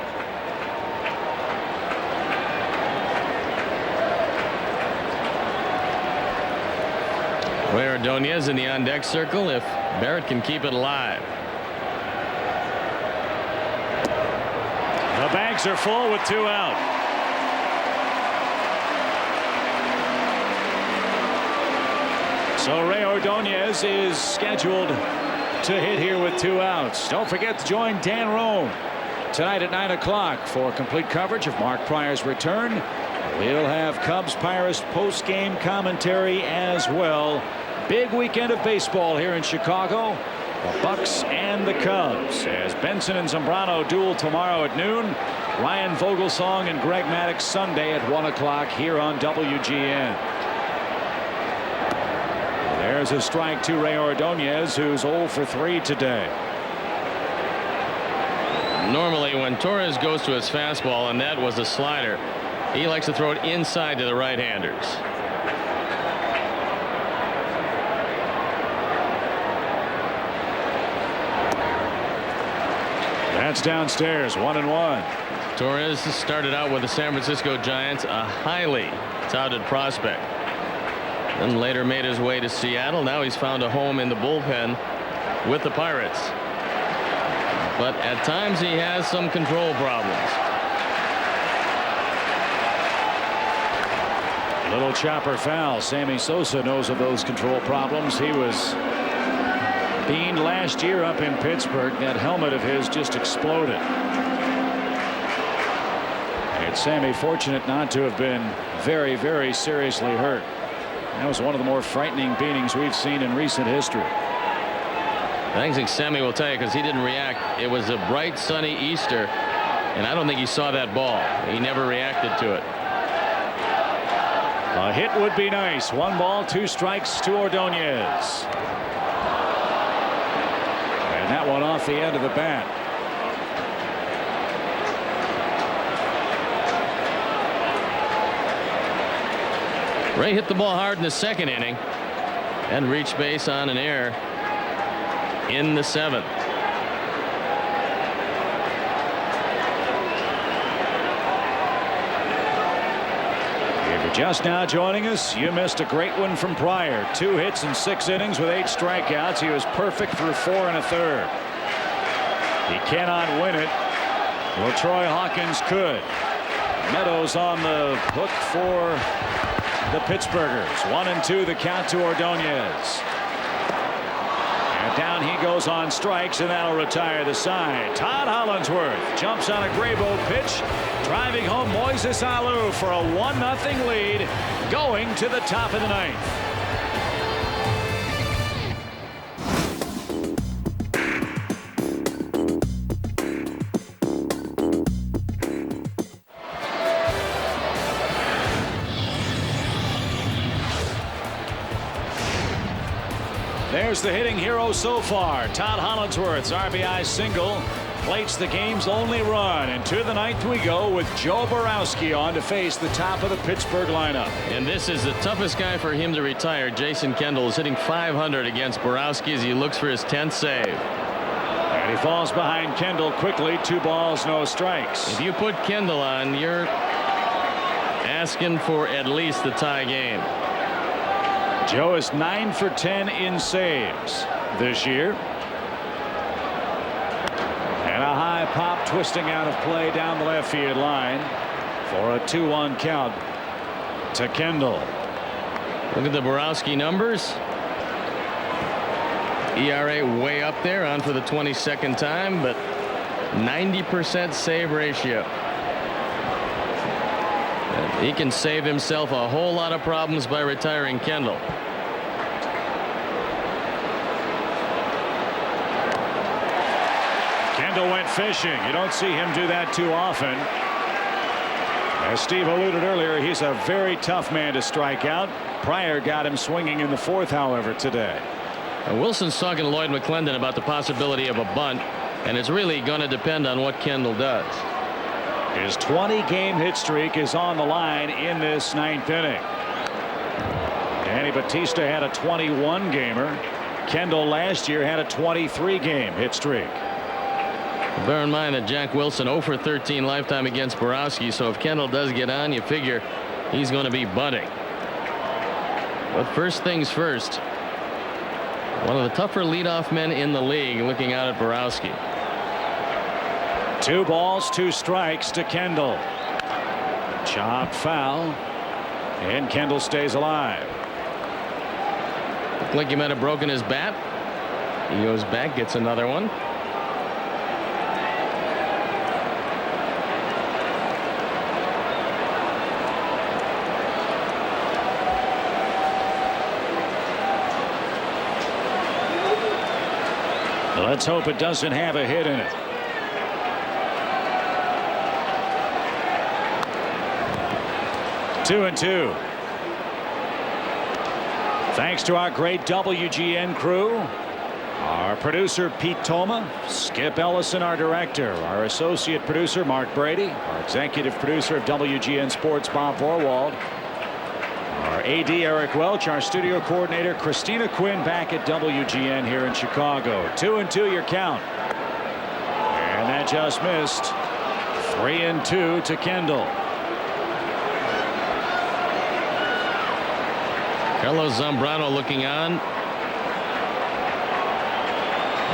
Ordonez in the on-deck circle if Barrett can keep it alive. The bags are full with 2 out. So Ray Ordonez is scheduled to hit here with 2 outs. Don't forget to join Dan Rome tonight at 9 o'clock for complete coverage of Mark Pryor's return. We'll have Cubs Pirates post-game commentary as well. Big weekend of baseball here in Chicago. The Bucks and the Cubs, as Benson and Zambrano duel tomorrow at noon. Ryan Vogelsong and Greg Maddux Sunday at 1 o'clock here on WGN. There's a strike to Ray Ordonez, who's 0 for 3 today. Normally when Torres goes to his fastball, and that was a slider, he likes to throw it inside to the right-handers. That's downstairs, 1-1. Torres started out with the San Francisco Giants, a highly touted prospect. Then later made his way to Seattle. Now he's found a home in the bullpen with the Pirates. But at times he has some control problems. Little chopper foul. Sammy Sosa knows of those control problems. He was beaned last year up in Pittsburgh. That helmet of his just exploded. And Sammy fortunate not to have been very, very seriously hurt. That was one of the more frightening beatings we've seen in recent history. I think Sammy will tell you, because he didn't react. It was a bright sunny Easter, and I don't think he saw that ball. He never reacted to it. A hit would be nice. 1 ball, 2 strikes to Ordonez. And that one off the end of the bat. Ray hit the ball hard in the 2nd inning and reached base on an error in the 7th. Just now joining us, you missed a great one from Pryor. 2 hits in 6 innings with 8 strikeouts. He was perfect through 4 1/3. He cannot win it. Well, Troy Hawkins could. Meadows on the hook for the Pittsburghers. 1-2 the count to Ordonez. And down he goes on strikes, and that'll retire the side. Todd Hollandsworth jumps on a Graybo pitch, driving home Moises Alou for a 1-0 lead going to the top of the 9th. There's the hitting hero so far. Todd Hollandsworth's RBI single plates the game's only run. And to the 9th we go with Joe Borowski on to face the top of the Pittsburgh lineup. And this is the toughest guy for him to retire. Jason Kendall is hitting .500 against Borowski as he looks for his 10th save. And he falls behind Kendall quickly. 2 balls, no strikes. If you put Kendall on, you're asking for at least the tie game. Joe is 9 for 10 in saves this year. And a high pop twisting out of play down the left field line for a 2-1 count to Kendall. Look at the Borowski numbers. ERA way up there, on for the 22nd time, but 90% save ratio. He can save himself a whole lot of problems by retiring Kendall. Kendall went fishing. You don't see him do that too often. As Steve alluded earlier, he's a very tough man to strike out. Pryor got him swinging in the 4th, however, today. Wilson's talking to Lloyd McClendon about the possibility of a bunt, and it's really going to depend on what Kendall does. His 20-game hit streak is on the line in this 9th inning. Danny Batista had a 21-gamer. Kendall last year had a 23-game hit streak. Bear in mind that Jack Wilson 0 for 13 lifetime against Borowski, so if Kendall does get on, you figure he's going to be bunting. But first things first, one of the tougher leadoff men in the league looking out at Borowski. 2 balls, 2 strikes to Kendall. Chopped foul, and Kendall stays alive. Looked like he might have broken his bat. He goes back, gets another one. Let's hope it doesn't have a hit in it. Two and two. Thanks to our great WGN crew. Our producer Pete Toma, Skip Ellison, our director, our associate producer Mark Brady, our executive producer of WGN Sports Bob Vorwald, our AD Eric Welch, our studio coordinator Christina Quinn back at WGN here in Chicago. 2-2 your count. And that just missed. 3-2 to Kendall. Carlos Zambrano looking on.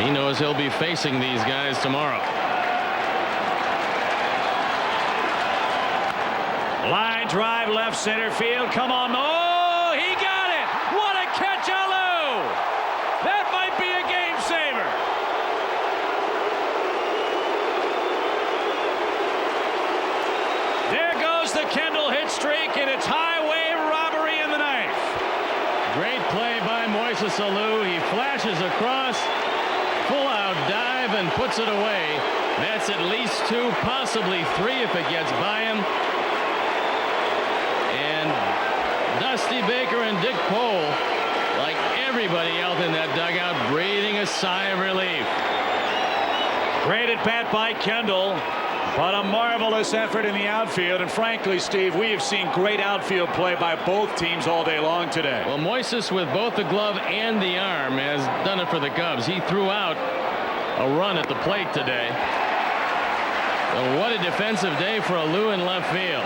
He knows he'll be facing these guys tomorrow. Line drive left center field. Come on. Oh, he got it. What a catch, Alou. That might be a game saver. There goes the Kendall hit streak, and it's highway robbery in the ninth. Great play by Moises Alou. He flashes across, full out dive, and puts it away. That's at least 2, possibly 3 if it gets by him. And Dusty Baker and Dick Pohl, like everybody else in that dugout, breathing a sigh of relief. Great at bat by Kendall, but a marvelous effort in the outfield. And frankly, Steve, we have seen great outfield play by both teams all day long today. Well, Moises, with both the glove and the arm, has done it for the Cubs. He threw out a run at the plate today. So what a defensive day for Alou in left field.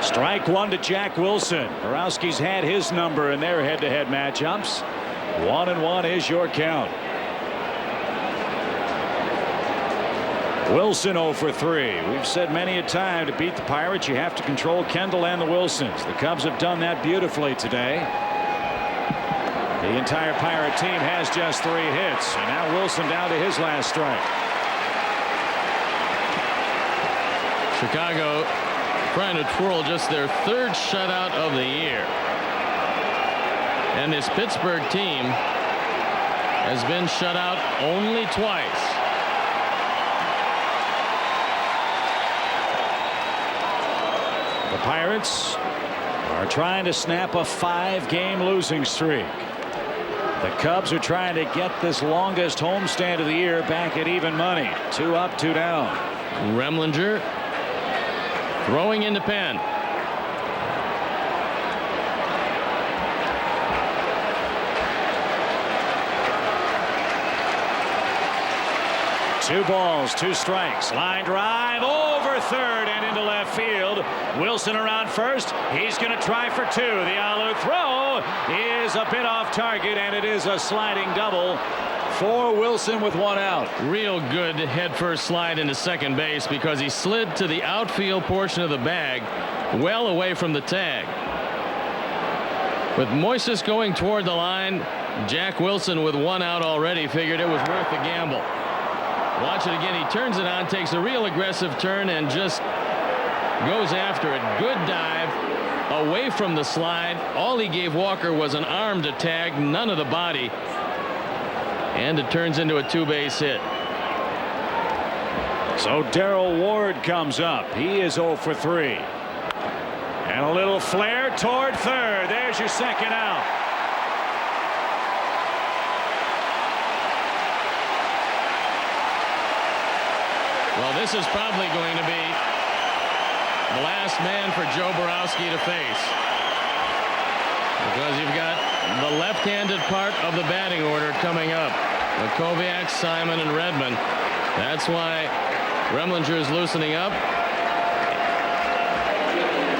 Strike one to Jack Wilson. Borowski's had his number in their head-to-head matchups. 1-1 is your count. Wilson 0 for 3. We've said many a time, to beat the Pirates you have to control Kendall and the Wilsons. The Cubs have done that beautifully today. The entire Pirate team has just 3 hits, and now Wilson down to his last strike. Chicago trying to twirl just their 3rd shutout of the year. And this Pittsburgh team has been shut out only twice. The Pirates are trying to snap a 5-game losing streak. The Cubs are trying to get this longest homestand of the year back at even money. 2 up, 2 down. Remlinger throwing into pen. Two balls, 2 strikes. Line drive over third and into left field. Wilson around first. He's going to try for 2. The Alou throw is a bit off target, and it is a sliding double for Wilson with 1 out. Real good head first slide into second base because he slid to the outfield portion of the bag, well away from the tag. With Moises going toward the line, Jack Wilson with 1 out already figured it was worth the gamble. Watch it again. He turns it on, takes a real aggressive turn, and just goes after it. Good dive away from the slide. All he gave Walker was an arm to tag, none of the body. And it turns into a 2-base hit. So Darrell Ward comes up. He is 0 for 3. And a little flare toward third. There's your 2nd out. Well, this is probably going to be the last man for Joe Borowski to face, because you've got the left-handed part of the batting order coming up. Kovacs, Simon, and Redmond. That's why Remlinger is loosening up.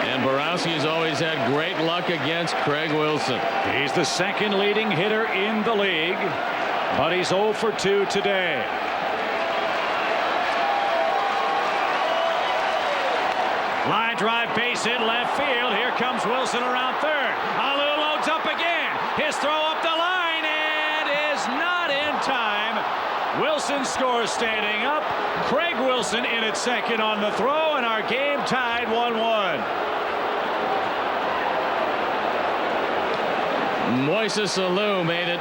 And Borowski's always had great luck against Craig Wilson. He's the 2nd leading hitter in the league, but he's 0 for 2 today. Line drive, base hit, left field. Here comes Wilson around third. Alou loads up again. His throw up the line, and is not in time. Wilson scores standing up. Craig Wilson in at second on the throw, and our game tied 1-1. Moises Alou made it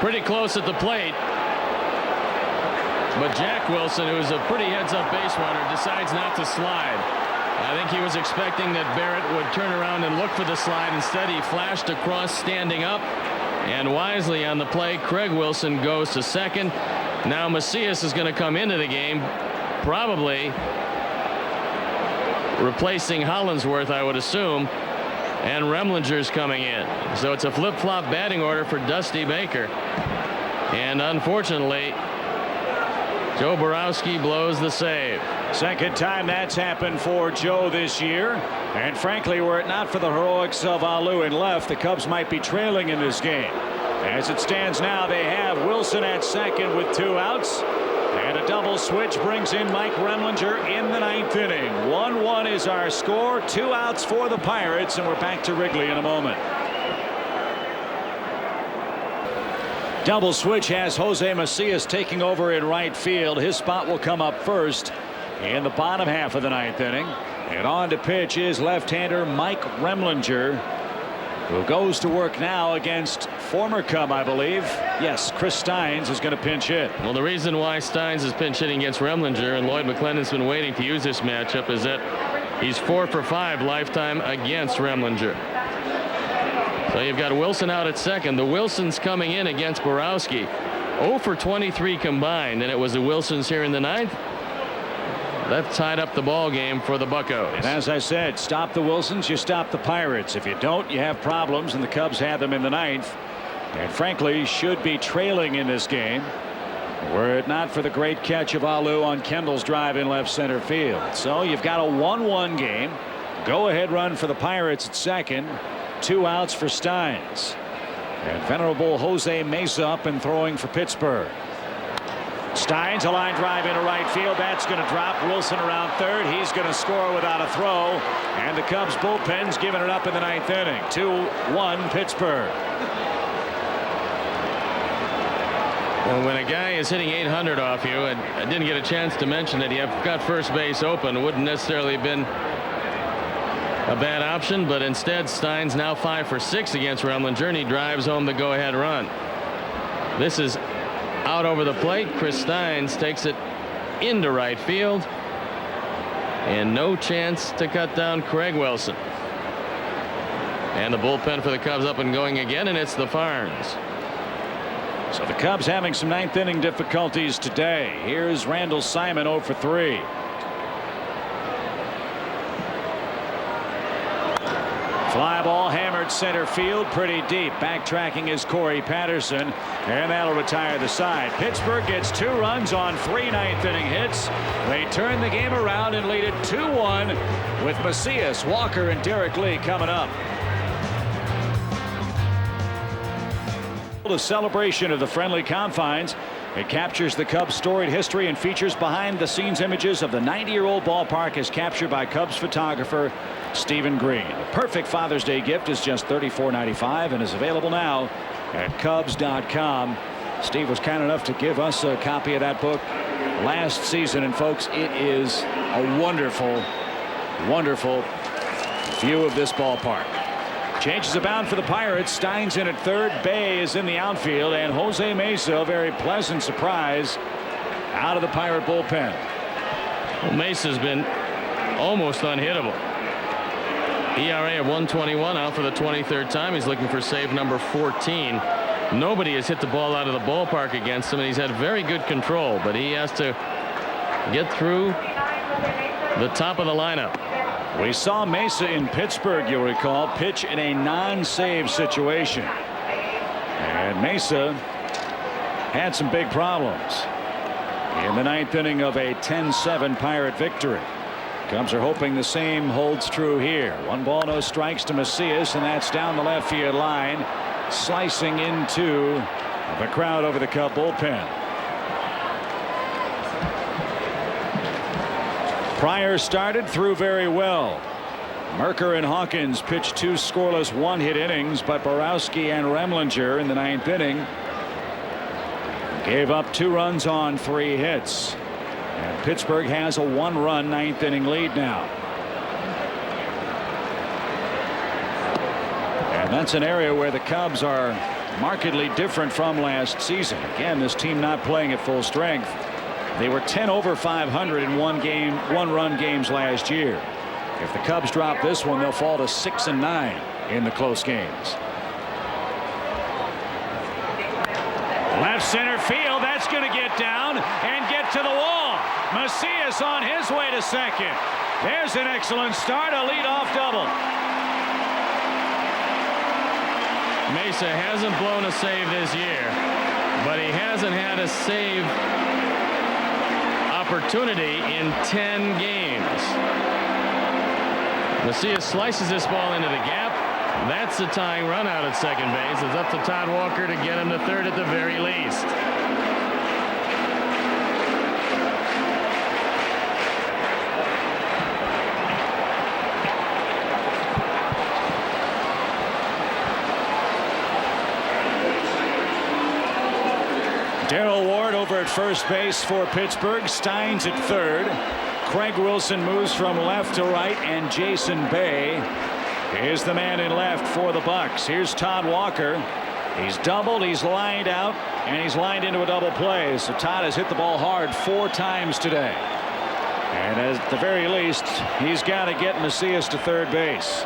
pretty close at the plate. But Jack Wilson, who's a pretty heads-up base runner, decides not to slide. I think he was expecting that Barrett would turn around and look for the slide. Instead, he flashed across standing up. And wisely on the play, Craig Wilson goes to second. Now Macias is going to come into the game, probably replacing Hollandsworth, I would assume. And Remlinger's coming in. So it's a flip-flop batting order for Dusty Baker. And unfortunately, Joe Borowski blows the save. 2nd time that's happened for Joe this year. And frankly, were it not for the heroics of Alou in left, the Cubs might be trailing in this game. As it stands now, they have Wilson at second with 2 outs. And a double switch brings in Mike Remlinger in the 9th inning. 1-1 is our score. 2 outs for the Pirates, and we're back to Wrigley in a moment. Double switch has Jose Macias taking over in right field. His spot will come up first in the bottom half of the 9th inning. And on to pitch is left-hander Mike Remlinger. who goes to work now against former Cub, I believe. Yes, Chris Steins is going to pinch hit. Well, the reason why Steins is pinch hitting against Remlinger, and Lloyd McClendon's been waiting to use this matchup, is that he's 4 for 5 lifetime against Remlinger. So you've got Wilson out at second. The Wilsons coming in against Borowski. 0 for 23 combined, and it was the Wilsons here in the 9th. That tied up the ball game for the Buccos. And as I said, stop the Wilsons, you stop the Pirates. If you don't, you have problems, and the Cubs had them in the 9th. And frankly, should be trailing in this game were it not for the great catch of Alou on Kendall's drive in left center field. So you've got a 1-1 game. Go-ahead run for the Pirates at second. 2 outs for Steins. And venerable Jose Mesa up and throwing for Pittsburgh. Steins, a line drive into right field. That's going to drop. Wilson around third. He's going to score without a throw. And the Cubs bullpen's giving it up in the 9th inning. 2-1 Pittsburgh. Well, when a guy is hitting 800 off you, and I didn't get a chance to mention that you've got first base open, it wouldn't necessarily have been a bad option, but instead Steins now 5 for 6 against Remlinger, and he drives home the go-ahead run. This is out over the plate. Chris Steins takes it into right field, and no chance to cut down Craig Wilson. And the bullpen for the Cubs up and going again, and it's the Farns. So the Cubs having some 9th inning difficulties today. Here's Randall Simon 0 for 3. Fly ball hammered center field pretty deep. Backtracking is Corey Patterson, and that'll retire the side. Pittsburgh gets 2 runs on 3 9th inning hits. They turn the game around and lead it 2-1 with Macias, Walker, and Derek Lee coming up. A celebration of the friendly confines. It captures the Cubs' storied history and features behind-the-scenes images of the 90-year-old ballpark as captured by Cubs photographer Stephen Green. The perfect Father's Day gift is just $34.95 and is available now at Cubs.com. Steve was kind enough to give us a copy of that book last season, and folks, it is a wonderful, wonderful view of this ballpark. Changes of bound for the Pirates. Steins in at third. Bay is in the outfield, and Jose Mesa, a very pleasant surprise out of the Pirate bullpen. Well, Mesa's been almost unhittable. ERA of 1.21 out for the 23rd time. He's looking for save number 14. Nobody has hit the ball out of the ballpark against him, and he's had very good control, but he has to get through the top of the lineup. We saw Mesa in Pittsburgh, you'll recall, pitch in a non-save situation. And Mesa had some big problems in the 9th inning of a 10-7 Pirate victory. Cubs are hoping the same holds true here. 1 ball, no strikes to Macias, and that's down the left field line, slicing into the crowd over the Cub bullpen. Pryor started, threw very well. Merker and Hawkins pitched 2 scoreless 1-hit innings, but Borowski and Remlinger in the 9th inning gave up 2 runs on 3 hits. And Pittsburgh has a 1-run 9th inning lead now. And that's an area where the Cubs are markedly different from last season. Again, this team not playing at full strength. They were 10 over 500 in 1-run games last year. If the Cubs drop this one, they'll fall to 6-9 in the close games. Left center field, that's going to get down and get to the wall. Macias on his way to second. There's an excellent start, a leadoff double. Mesa hasn't blown a save this year, but he hasn't had a save opportunity in 10 games. Macias slices this ball into the gap. That's the tying run out at second base. It's up to Todd Walker to get him to third at the very least. Darrell Ward over at first base for Pittsburgh. Steins at third. Craig Wilson moves from left to right, and Jason Bay is the man in left for the Bucks. Here's Todd Walker. He's doubled, he's lined out, and he's lined into a double play. So Todd has hit the ball hard 4 times today. And at the very least, he's got to get Macias to third base.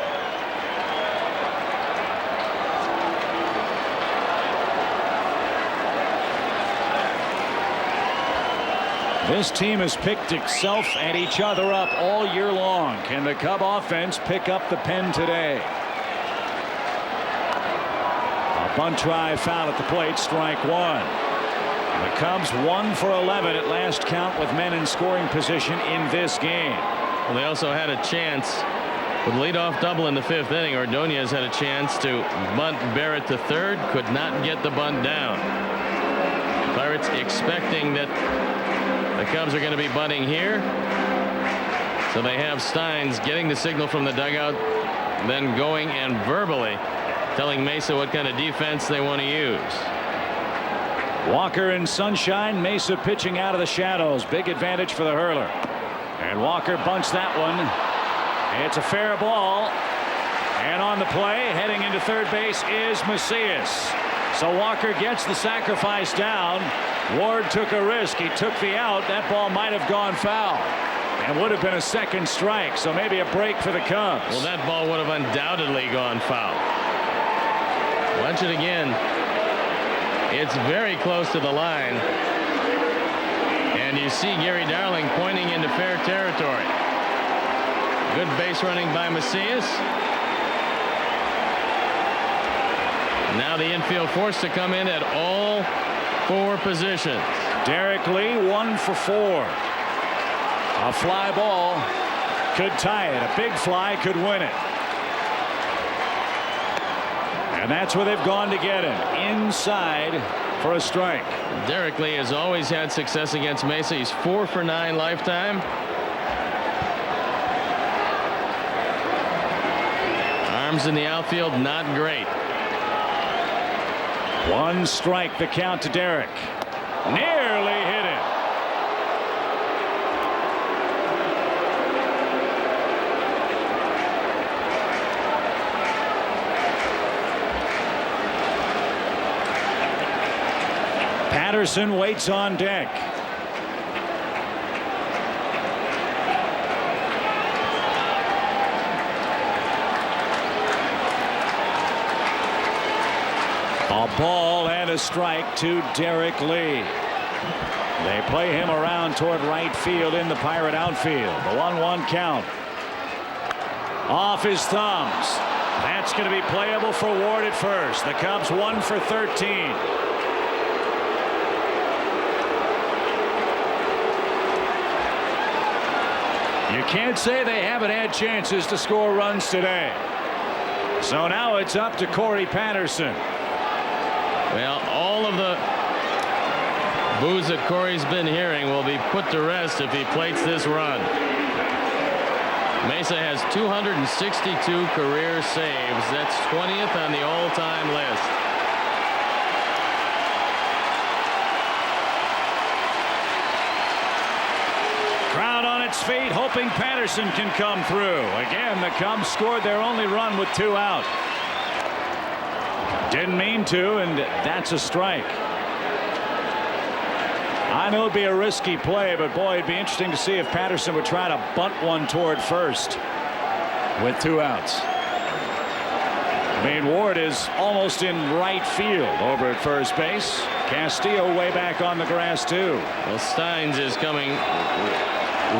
This team has picked itself and each other up all year long. Can the Cub offense pick up the pen today? A bunt try foul at the plate, strike 1. The Cubs 1 for 11 at last count with men in scoring position in this game. Well, they also had a chance with leadoff double in the 5th inning. Ordonez had a chance to bunt Barrett to third, could not get the bunt down. Pirates expecting that the Cubs are going to be bunting here. So they have Steins getting the signal from the dugout, then going and verbally telling Mesa what kind of defense they want to use. Walker in sunshine, Mesa pitching out of the shadows. Big advantage for the hurler. And Walker bunts that one. It's a fair ball. And on the play, heading into third base is Macias. So Walker gets the sacrifice down. Ward took a risk. He took the out. That ball might have gone foul and would have been a second strike. So maybe a break for the Cubs. Well, that ball would have undoubtedly gone foul. Watch it again. It's very close to the line. And you see Gary Darling pointing into fair territory. Good base running by Macias. Now the infield forced to come in at all 4 positions. Derek Lee 1 for 4. A fly ball could tie it. A big fly could win it. And that's where they've gone to get him. Inside for a strike. Derek Lee has always had success against Mesa. He's 4 for 9 lifetime. Arms in the outfield not great. 1 strike the count to Derek. Nearly hit it. Patterson waits on deck. A ball and a strike to Derek Lee. They play him around toward right field in the Pirate outfield. The 1-1 count. Off his thumbs. That's going to be playable for Ward at first. The Cubs 1 for 13. You can't say they haven't had chances to score runs today. So now it's up to Corey Patterson. Well, all of the boos that Corey's been hearing will be put to rest if he plates this run. Mesa has 262 career saves. That's 20th on the all-time list. Crowd on its feet, hoping Patterson can come through. Again, the Cubs scored their only run with 2 out. Didn't mean to, and that's a strike. I know it'd be a risky play, but boy, it'd be interesting to see if Patterson would try to bunt one toward first with 2 outs. I mean, Ward is almost in right field over at first base. Castillo way back on the grass too. Well, Steins is coming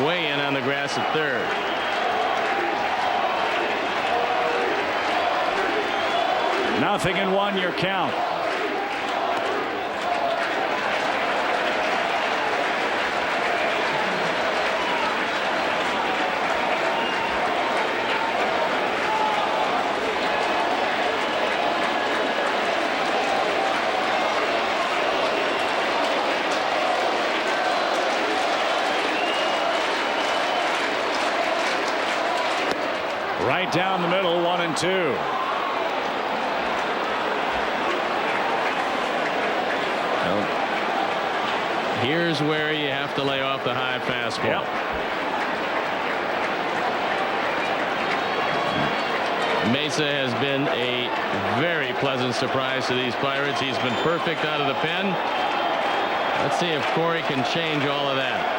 way in on the grass at third. Nothing in 1 your count. Right down the middle, 1-2. Here's where you have to lay off the high fastball. Mesa has been a very pleasant surprise to these Pirates. He's been perfect out of the pen. Let's see if Corey can change all of that.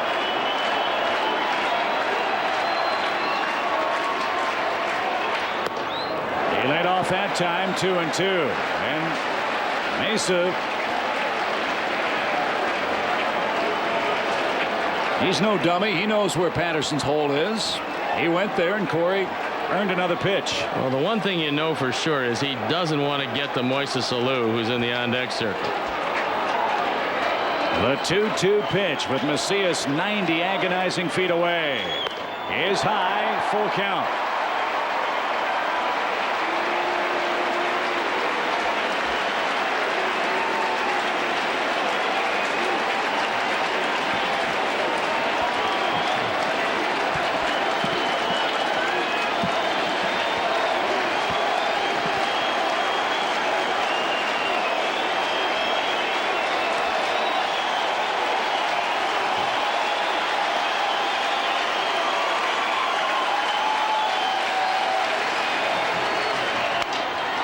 He led off that time 2-2, and Mesa, he's no dummy. He knows where Patterson's hole is. He went there, and Corey earned another pitch. Well, the one thing you know for sure is he doesn't want to get to Moises Alou, who's in the on-deck circle. The 2-2 pitch with Macias 90 agonizing feet away is high, full count.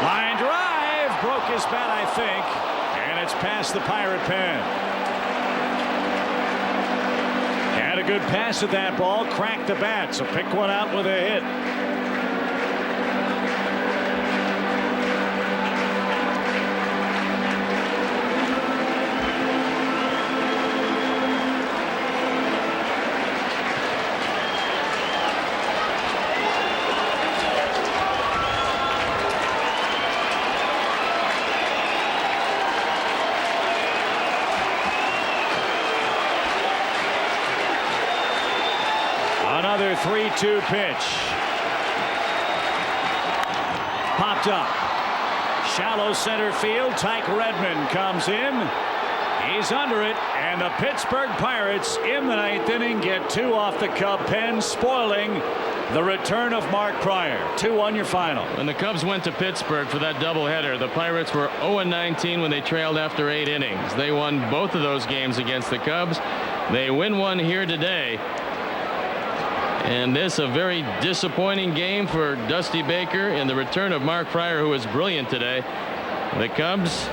Line drive, broke his bat, I think, and it's past the Pirate pen. Had a good pass at that ball, cracked the bat, so pick one out with a hit. Another 3-2 pitch. Popped up. Shallow center field. Tyke Redmond comes in. He's under it. And the Pittsburgh Pirates in the 9th inning get 2 off the Cub pen, spoiling the return of Mark Pryor. 2-1 your final. When the Cubs went to Pittsburgh for that doubleheader, the Pirates were 0-19 when they trailed after 8 innings. They won both of those games against the Cubs. They win one here today. And this a very disappointing game for Dusty Baker in the return of Mark Pryor, who was brilliant today. The Cubs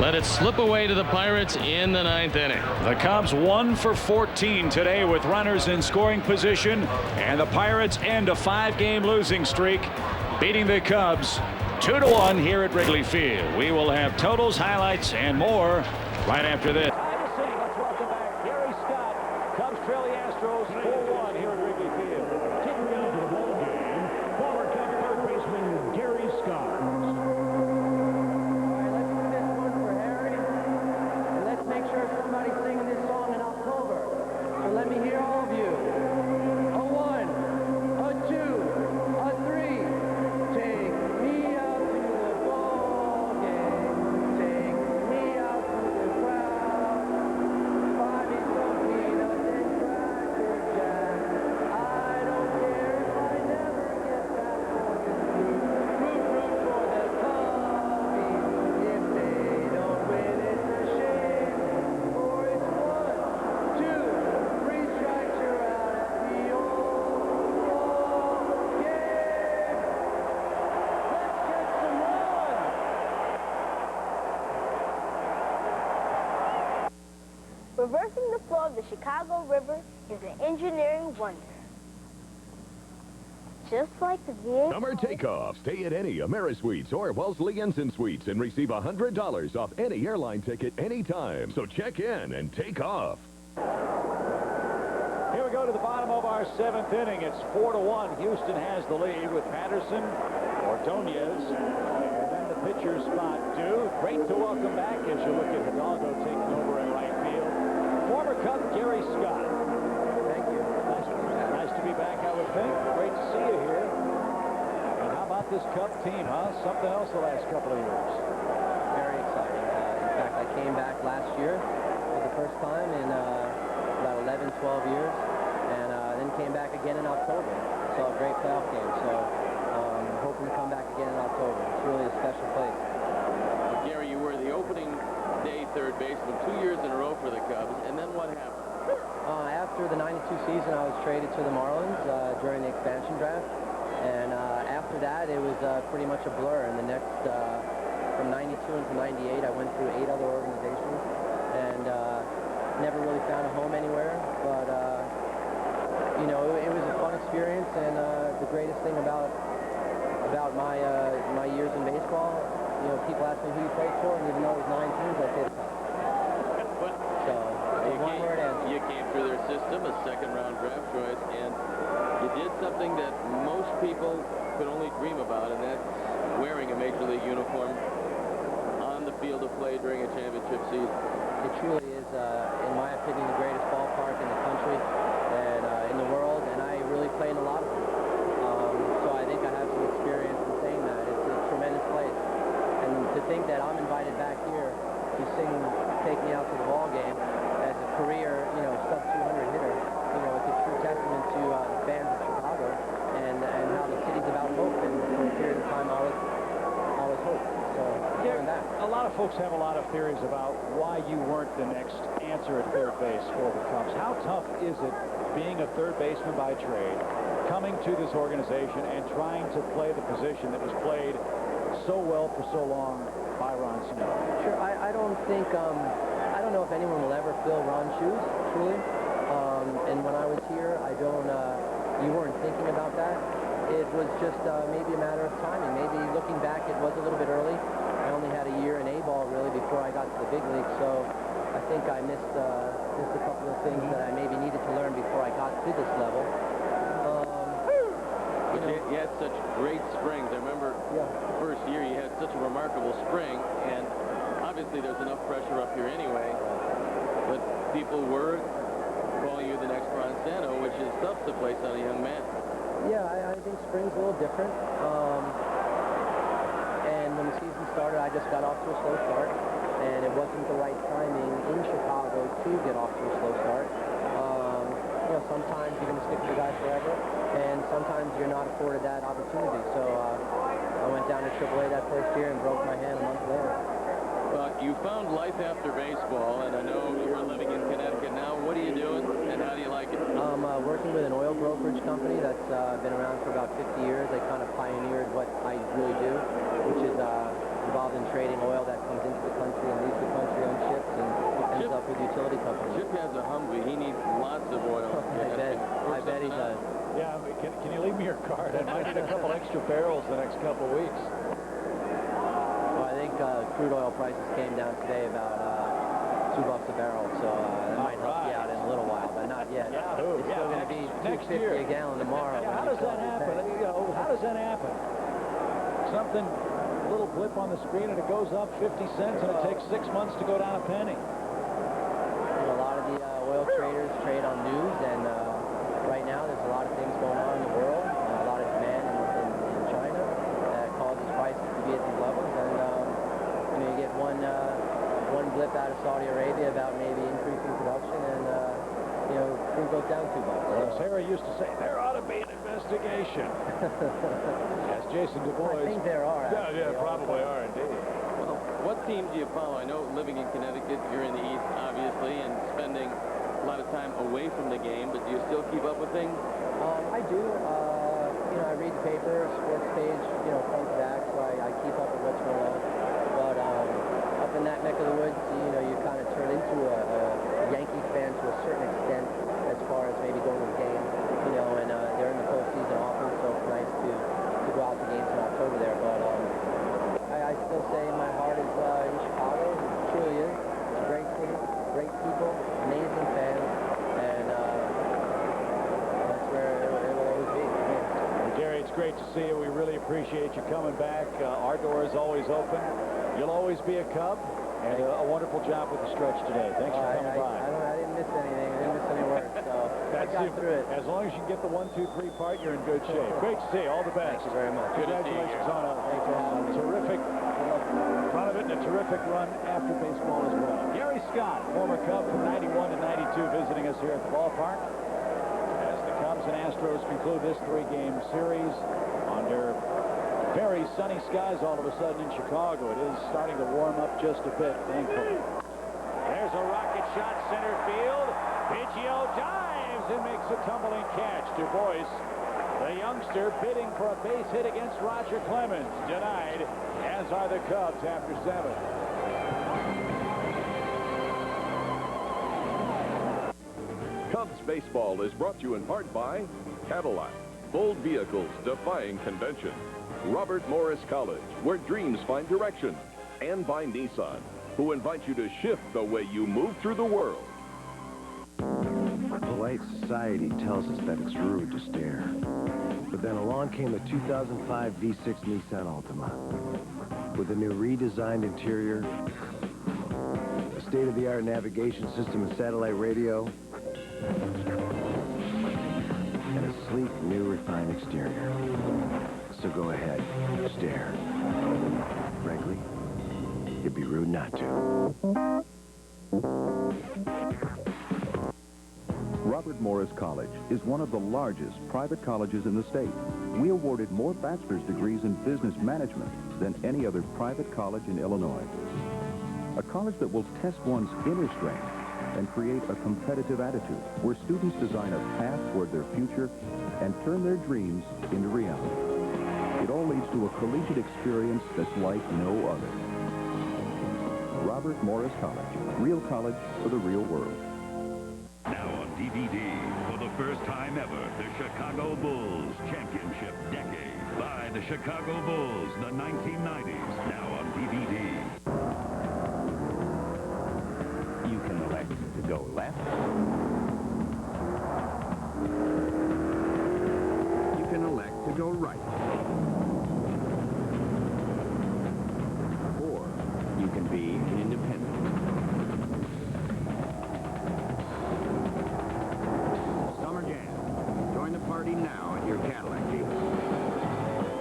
let it slip away to the Pirates in the 9th inning. The Cubs 1 for 14 today with runners in scoring position, and the Pirates end a 5-game losing streak, beating the Cubs 2-1 here at Wrigley Field. We will have totals, highlights, and more right after this. Let's welcome back Gary Scott. Cubs trail the Astros 4-1 here at Wrigley Field. Taking me out to the ball game, former Cub third baseman Gary Scott. Make sure somebody's singing this song in October. So let me hear all of you. A 1, a 2, a 3. Take me out to the ball game. Take me out to the crowd. Buy me some peanuts and Cracker Jack. I don't care if I never get back for this root. Root for the Cubbies. If they don't win, it's a shame. Reversing the flow of the Chicago River is an engineering wonder. Just like the VA. Summer takeoff. Stay at any AmeriSuites or Wellesley Ensign Suites and receive $100 off any airline ticket anytime. So check in and take off. Here we go to the bottom of our 7th inning. It's 4-1. Houston has the lead with Patterson, Ordonez, and then the pitcher spot due. Great to welcome back as you look at Hidalgo taking over in right field. Former Cub Gary Scott. Thank you. Nice to be back, I would think. Great to see you here. And how about this Cub team, huh? Something else the last couple of years. Very exciting. In fact, I came back last year for the first time in about 11, 12 years, and then came back again in October. Saw a great playoff game, so hoping to come back again in October. It's really a special place. Gary, you were the opening day third baseman 2 years in a row for the Cubs, and then what happened? After the '92 season, I was traded to the Marlins during the expansion draft, and after after that, it was pretty much a blur. And the next, from 92 into 98, I went through 8 other organizations and never really found a home anywhere. But, you know, it was a fun experience, and the greatest thing about my years in baseball, you know, people ask me who you played for, and even though it was 9 teams, I say the Cubs. So, one-word answer. You came through their system, a second-round draft choice, and you did something that most people could only dream about, and that's wearing a Major League uniform on the field of play during a championship season. It truly is, in my opinion, the greatest ballpark in the country and in the world, and I really play in a lot of them. So I think I have some experience in saying that. It's a tremendous place. And to think that I'm invited back here to sing Take Me Out to the Ball Game as a career, you know, sub-200 hitter, you know, it's a true testament to the fans of Chicago and how the city's about hope. And for a period of time, I was hope. So, that. A lot of folks have a lot of theories about why you weren't the next answer at third base for the Cubs. How tough is it being a third baseman by trade, coming to this organization and trying to play the position that was played so well for so long by Ron Snow? Sure, I don't think, I don't know if anyone will ever fill Ron's shoes, truly. And when I was here, I don't, you weren't thinking about that. It was just maybe a matter of timing. Maybe looking back, it was a little bit early. I only had a year in A-ball, really, before I got to the big league, so I think I missed a couple of things that I maybe needed to learn before I got to this level. You had such great springs. I remember the first year you had such a remarkable spring, and obviously there's enough pressure up here anyway, but people were calling you the next Ron Santo, which is tough to place on a young man. Yeah, I think spring's a little different. And when the season started, I just got off to a slow start, and it wasn't the right timing in Chicago to get off to a slow start. You know, sometimes you're going to stick with the guy forever, and sometimes you're not afforded that opportunity. So I went down to AAA that first year and broke my hand a month later. You found life after baseball, and I know you're living in Connecticut now. What are you doing, and how do you like it? I'm working with an oil brokerage company that's been around for about 50 years. They kind of pioneered what I really do, which is involved in trading oil that comes into the country and leaves the country on ships and ends up with utility companies. Chip has a Humvee. He needs lots of oil. I bet he does. Yeah, can you leave me your card? I might need a couple extra barrels the next couple weeks. Well, I think crude oil prices came down today about $2 a barrel, so that might help you out in a little while, but not yet. It's still going to be $2.50 a gallon tomorrow. How does that happen? You know, how does that happen? Something, a little blip on the screen, and it goes up 50 cents, and it takes 6 months to go down a penny. A lot of the oil traders trade on news, and right now there's a lot of things going on in the world, a lot of demand in China that causes prices to be at these levels, and you know, you get one blip out of Saudi Arabia about maybe increasing production, and you know, crude goes down $2. Well, as Harry used to say, there ought to be an investigation. Yes, Jason Du Bois. I think there are. Yeah, probably are indeed. Well, what team do you follow? I know living in Connecticut, you're in the East, obviously, and spending a lot of time away from the game, but do you still keep up with things? I do. You know, I read the paper, sports page, you know, front to back, so I keep up with what's going on. But up in that neck of the woods, you know, you kind of turn into a Yankee fan to a certain extent as far as maybe going to the game, you know, and they're in the postseason often, so it's nice to go out to games in October there. But I still say my heart is in Chicago. It truly is. It's a great city, great people, amazing fans, and that's where it will always be. Well, Gary, it's great to see you. We really appreciate you coming back. Our door is always open. You'll always be a Cub, and a wonderful job with the stretch today. Thanks for coming by. I didn't miss anything. I didn't miss any work, so I got through it. As long as you can get the 1-2-3 part, you're in good shape. Great to see you. All the best. Thank you very much. Congratulations on a terrific front of it and a terrific run after baseball as well. Gary Scott, former Cub from 91 to 92, visiting us here at the ballpark as the Cubs and Astros conclude this 3-game series under very sunny skies all of a sudden in Chicago. It is starting to warm up just a bit, thankfully. There's a rocket shot center field. Biggio dives and makes a tumbling catch. Du Bois The youngster bidding for a base hit against Roger Clemens. Denied, as are the Cubs after 7. Cubs baseball is brought to you in part by Cadillac, bold vehicles defying convention. Robert Morris College, where dreams find direction. And by Nissan, who invite you to shift the way you move through the world. Polite society tells us that it's rude to stare. But then along came the 2005 V6 Nissan Altima. With a new redesigned interior, a state-of-the-art navigation system and satellite radio, and a sleek, new, refined exterior. So go ahead, stare. Frankly, it'd be rude not to. Robert Morris College is one of the largest private colleges in the state. We awarded more bachelor's degrees in business management than any other private college in Illinois. A college that will test one's inner strength and create a competitive attitude where students design a path toward their future and turn their dreams into reality. It all leads to a collegiate experience that's like no other. Robert Morris College, real college for the real world. Now on DVD, for the first time ever, the Chicago Bulls Championship Decade by the Chicago Bulls, the 1990s, now on DVD. You can elect to go left. You can elect to go right. Or you can be an independent. Summer Jam. Join the party now at your Cadillac dealer.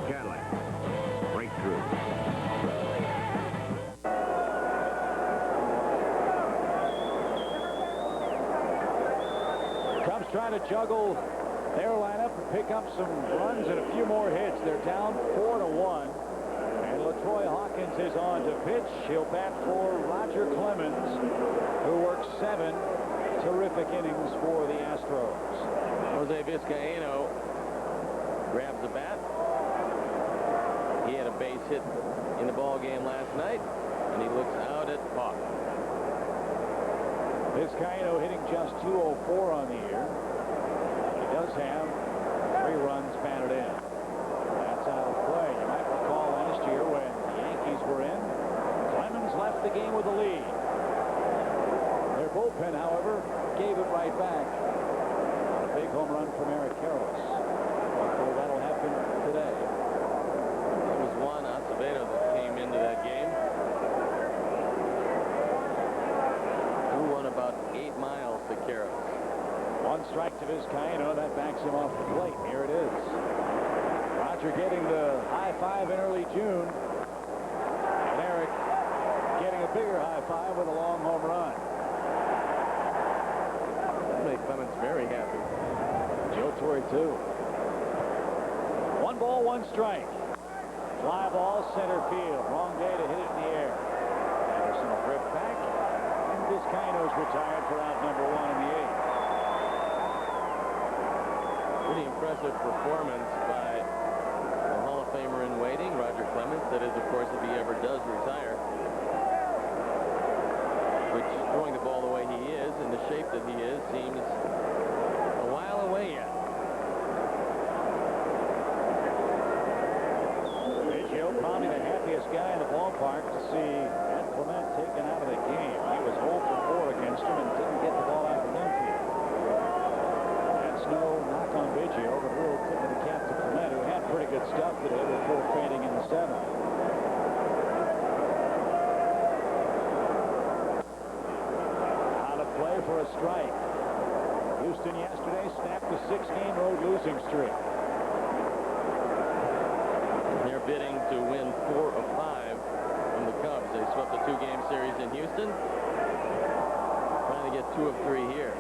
Cadillac. Breakthrough. Cubs trying to juggle their lineup and pick up some runs and a few more hits. They're down 4-1. And LaTroy Hawkins is on to pitch. He'll bat for Roger Clemens, who works 7 terrific innings for the Astros. Jose Vizcaino grabs the bat. He had a base hit in the ball game last night, and he looks out at Todd. Vizcaino hitting just 204 on the year. He does have 3 runs batted in. That's out of play. You might recall last year when the Yankees were in, Clemens left the game with the lead. Their bullpen, however, gave it right back. A big home run from Eric Karros. Hopefully that'll happen today. There was Juan Acevedo that came into that game, who won about 8 miles to Karros. 1 strike to Vizcaino. That backs him off the plate. Here it is. Roger getting the high five in early June. And Eric getting a bigger high five with a long home run. That made Clemens very happy. Joe Torre, too. 1 ball, 1 strike. Fly ball, center field. Wrong day to hit it in the air. Anderson will drift back. And Vizcaino's retired for out number 1 in the 8th. Pretty impressive performance by the Hall of Famer in waiting, Roger Clemens. That is, of course, if he ever does retire. Which, throwing the ball the way he is, in the shape that he is, seems a while away yet. Biggio, probably the happiest guy in the ballpark to see Ed Clement taken out of the game. He was 0 for 4 against him and didn't get the ball out of the infield. That's no knock on Biggio, but a little tip of the cap to Clement, who had pretty good stuff today before fading in the 7th. Out of play for a strike. Houston yesterday snapped a 6-game road losing streak. They're bidding to win 4 of 5 from the Cubs. They swept a 2-game series in Houston. Trying to get 2 of 3 here.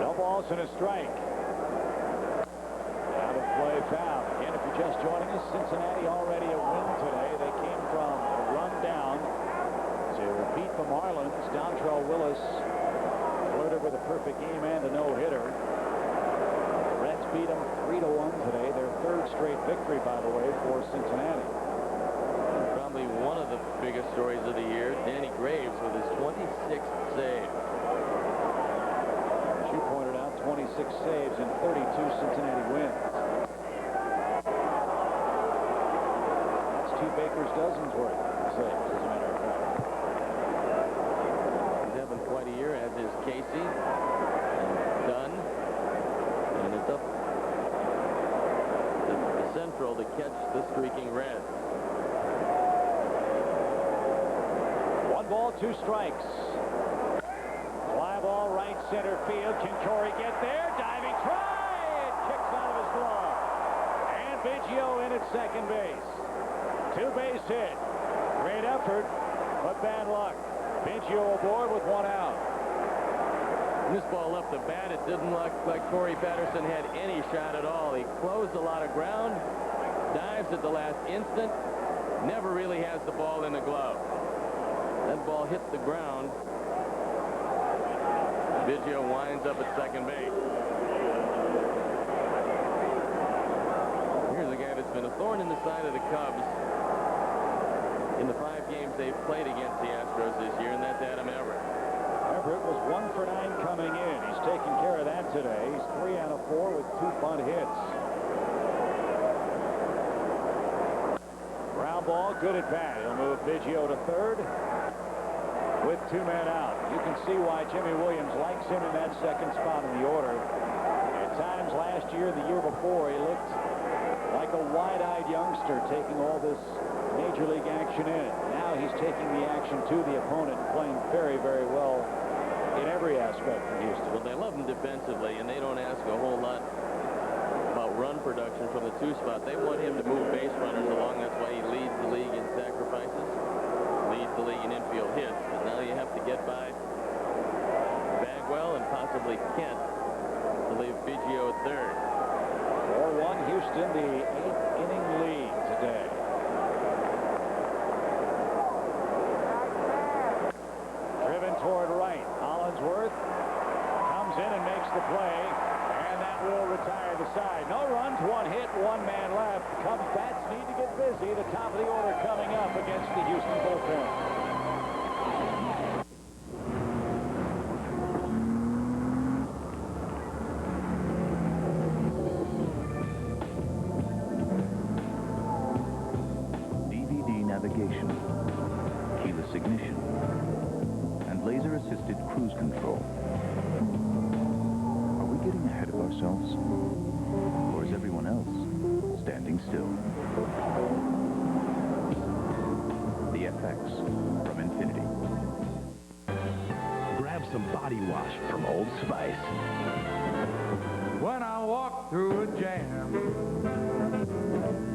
No balls and a strike. Out of play, foul. Again, if you're just joining us, Cincinnati already a win today. They came from a run down to beat the Marlins. Dontrell Willis flirted with a perfect game and a no-hitter. Reds beat them 3-1 today. Their third straight victory, by the way, for Cincinnati. Probably one of the biggest stories of the year, Danny Graves with his 26th save. As you pointed out, 26 saves and 32 Cincinnati wins. That's 2 Baker's dozens worth of saves, as a matter of fact. He's having quite a year, as is Casey and Dunn. And it's up the Central to catch the streaking Reds. 1 ball, 2 strikes. Fly ball, right center field. Can Corey get there? Diving try! It kicks out of his glove. And Biggio in at second base. 2-base hit. Great effort, but bad luck. Biggio aboard with 1 out. When this ball left the bat, it didn't look like Corey Patterson had any shot at all. He closed a lot of ground, dives at the last instant, never really has the ball in the glove. That ball hit the ground. Biggio winds up at second base. Here's a guy that's been a thorn in the side of the Cubs in the 5 games they've played against the Astros this year, and that's Adam Everett. Everett was 1 for 9 coming in. He's taking care of that today. He's 3 out of 4 with 2 bunt hits. Ground ball, good at bat. He'll move Biggio to third with 2 men out. You can see why Jimmy Williams likes him in that second spot in the order. At times last year, the year before, he looked like a wide-eyed youngster taking all this major league action in. Now he's taking the action to the opponent, playing very, very well in every aspect for Houston. Well, they love him defensively, and they don't ask a whole lot about run production from the 2 spot. They want him to move base runners along. That's why he leads the league in sacrifices, leads the league in infield hits. But now you have to get by Bagwell and possibly Kent to leave Biggio at third. 4-1 Houston, the 8th inning lead today. Driven toward right. Hollandsworth comes in and makes the play, and that will retire the side. No runs, 1 hit, 1 man left. Cubs bats need to get busy. The top of the order coming up against the Houston bullpen. Navigation, keyless ignition, and laser-assisted cruise control. Are we getting ahead of ourselves? Or is everyone else standing still? The FX from Infinity. Grab some body wash from Old Spice. When I walk through a jam,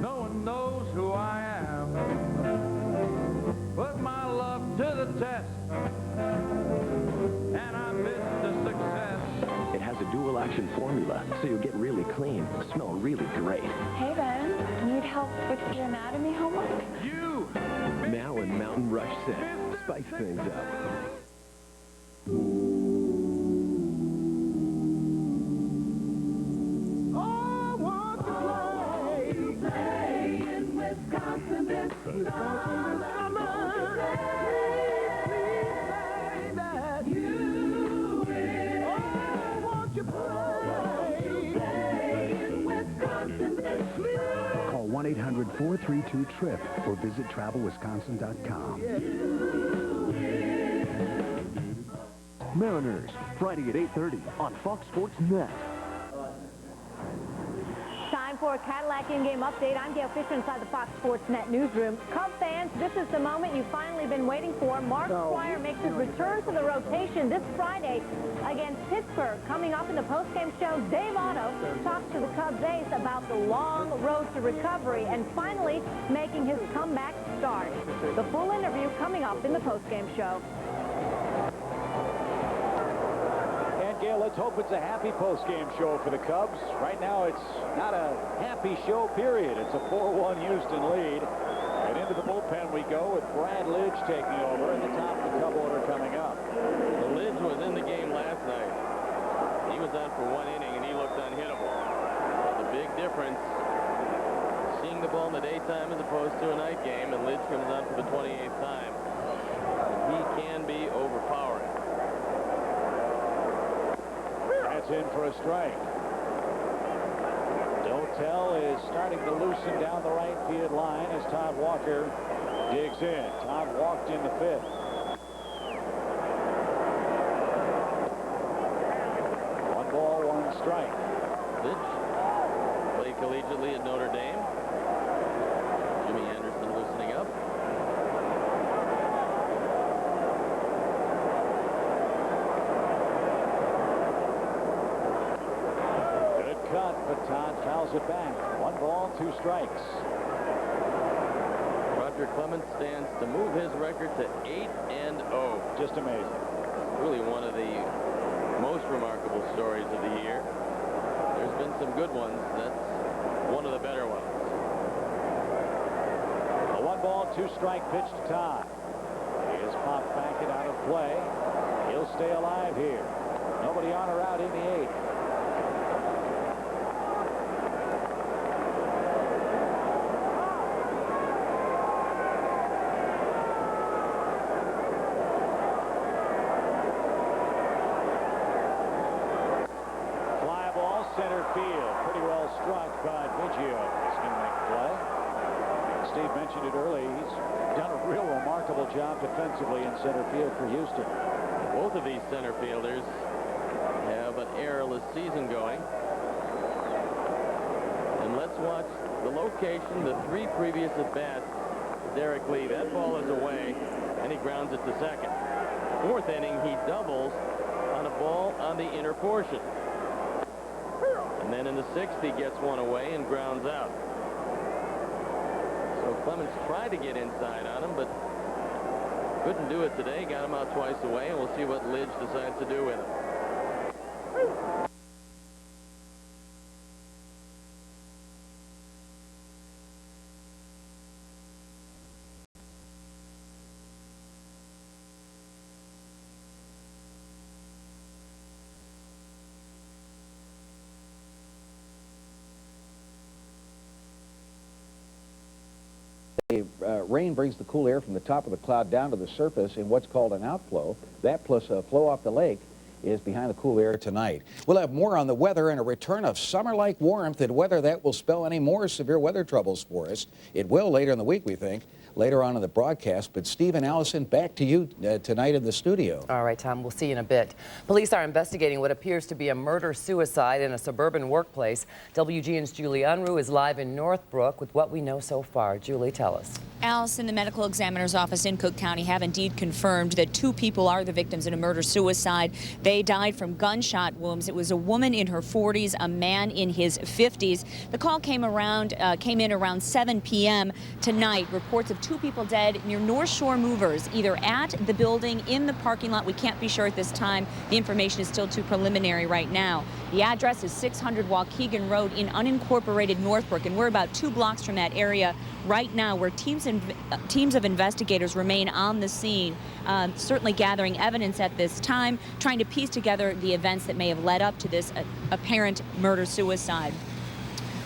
no one knows who I am. Put my love to the test, and I missed the success. It has a dual-action formula, so you'll get really clean, smell really great. Hey, Ben. Need help with your anatomy homework? You! Now in Mountain Rush Set, spice things up. Call 1-800-432-TRIP or visit travelwisconsin.com. Mariners, Friday at 8:30 on Fox Sports Net. Time for a Cadillac in-game update. I'm Gail Fisher inside the Fox Sports Net newsroom. Cub fans, this is the moment you've finally been waiting for. Mark Pryor makes his return to the rotation this Friday against Pittsburgh. Coming up in the postgame show, Dave Otto talks to the Cubs ace about the long road to recovery and finally making his comeback start. The full interview coming up in the postgame show. Gail, let's hope it's a happy post-game show for the Cubs. Right now, it's not a happy show, period. It's a 4-1 Houston lead. And into the bullpen we go with Brad Lidge taking over in the top of the Cub order coming up. Well, Lidge was in the game last night. He was out for 1 inning and he looked unhittable. The big difference, seeing the ball in the daytime as opposed to a night game, and Lidge comes on for the 28th time. He can be overpowering. That's in for a strike. Dotel is starting to loosen down the right field line as Todd Walker digs in. Todd walked in the 5th. One ball, one strike. Lidge played collegiately at Notre Dame. Jimmy Anderson loosening up. Good cut, but Todd fouls it back. One ball, two strikes. Roger Clemens stands to move his record to 8-0. Just amazing. Really one of the most remarkable stories of the year. There's been some good ones. That's one of the better ones. A one ball, two strike pitch to Todd. He is popped back and out of play. He'll stay alive here. Nobody on or out in the 8th. Center field, pretty well struck by Biggio. He's going to make a play. Steve mentioned it early. He's done a real remarkable job defensively in center field for Houston. Both of these center fielders have an errorless season going. And let's watch the location, the 3 previous at-bats. Derek Lee, that ball is away, and he grounds it to second. 4th inning, he doubles on a ball on the inner portion. And then in the 6th, he gets one away and grounds out. So Clemens tried to get inside on him, but couldn't do it today. Got him out twice away, and we'll see what Lidge decides to do with him. Rain brings the cool air from the top of the cloud down to the surface in what's called an outflow. That plus a flow off the lake is behind the cool air tonight. We'll have more on the weather and a return of summer-like warmth and whether that will spell any more severe weather troubles for us. It will later in the week, we think, later on in the broadcast. But Steve and Allison, back to you tonight in the studio. All right, Tom, we'll see you in a bit. Police are investigating what appears to be a murder-suicide in a suburban workplace. WGN's Julie Unruh is live in Northbrook with what we know so far. Julie, tell us. Allison, the medical examiner's office in Cook County have indeed confirmed that 2 people are the victims in a murder-suicide. They died from gunshot wounds. It was a woman in her 40s, a man in his 50s. The call came in around 7 p.m. tonight. Reports of 2 people dead near North Shore Movers, either at the building, in the parking lot. We can't be sure at this time. The information is still too preliminary right now. The address is 600 Waukegan Road in unincorporated Northbrook, and we're about 2 blocks from that area right now, where teams of investigators remain on the scene, certainly gathering evidence at this time, trying to piece together the events that may have led up to this apparent murder-suicide.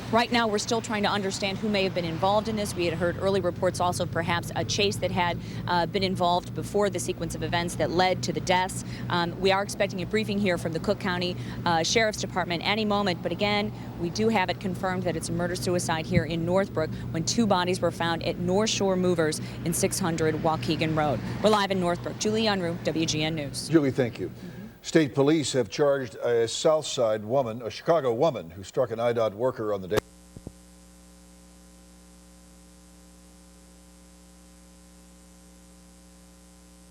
Right now, we're still trying to understand who may have been involved in this. We had heard early reports also perhaps a chase that had been involved before the sequence of events that led to the deaths. We are expecting a briefing here from the Cook County Sheriff's Department any moment, but again, we do have it confirmed that it's a murder-suicide here in Northbrook when 2 bodies were found at North Shore Movers in 600 Waukegan Road. We're live in Northbrook. Julie Unruh, WGN News. Julie, thank you. State police have charged a South Side woman, a Chicago woman, who struck an IDOT worker on the day